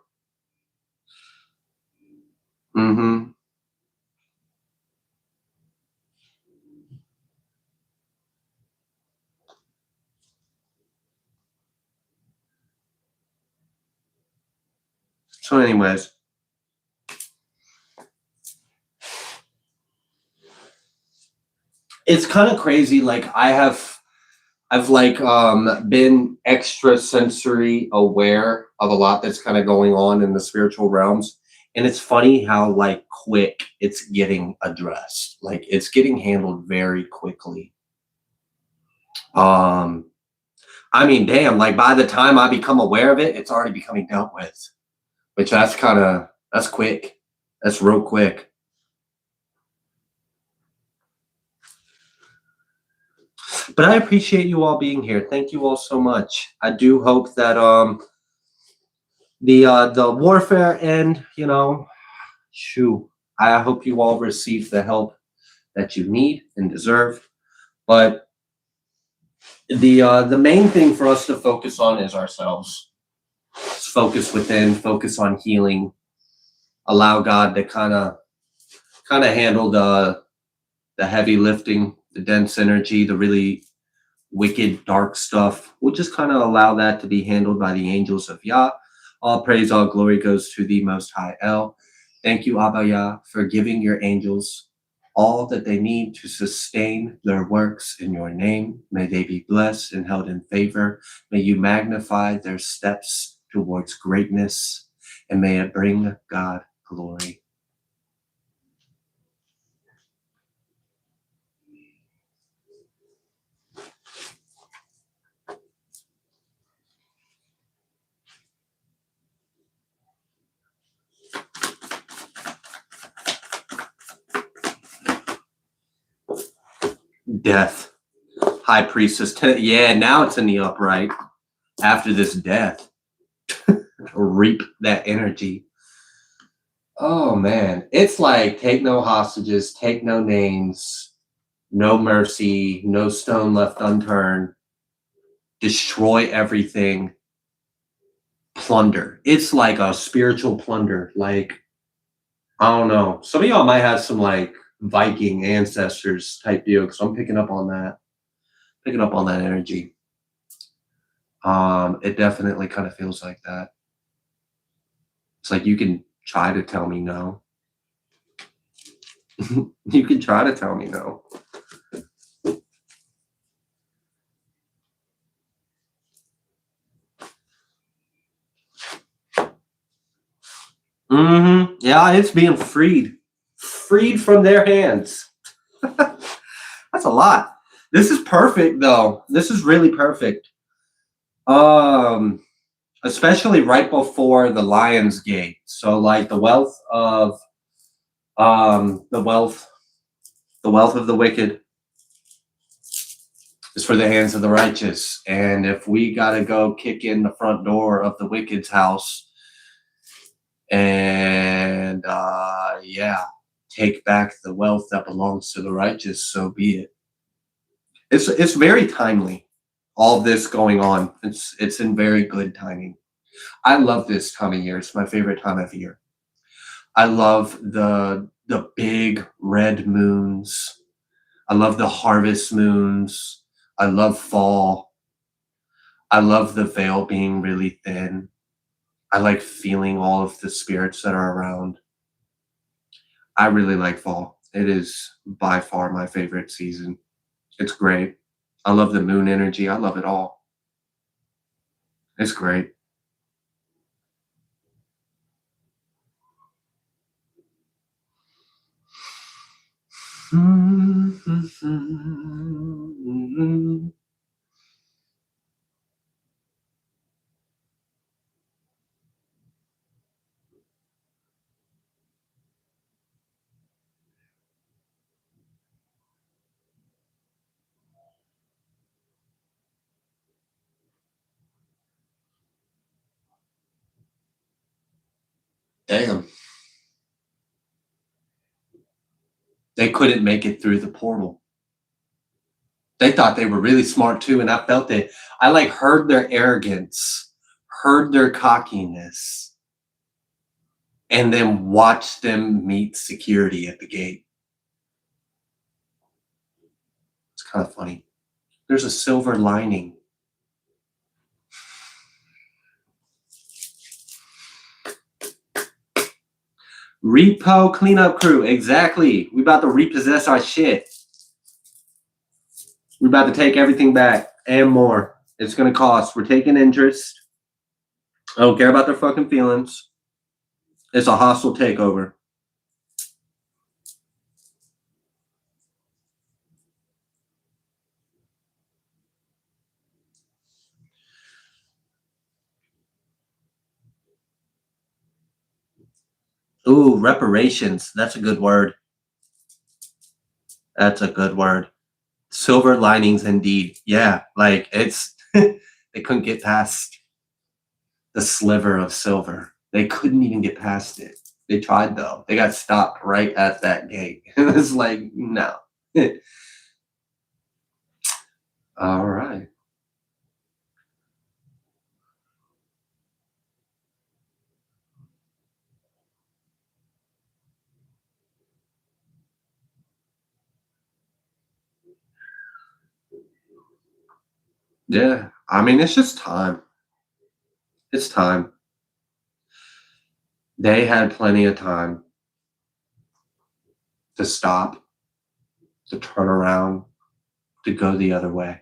So anyways, it's kind of crazy. Like I've like been extra sensory aware of a lot that's kind of going on in the spiritual realms. And it's funny how like quick it's getting addressed. Like it's getting handled very quickly. Um I mean, damn, like by the time I become aware of it, it's already becoming dealt with. Which that's quick. That's real quick. But I appreciate you all being here. Thank you all so much. I do hope that the warfare end, you know, shoo. I hope you all receive the help that you need and deserve. But the main thing for us to focus on is ourselves. Let's focus within, focus on healing. Allow God to kind of handle the heavy lifting, the dense energy, the really wicked, dark stuff. We'll just kind of allow that to be handled by the angels of Yah. All praise, all glory goes to the Most High El. Thank you, Abba Yah, for giving your angels all that they need to sustain their works in your name. May they be blessed and held in favor. May you magnify their steps towards greatness, and may it bring God glory. Death. High priestess. Yeah, now it's in the upright. After this death. Reap that energy. Oh, man. It's like, take no hostages, take no names, no mercy, no stone left unturned. Destroy everything. Plunder. It's like a spiritual plunder. Like, I don't know. Some of y'all might have some like Viking ancestors type deal because I'm picking up on that. Picking up on that energy. It definitely kind of feels like that. It's like you can try to tell me no. You can try to tell me no. Yeah, it's being freed from their hands. That's a lot. This is perfect, though. This is really perfect. Especially right before the Lion's Gate. So, like the wealth of the wealth of the wicked is for the hands of the righteous. And if we gotta go kick in the front door of the wicked's house and take back the wealth that belongs to the righteous, so be it. It's very timely, all this going on. It's in very good timing. I love this time of year. It's my favorite time of year. I love the big red moons. I love the harvest moons. I love fall. I love the veil being really thin. I like feeling all of the spirits that are around. I really like fall. It is by far my favorite season. It's great. I love the moon energy. I love it all. It's great. Damn. They couldn't make it through the portal. They thought they were really smart too, and I felt it. I like heard their arrogance, heard their cockiness, and then watched them meet security at the gate. It's kind of funny. There's a silver lining. Repo cleanup crew. Exactly. We about to repossess our shit. We're about to take everything back and more. It's going to cost. We're taking interest. I don't care about their fucking feelings. It's a hostile takeover. Ooh, reparations. That's a good word. That's a good word. Silver linings indeed. Yeah, like it's they couldn't get past the sliver of silver. They couldn't even get past it. They tried though. They got stopped right at that gate. It was like, no. All right. Yeah. I mean, it's just time. It's time. They had plenty of time to stop, to turn around, to go the other way.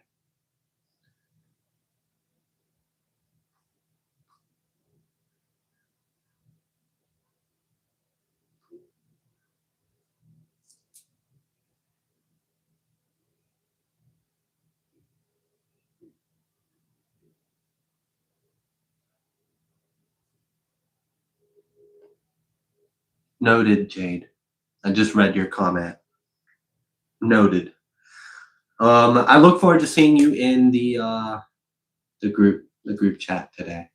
Noted, Jade. I just read your comment. Noted. I look forward to seeing you in the group chat today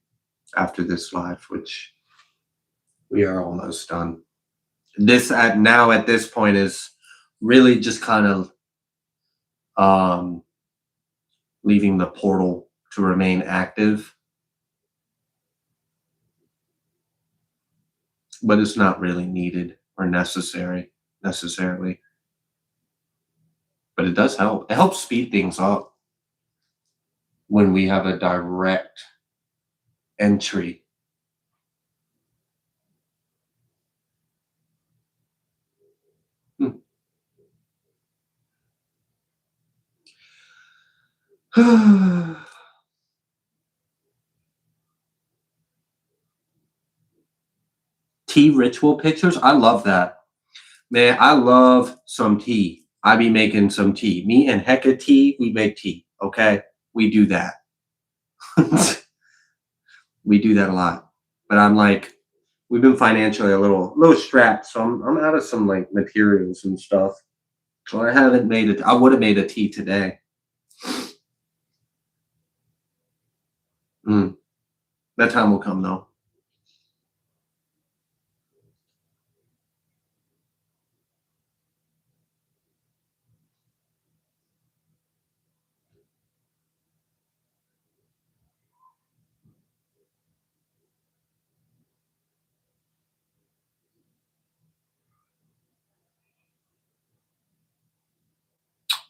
after this live, which we are almost done. This at this point is really just kind of leaving the portal to remain active, but it's not really needed or necessarily. But it does help. It helps speed things up when we have a direct entry. Tea ritual pictures. I love that. Man, I love some tea. I be making some tea. Me and Hecka Tea, we make tea. Okay? We do that. We do that a lot. But I'm like, we've been financially a little strapped, so I'm out of some like materials and stuff. So I haven't made it. I would have made a tea today. That time will come though.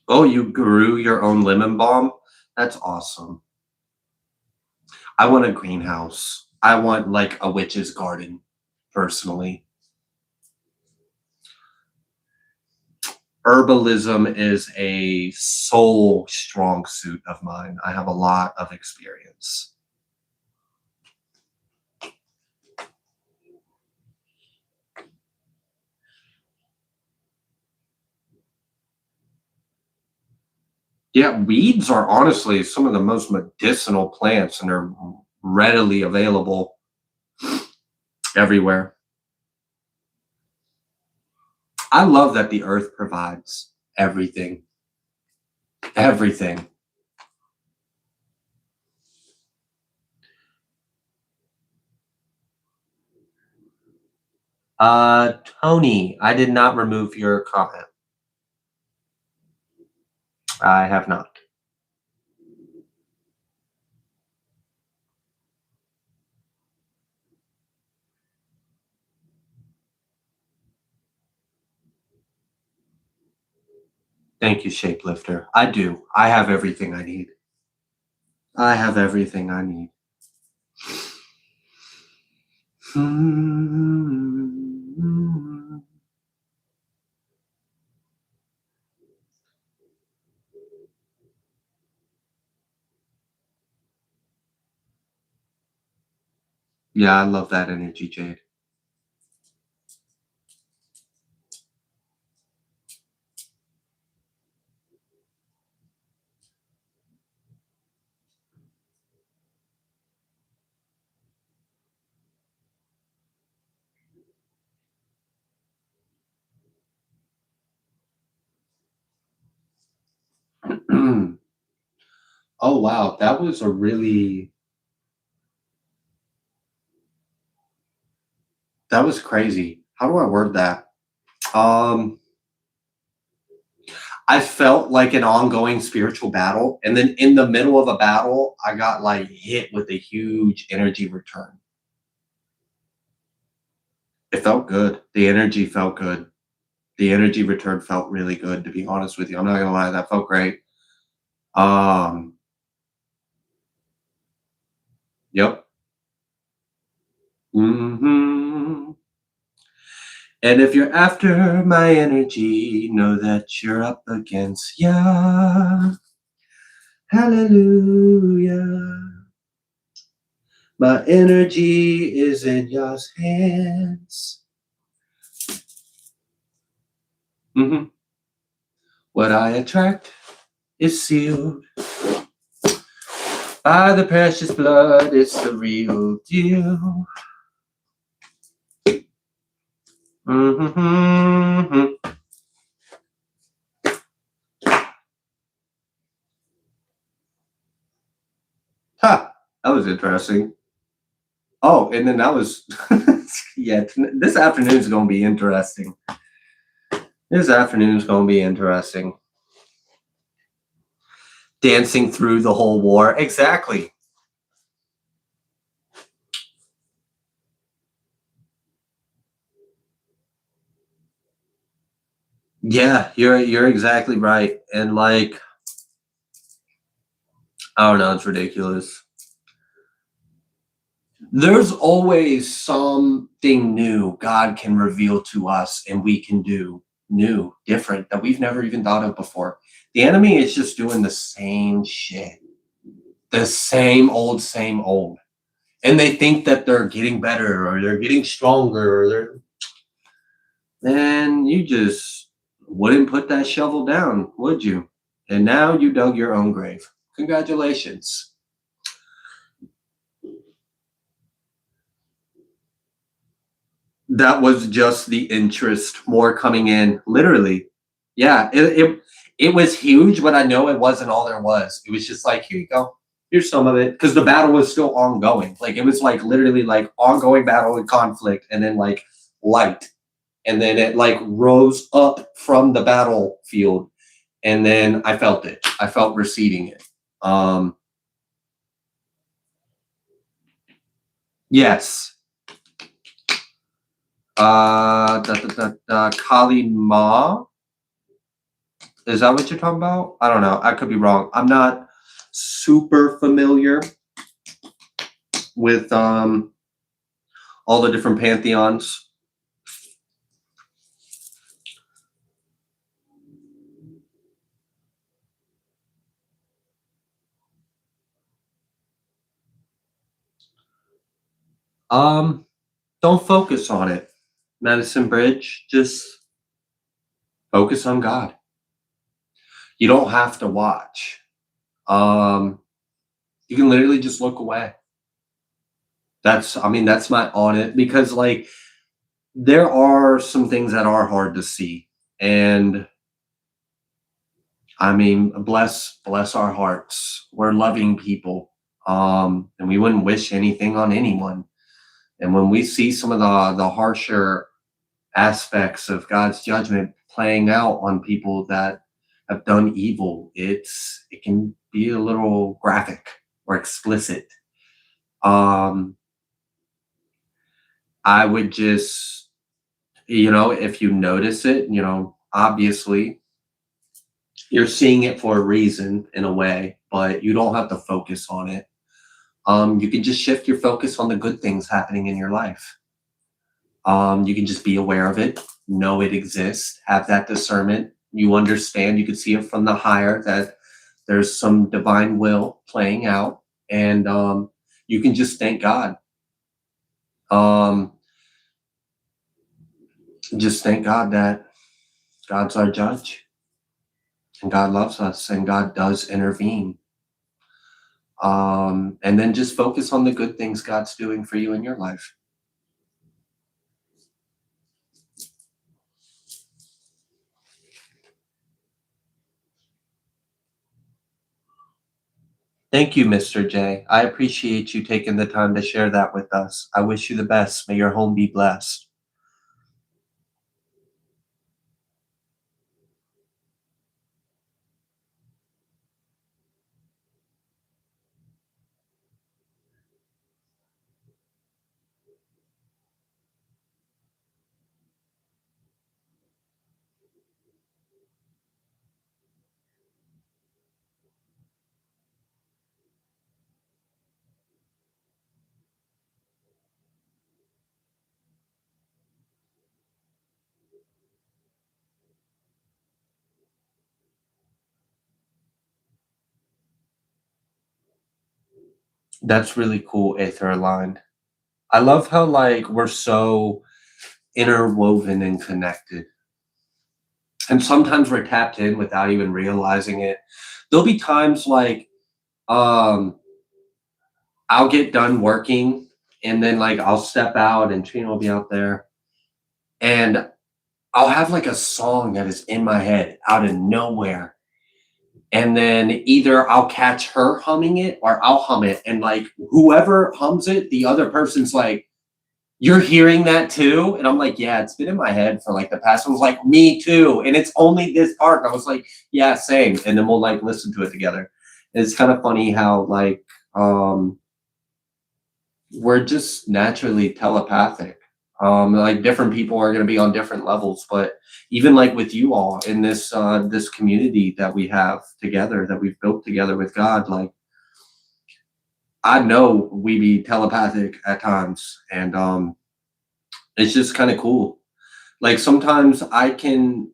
Oh, you grew your own lemon balm? That's awesome. I want a greenhouse. I want like a witch's garden, personally. Herbalism is a sole strong suit of mine. I have a lot of experience. Yeah, weeds are honestly some of the most medicinal plants, and they're readily available everywhere. I love that the earth provides everything. Everything. Tony, I did not remove your comment. I have not. Thank you, Shapelifter. I do. I have everything I need. I have everything I need. Yeah, I love that energy, Jade. Oh wow, that was a really that was crazy. How do I word that? Um I felt like an ongoing spiritual battle, and then in the middle of a battle, I got like hit with a huge energy return. It felt good. The energy felt good. The energy return felt really good, to be honest with you. I'm not gonna lie, that felt great. Um yep. hmm And if you're after my energy, know that you're up against ya. Hallelujah. My energy is in Yah's hands. What I attract is sealed by the precious blood. It's the real deal. Ha! That was interesting. Oh, and then that was, yeah, this afternoon's going to be interesting. This afternoon's going to be interesting. Dancing through the whole war. Exactly. Yeah, you're exactly right. And like, I don't know, it's ridiculous. There's always something new God can reveal to us and we can do new, different, that we've never even thought of before. The enemy is just doing the same shit. The same old, same old. And they think that they're getting better or they're getting stronger or they're, then you just wouldn't put that shovel down, would you? And now you dug your own grave. Congratulations. That was just the interest more coming in, literally. Yeah, it was huge, but I know it wasn't all there was. It was just like, here you go. Here's some of it. Because the battle was still ongoing. Like it was like literally like ongoing battle and conflict and then like light. And then it like rose up from the battlefield. And then I felt it. I felt receding it. Yes. Kali Ma. Is that what you're talking about? I don't know. I could be wrong. I'm not super familiar with all the different pantheons. Don't focus on it. Medicine Bridge, just focus on God. You don't have to watch. You can literally just look away. That's my on it, because like there are some things that are hard to see. And I mean, bless our hearts. We're loving people. And we wouldn't wish anything on anyone. And when we see some of the harsher aspects of God's judgment playing out on people that have done evil, it can be a little graphic or explicit. I would just, if you notice it, obviously you're seeing it for a reason in a way, but you don't have to focus on it. You can just shift your focus on the good things happening in your life. You can just be aware of it, know it exists, have that discernment. You understand, you can see it from the higher that there's some divine will playing out, and you can just thank God. Um, just thank God that God's our judge, and God loves us, and God does intervene. And then just focus on the good things God's doing for you in your life. Thank you, Mr. J. I appreciate you taking the time to share that with us. I wish you the best. May your home be blessed. That's really cool, Aether Aligned. I love how like we're so interwoven and connected. And sometimes we're tapped in without even realizing it. There'll be times like um I'll get done working and then like I'll step out and Trina will be out there and I'll have like a song that is in my head out of nowhere. And then either I'll catch her humming it or I'll hum it. And like whoever hums it, the other person's like, "You're hearing that too?" And I'm like, "Yeah, it's been in my head for like the past." I was like, "Me too." And it's only this part. And I was like, "Yeah, same." And then we'll like listen to it together. It's kind of funny how like we're just naturally telepathic. Like different people are going to be on different levels, but even like with you all in this community that we have together, that we've built together with God, like I know we be telepathic at times, and it's just kind of cool. Like sometimes I can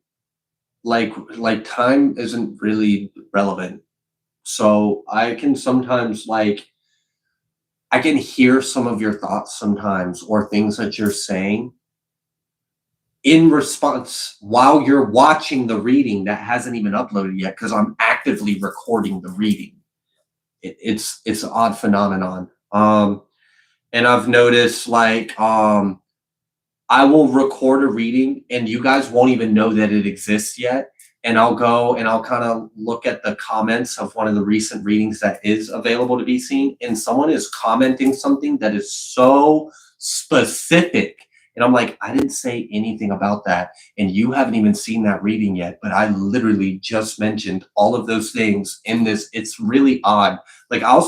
like time isn't really relevant, so I can sometimes like I can hear some of your thoughts sometimes or things that you're saying in response while you're watching the reading that hasn't even uploaded yet because I'm actively recording the reading. It's an odd phenomenon. And I've noticed like I will record a reading and you guys won't even know that it exists yet. And I'll go and I'll kind of look at the comments of one of the recent readings that is available to be seen. And someone is commenting something that is so specific. And I'm like, I didn't say anything about that. And you haven't even seen that reading yet. But I literally just mentioned all of those things in this. It's really odd. Like I'll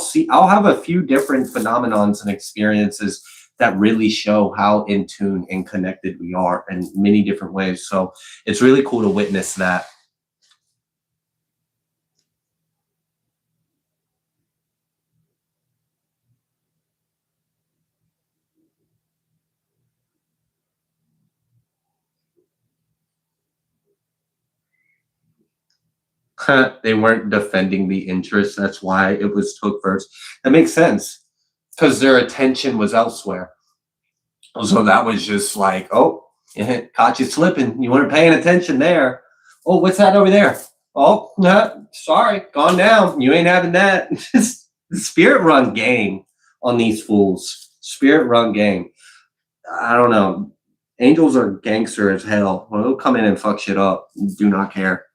have a few different phenomenons and experiences that really show how in tune and connected we are in many different ways. So it's really cool to witness that. They weren't defending the interest. That's why it was took first. That makes sense because their attention was elsewhere. So that was just like, oh, caught you slipping. You weren't paying attention there. Oh, what's that over there? Oh, no, sorry, gone down. You ain't having that. Spirit run game on these fools. Spirit run game. I don't know. Angels are gangster as hell. Well, they'll come in and fuck shit up. Do not care.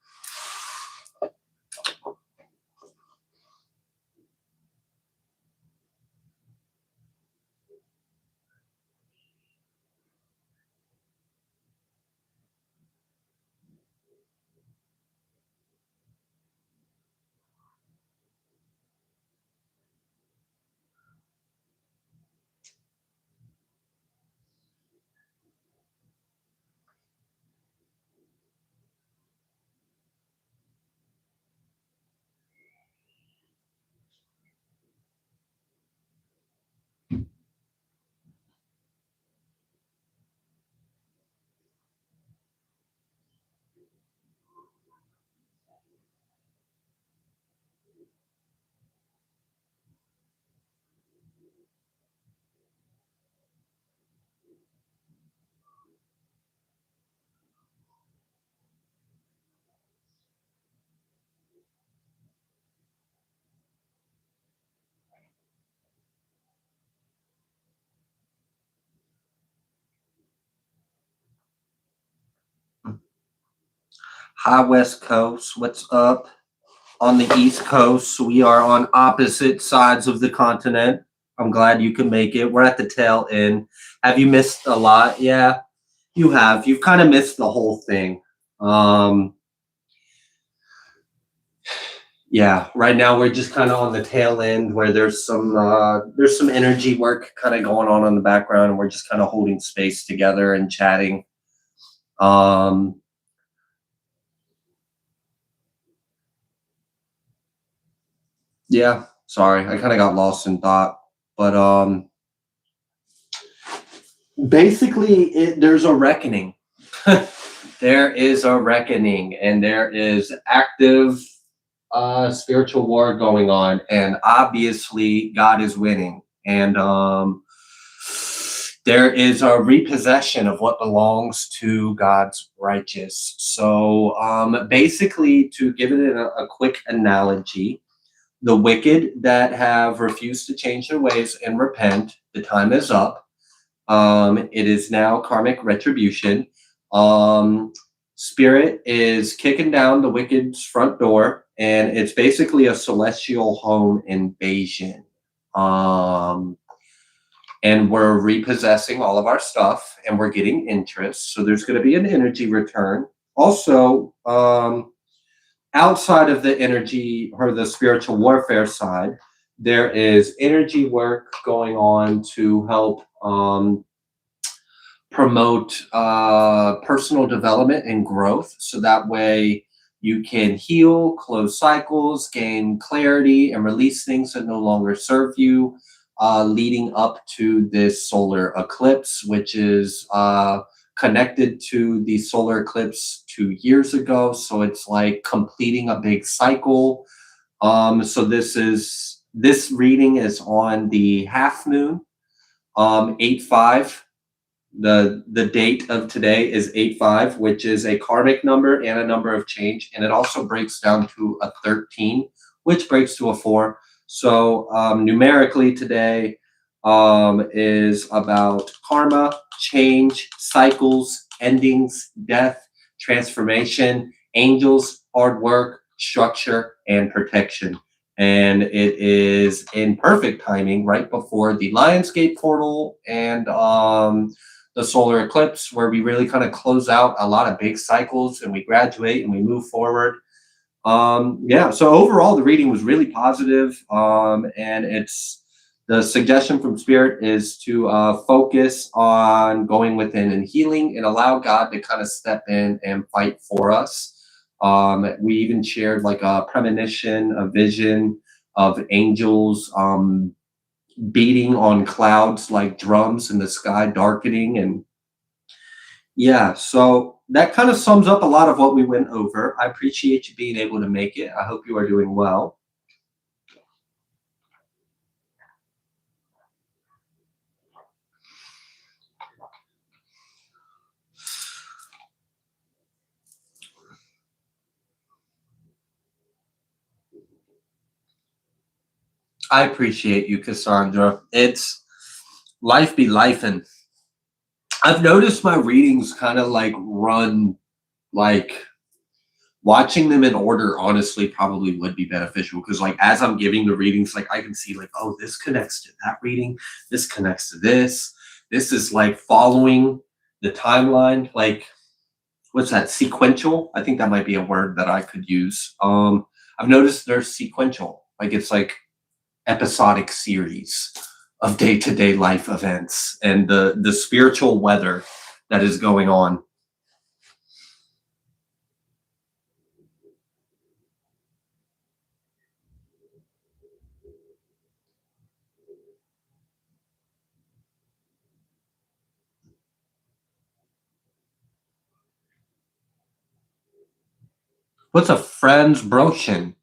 Hi, West Coast. What's up? On the East Coast, we are on opposite sides of the continent. I'm glad you can make it. We're at the tail end. Have you missed a lot? Yeah, you have. You've kind of missed the whole thing. Yeah, right now we're just kind of on the tail end where there's some energy work kind of going on in the background, and we're just kind of holding space together and chatting. Um, yeah, sorry, I kind of got lost in thought, but basically, there's a reckoning. There is a reckoning, and there is active spiritual war going on, and obviously God is winning. And there is a repossession of what belongs to God's righteous. So basically, to give it a quick analogy, the wicked that have refused to change their ways and repent, the time is up. It is now karmic retribution. Spirit is kicking down the wicked's front door, and it's basically a celestial home invasion. And we're repossessing all of our stuff, and we're getting interest. So there's going to be an energy return. Also, outside of the energy or the spiritual warfare side, there is energy work going on to help promote personal development and growth. So that way you can heal, close cycles, gain clarity, and release things that no longer serve you, leading up to this solar eclipse, which is connected to the solar eclipse 2 years ago. So it's like completing a big cycle. So this reading is on the half moon, 8/5. The date of today is 8/5, which is a karmic number and a number of change, and it also breaks down to a 13, which breaks to a 4. So numerically today is about karma, change, cycles, endings, death, transformation, angels, hard work, structure, and protection. And it is in perfect timing right before the Lionsgate portal and the solar eclipse, where we really kind of close out a lot of big cycles and we graduate and we move forward. Yeah, so overall the reading was really positive, and it's the suggestion from Spirit is to focus on going within and healing and allow God to kind of step in and fight for us. We even shared like a premonition, a vision of angels beating on clouds like drums in the sky, darkening. And yeah, so that kind of sums up a lot of what we went over. I appreciate you being able to make it. I hope you are doing well. I appreciate you, Cassandra. It's life be lifing. I've noticed my readings kind of like run like watching them in order honestly probably would be beneficial, because like as I'm giving the readings, like I can see like, oh, this connects to that reading, this connects to this is like following the timeline, like what's that, sequential? I think that might be a word that I could use. I've noticed there's sequential, like it's like episodic series of day-to-day life events and the spiritual weather that is going on. What's a Franz Brochen?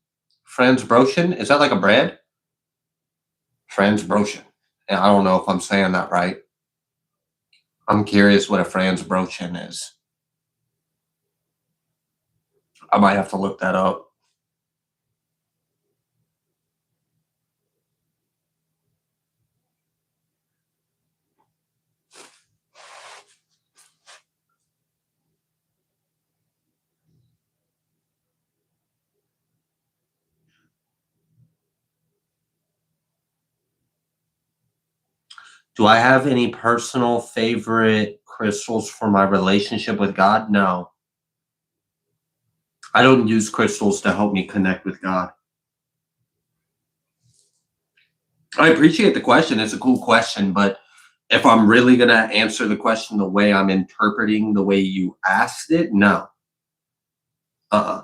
Franz Brochen? Is that like a bread? Franz Brochen. And I don't know if I'm saying that right. I'm curious what a Franz Brochen is. I might have to look that up. Do I have any personal favorite crystals for my relationship with God? No. I don't use crystals to help me connect with God. I appreciate the question. It's a cool question, but if I'm really going to answer the question the way I'm interpreting the way you asked it, no. I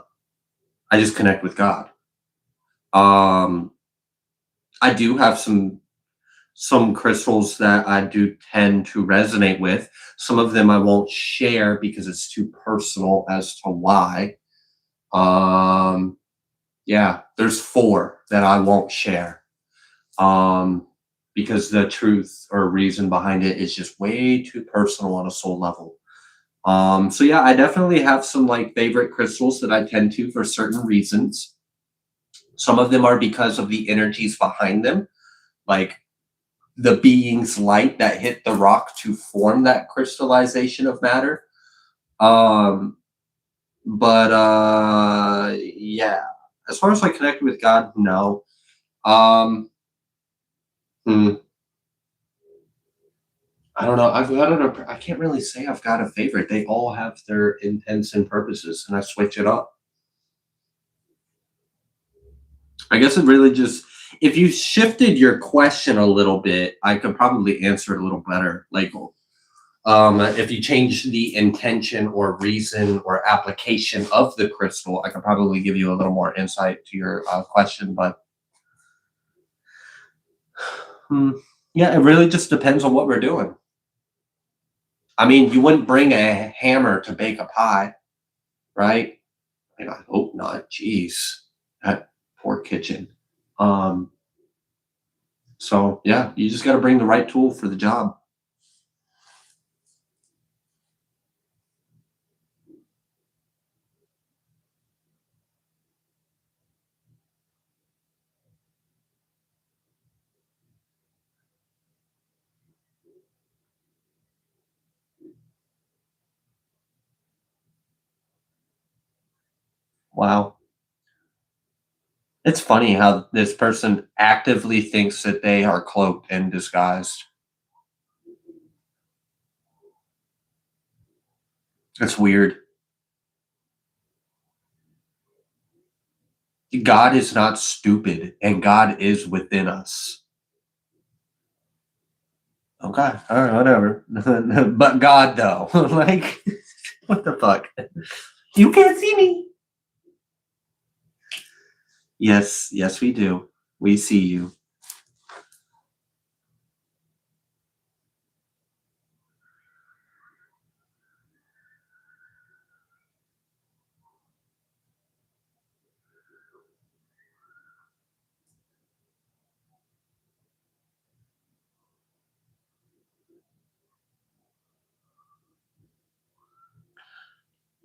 just connect with God. I do have some crystals that I do tend to resonate with. Some of them I won't share because it's too personal as to why. Yeah, there's 4 that I won't share. Because the truth or reason behind it is just way too personal on a soul level. So yeah, I definitely have some like favorite crystals that I tend to for certain reasons. Some of them are because of the energies behind them, like the being's light that hit the rock to form that crystallization of matter. But yeah, as far as like connecting with God, no. Um, hmm, I don't know. I don't know. I can't really say I've got a favorite. They all have their intents and purposes, and I switch it up. I guess it really just, if you shifted your question a little bit, I could probably answer it a little better. Like, if you change the intention or reason or application of the crystal, I could probably give you a little more insight to your question. But yeah, it really just depends on what we're doing. I mean, you wouldn't bring a hammer to bake a pie, right? I mean, I hope not. Jeez, that poor kitchen. Um, so yeah, you just got to bring the right tool for the job. Wow. It's funny how this person actively thinks that they are cloaked and disguised. It's weird. God is not stupid, and God is within us. Okay, all right, whatever. But God, though, like, what the fuck? You can't see me. Yes, yes, we do. We see you.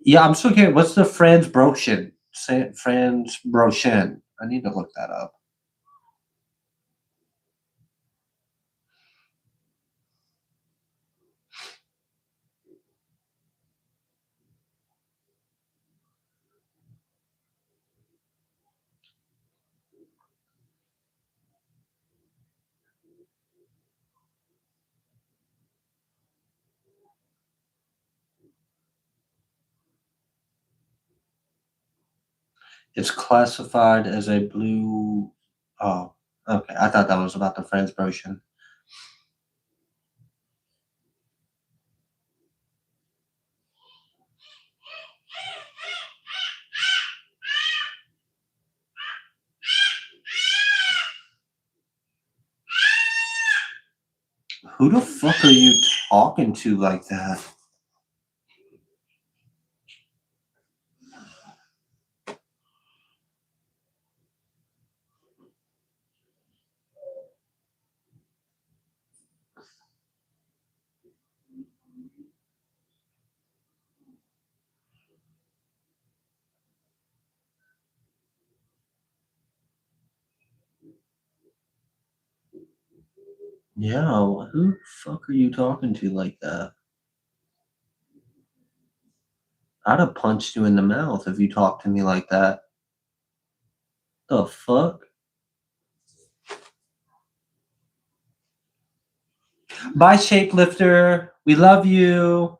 Yeah, I'm still kidding. What's the Franz Broshin? Franz Broshin. I need to look that up. It's classified as a blue. Oh, okay. I thought that was about the Franz Broshin. Who the fuck are you talking to like that? Yeah, who the fuck are you talking to like that? I'd have punched you in the mouth if you talked to me like that. The fuck? Bye, Shapelifter. We love you.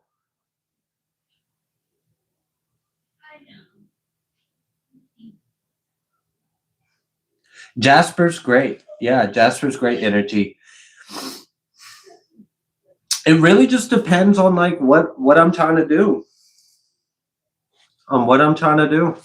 Jasper's great. Yeah, Jasper's great energy. It really just depends on like what I'm trying to do. On what I'm trying to do.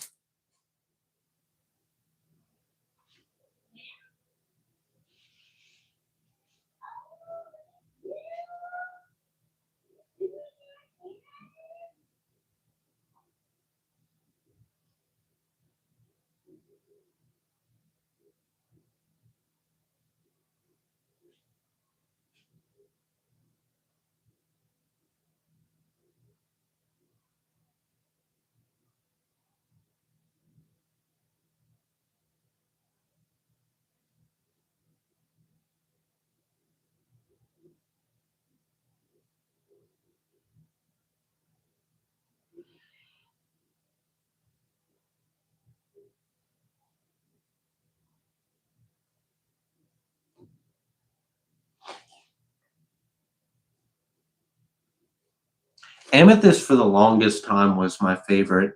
Amethyst for the longest time was my favorite.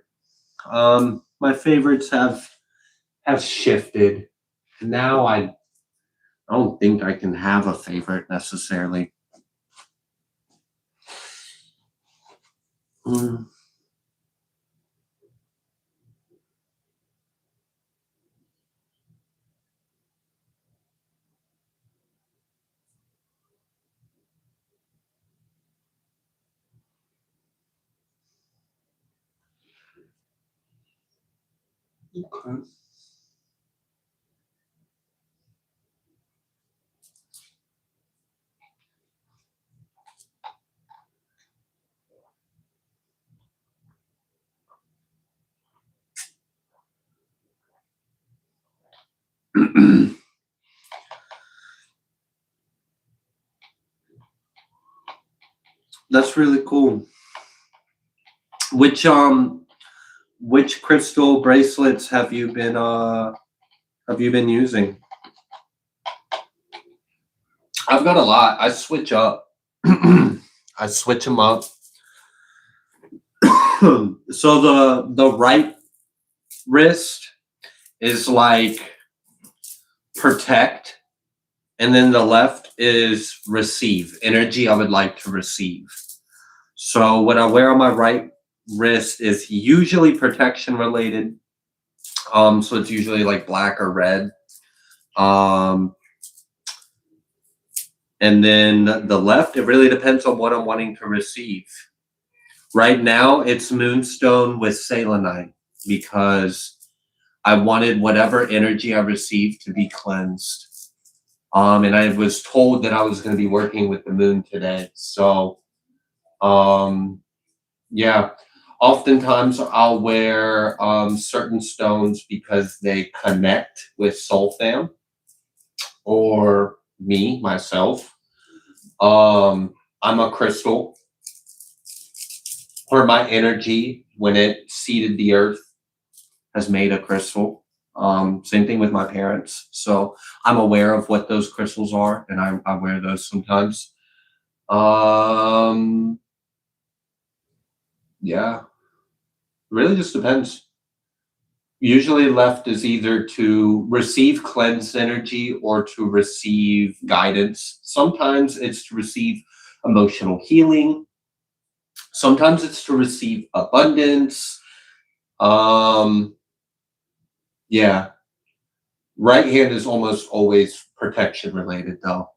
My favorites have shifted. Now I don't think I can have a favorite necessarily. Mm. Okay. That's really cool. Which crystal bracelets have you been using? I've got a lot. I switch up. I switch them up. So the right wrist is like protect, and then the left is receive. Energy I would like to receive. So what I wear on my right wrist is usually protection related. So it's usually like black or red. And then the left, it really depends on what I'm wanting to receive. Right now, it's moonstone with selenite because I wanted whatever energy I received to be cleansed. And I was told that I was going to be working with the moon today. So, yeah, oftentimes I'll wear certain stones because they connect with soul fam or me, myself. I'm a crystal. Or my energy, when it seeded the earth, has made a crystal. Same thing with my parents. So I'm aware of what those crystals are, and I wear those sometimes. Yeah, really just depends. Usually left is either to receive cleansed energy or to receive guidance. Sometimes it's to receive emotional healing. Sometimes it's to receive abundance. Yeah. Right hand is almost always protection related though.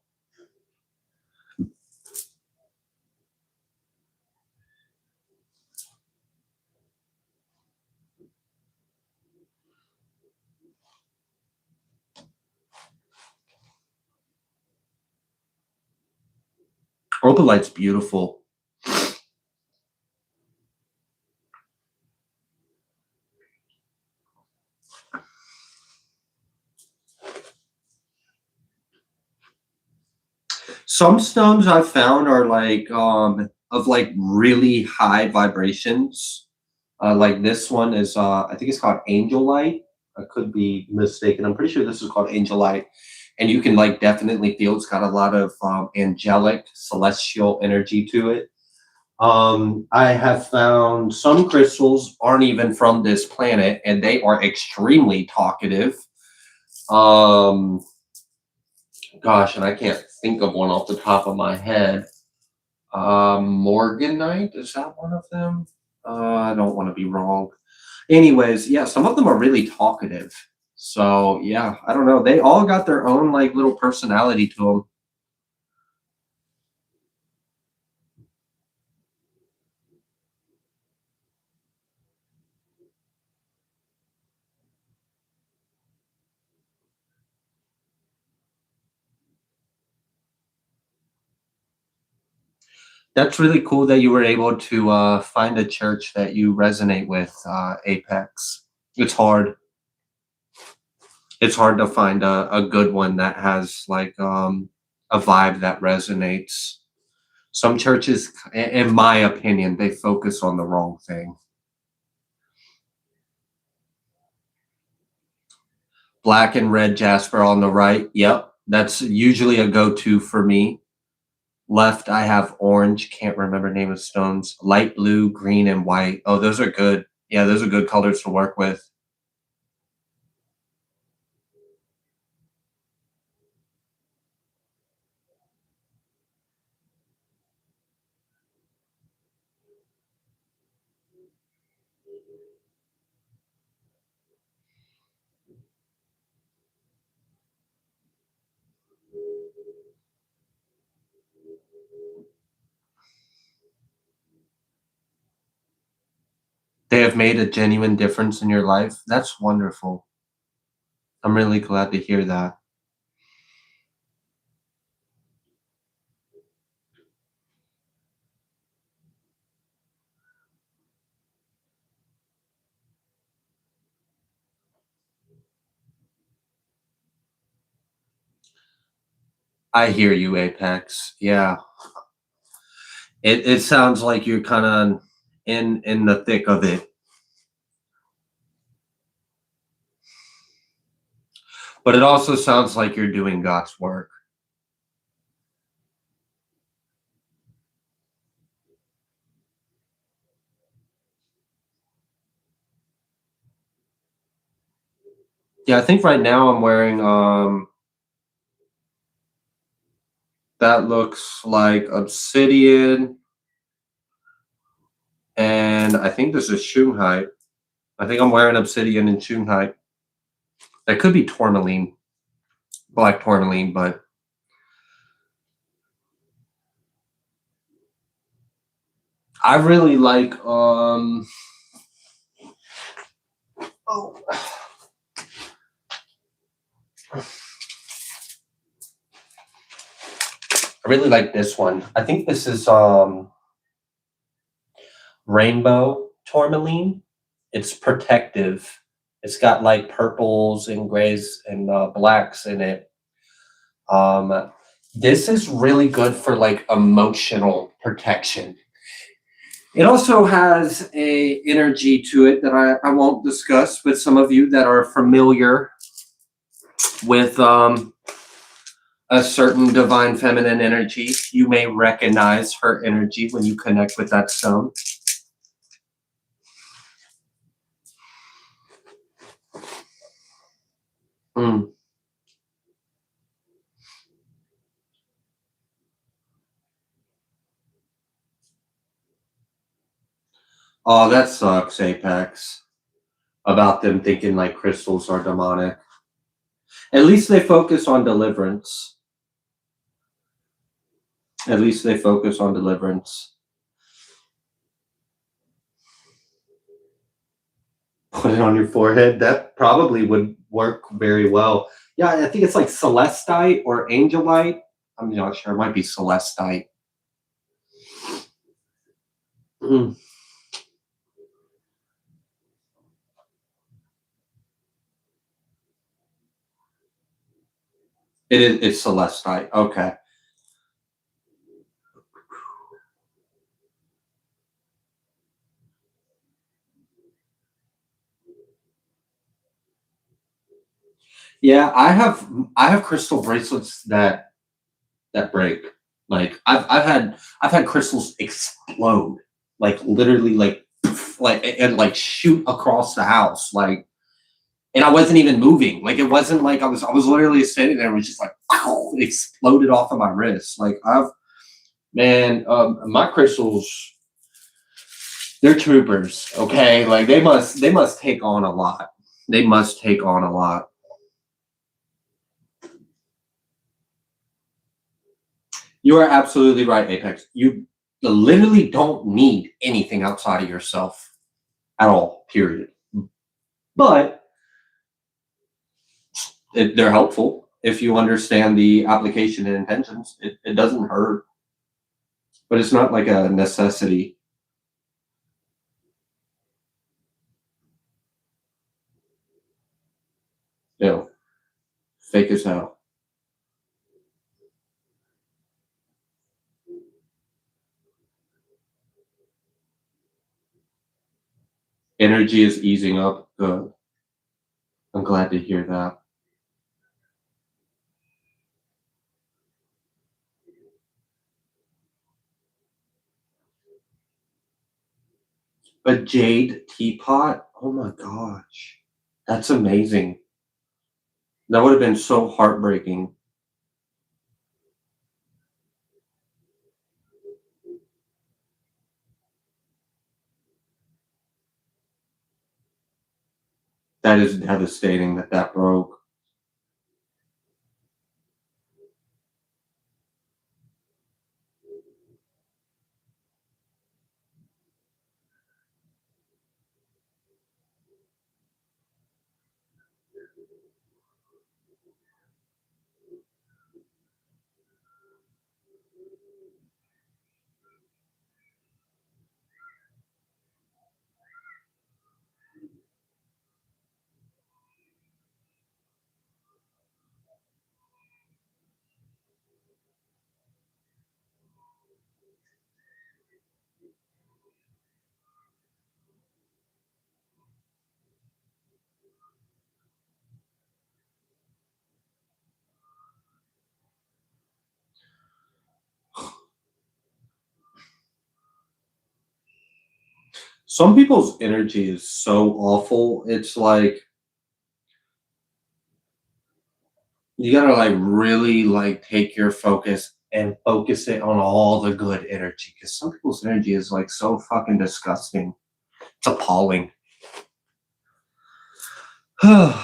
Opalight's beautiful. Some stones I've found are like of like really high vibrations. Like this one is I think it's called Angel Light. I could be mistaken. I'm pretty sure this is called Angel Light. and you can like definitely feel it's got a lot of angelic, celestial energy to it. I have found some crystals aren't even from this planet, and they are extremely talkative. Um, Gosh, and I can't think of one off the top of my head. Morganite, is that one of them? I don't want to be wrong. Anyways, yeah, some of them are really talkative. So yeah, I don't know. They all got their own like little personality to them. That's really cool that you were able to find a church that you resonate with, Apex. It's hard. It's hard to find a good one that has like a vibe that resonates. Some churches, in my opinion, they focus on the wrong thing. Black and red jasper on the right. Yep. That's usually a go-to for me. Left, I have orange. Can't remember name of stones. Light blue, green, and white. Oh, those are good. Yeah, those are good colors to work with. They have made a genuine difference in your life. That's wonderful. I'm really glad to hear that. I hear you, Apex. Yeah. It sounds like you're kind of in the thick of it. But it also sounds like you're doing God's work. Yeah, I think right now I'm wearing that looks like obsidian, and I think this is Shunhai. I think I'm wearing obsidian and Shunhai. That could be tourmaline, black tourmaline, but I really like oh I really like this one. I think this is rainbow tourmaline. It's protective. It's got like purples and grays and blacks in it. Um, this is really good for like emotional protection. It also has a energy to it that I won't discuss, but some of you that are familiar with a certain divine feminine energy, you may recognize her energy when you connect with that stone. Mm. Oh, that sucks, Apex. About them thinking like crystals are demonic. At least they focus on deliverance. At least they focus on deliverance. Put it on your forehead. That probably would work very well. Yeah, I think it's like celestite or angelite. I'm not sure. It might be celestite. Mm. It's celestite. Okay. Yeah, I have crystal bracelets that break. Like I've had crystals explode, like literally like like and like shoot across the house, like, and I wasn't even moving. Like it wasn't like I was literally sitting there, it was just like pow, it exploded off of my wrist. Like I've man, my crystals, they're troopers. Okay, like they must take on a lot. They must take on a lot. You are absolutely right, Apex. You literally don't need anything outside of yourself at all, period. But they're helpful if you understand the application and intentions. It doesn't hurt, but it's not like a necessity. You know, fake as hell. Energy is easing up. Good. I'm glad to hear that. A jade teapot? Oh my gosh. That's amazing. That would have been so heartbreaking. That is devastating that that broke. Some people's energy is so awful. It's like you gotta like really like take your focus and focus it on all the good energy because some people's energy is like so fucking disgusting. It's appalling. All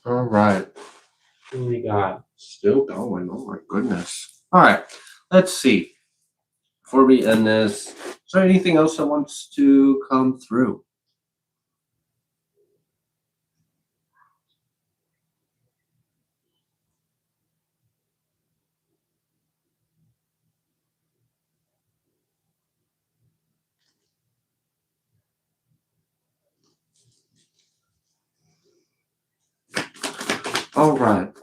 right. What do we got? Still going. Oh my goodness. All right. Let's see. Before we end this, is there anything else that wants to come through? All right.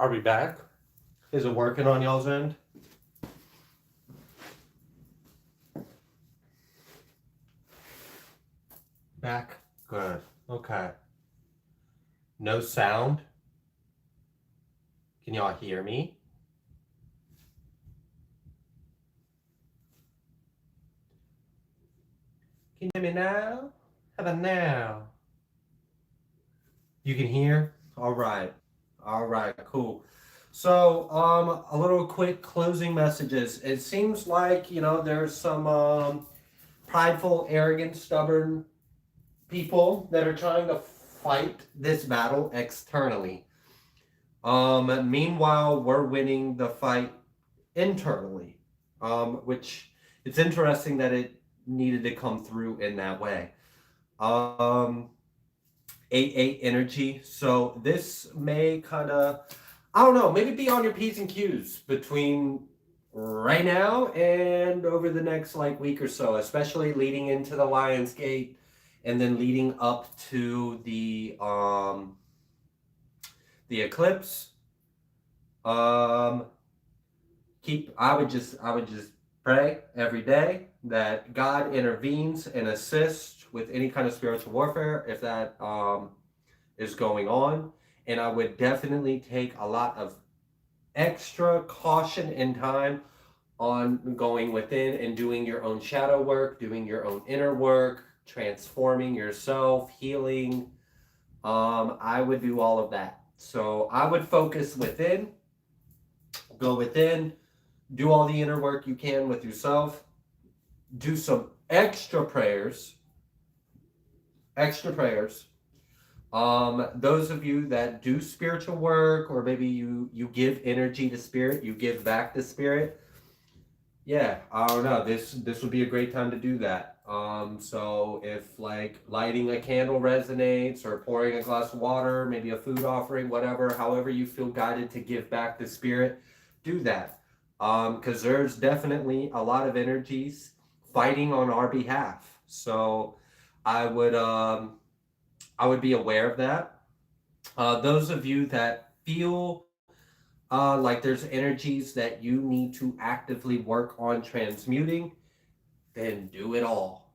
Are we back? Is it working on y'all's end? Back? Good. Okay. No sound? Can y'all hear me? Can you hear me now? How about now? You can hear? All right. All right, cool. So, a little quick closing messages. It seems like, there's some prideful, arrogant, stubborn people that are trying to fight this battle externally. Meanwhile, we're winning the fight internally, which it's interesting that it needed to come through in that way. Um, 8-8 energy. So this may kind of, I don't know, maybe be on your P's and Q's between right now and over the next like week or so, especially leading into the Lions Gate and then leading up to the eclipse. Um I would just pray every day that God intervenes and assists with any kind of spiritual warfare if that is going on. And I would definitely take a lot of extra caution and time on going within and doing your own shadow work, doing your own inner work, transforming yourself, healing. I would do all of that. So I would focus within, go within, do all the inner work you can with yourself, do some extra prayers, extra prayers. Those of you that do spiritual work, or maybe you give energy to spirit, you give back to spirit. Yeah, I don't know. This would be a great time to do that. So if like lighting a candle resonates, or pouring a glass of water, maybe a food offering, whatever, however you feel guided to give back to spirit, do that. Because there's definitely a lot of energies fighting on our behalf. So I would I would be aware of that. Those of you that feel like there's energies that you need to actively work on transmuting, then do it all.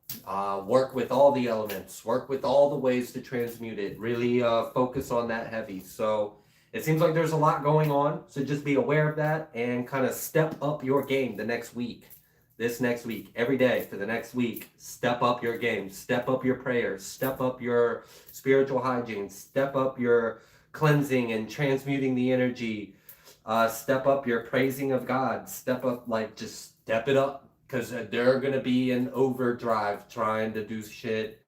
Work with all the elements, work with all the ways to transmute it. Really focus on that heavy. So it seems like there's a lot going on. So just be aware of that and kind of step up your game the next week. This next week, every day for the next week, step up your game, step up your prayers, step up your spiritual hygiene, step up your cleansing and transmuting the energy, step up your praising of God, step up, like just step it up, because they're going to be in overdrive trying to do shit,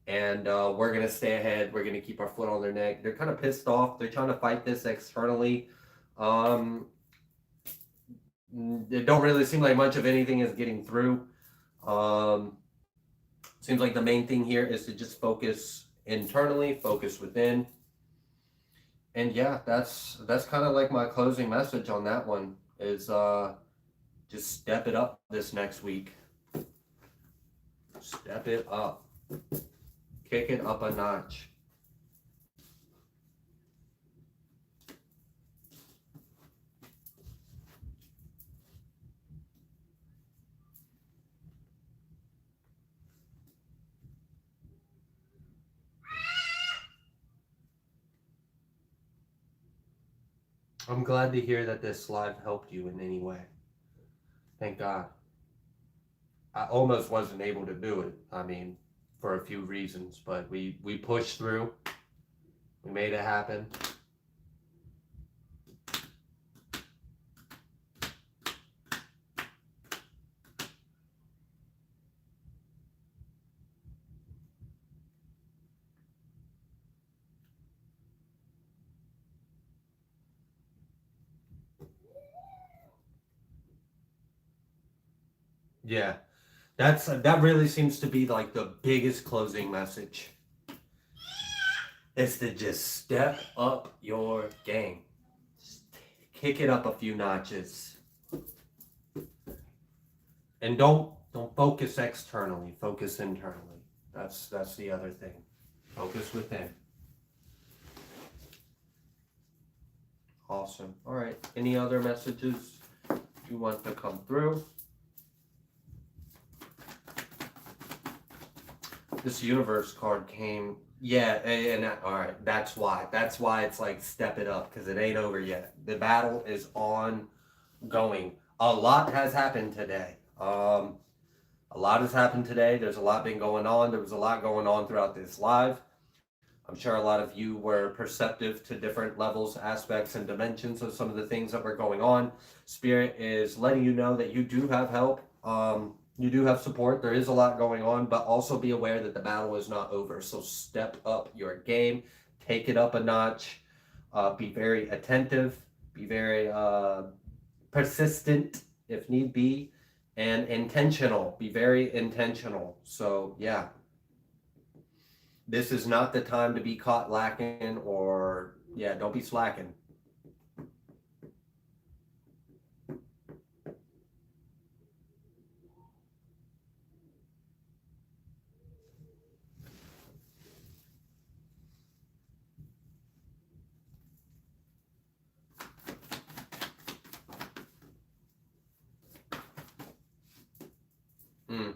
and we're going to stay ahead. We're going to keep our foot on their neck. They're kind of pissed off. They're trying to fight this externally. Um, it don't really seem like much of anything is getting through. Seems like the main thing here is to just focus internally, focus within. And yeah, that's kind of like my closing message on that one is just step it up this next week. Step it up. Kick it up a notch. I'm glad to hear that this live helped you in any way. Thank God. I almost wasn't able to do it. I mean, for a few reasons, but we pushed through. We made it happen. Yeah. That really seems to be like the biggest closing message. Is to just step up your game. Just kick it up a few notches. And don't focus externally, focus internally. That's the other thing. Focus within. Awesome. All right. Any other messages you want to come through? This universe card came. Yeah, and all right. That's why it's like step it up, because it ain't over yet. The battle is ongoing. A lot has happened today. A lot has happened today. There's a lot been going on. There was a lot going on throughout this live. I'm sure a lot of you were perceptive to different levels, aspects, and dimensions of some of the things that were going on. Spirit is letting you know that you do have help. You do have support. There is a lot going on, but also be aware that the battle is not over. So step up your game, take it up a notch, be very attentive, be very persistent if need be, and intentional. Be very intentional. So, yeah, this is not the time to be caught lacking or, yeah, don't be slacking. Mm.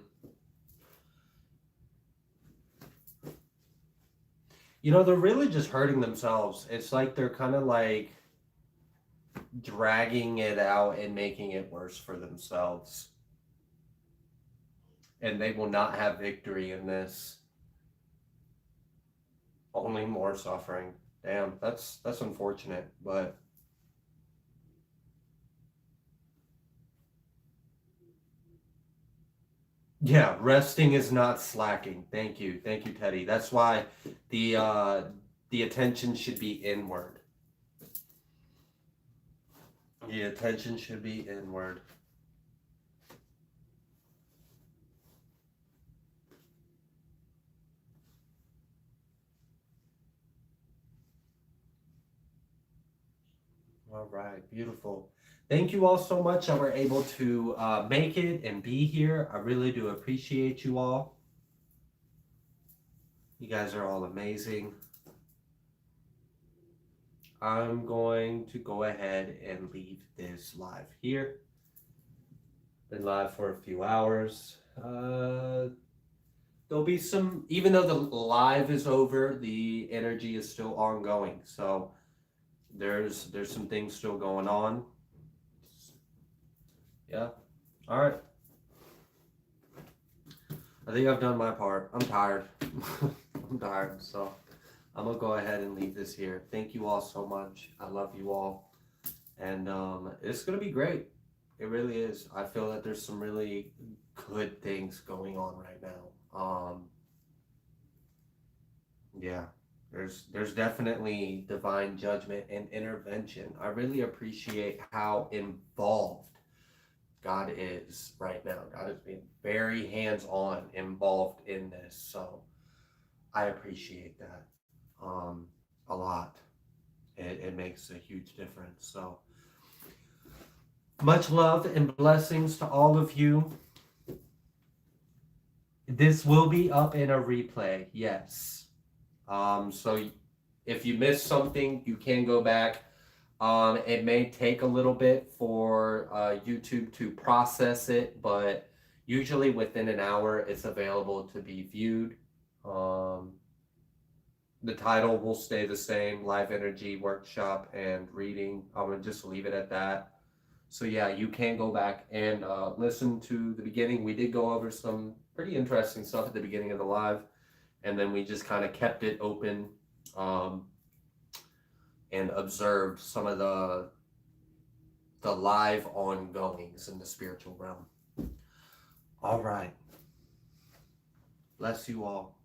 You know, they're really just hurting themselves. It's like they're kind of like dragging it out and making it worse for themselves. And they will not have victory in this. Only more suffering. Damn, that's unfortunate, but yeah, resting is not slacking. Thank you. Thank you, Teddy. That's why the attention should be inward. The attention should be inward. All right, beautiful. Thank you all so much that we're able to make it and be here. I really do appreciate you all. You guys are all amazing. I'm going to go ahead and leave this live here. Been live for a few hours. There'll be some, even though the live is over, the energy is still ongoing. So there's some things still going on. Yeah. All right. I think I've done my part. I'm tired. I'm tired. So I'm going to go ahead and leave this here. Thank you all so much. I love you all. And it's going to be great. It really is. I feel that there's some really good things going on right now. Yeah. There's definitely divine judgment and intervention. I really appreciate how involved God is right now. God is being very hands-on involved in this. So I appreciate that a lot. It makes a huge difference. So much love and blessings to all of you. This will be up in a replay, yes. So if you missed something, you can go back. It may take a little bit for YouTube to process it, but usually within an hour, it's available to be viewed. The title will stay the same, Live Energy Workshop and Reading. I'm going to just leave it at that. So yeah, you can go back and listen to the beginning. We did go over some pretty interesting stuff at the beginning of the live, and then we just kind of kept it open and observed some of the live ongoings in the spiritual realm. All right. Bless you all.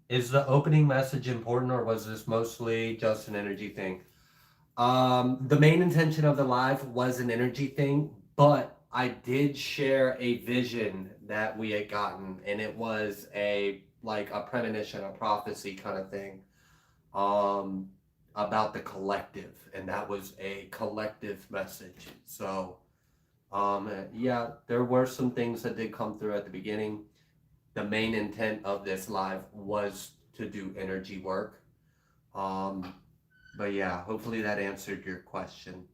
Is the opening message important, or was this mostly just an energy thing? The main intention of the live was an energy thing, but I did share a vision that we had gotten, and it was a premonition, a prophecy kind of thing, about the collective, and that was a collective message. So, yeah, there were some things that did come through at the beginning. The main intent of this live was to do energy work. But yeah, hopefully that answered your question.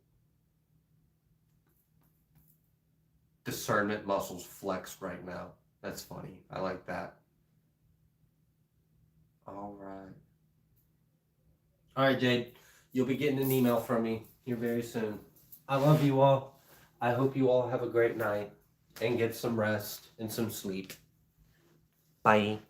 Discernment muscles flexed right now. That's funny. I like that. All right. All right, Jade. You'll be getting an email from me here very soon. I love you all. I hope you all have a great night and get some rest and some sleep. Bye.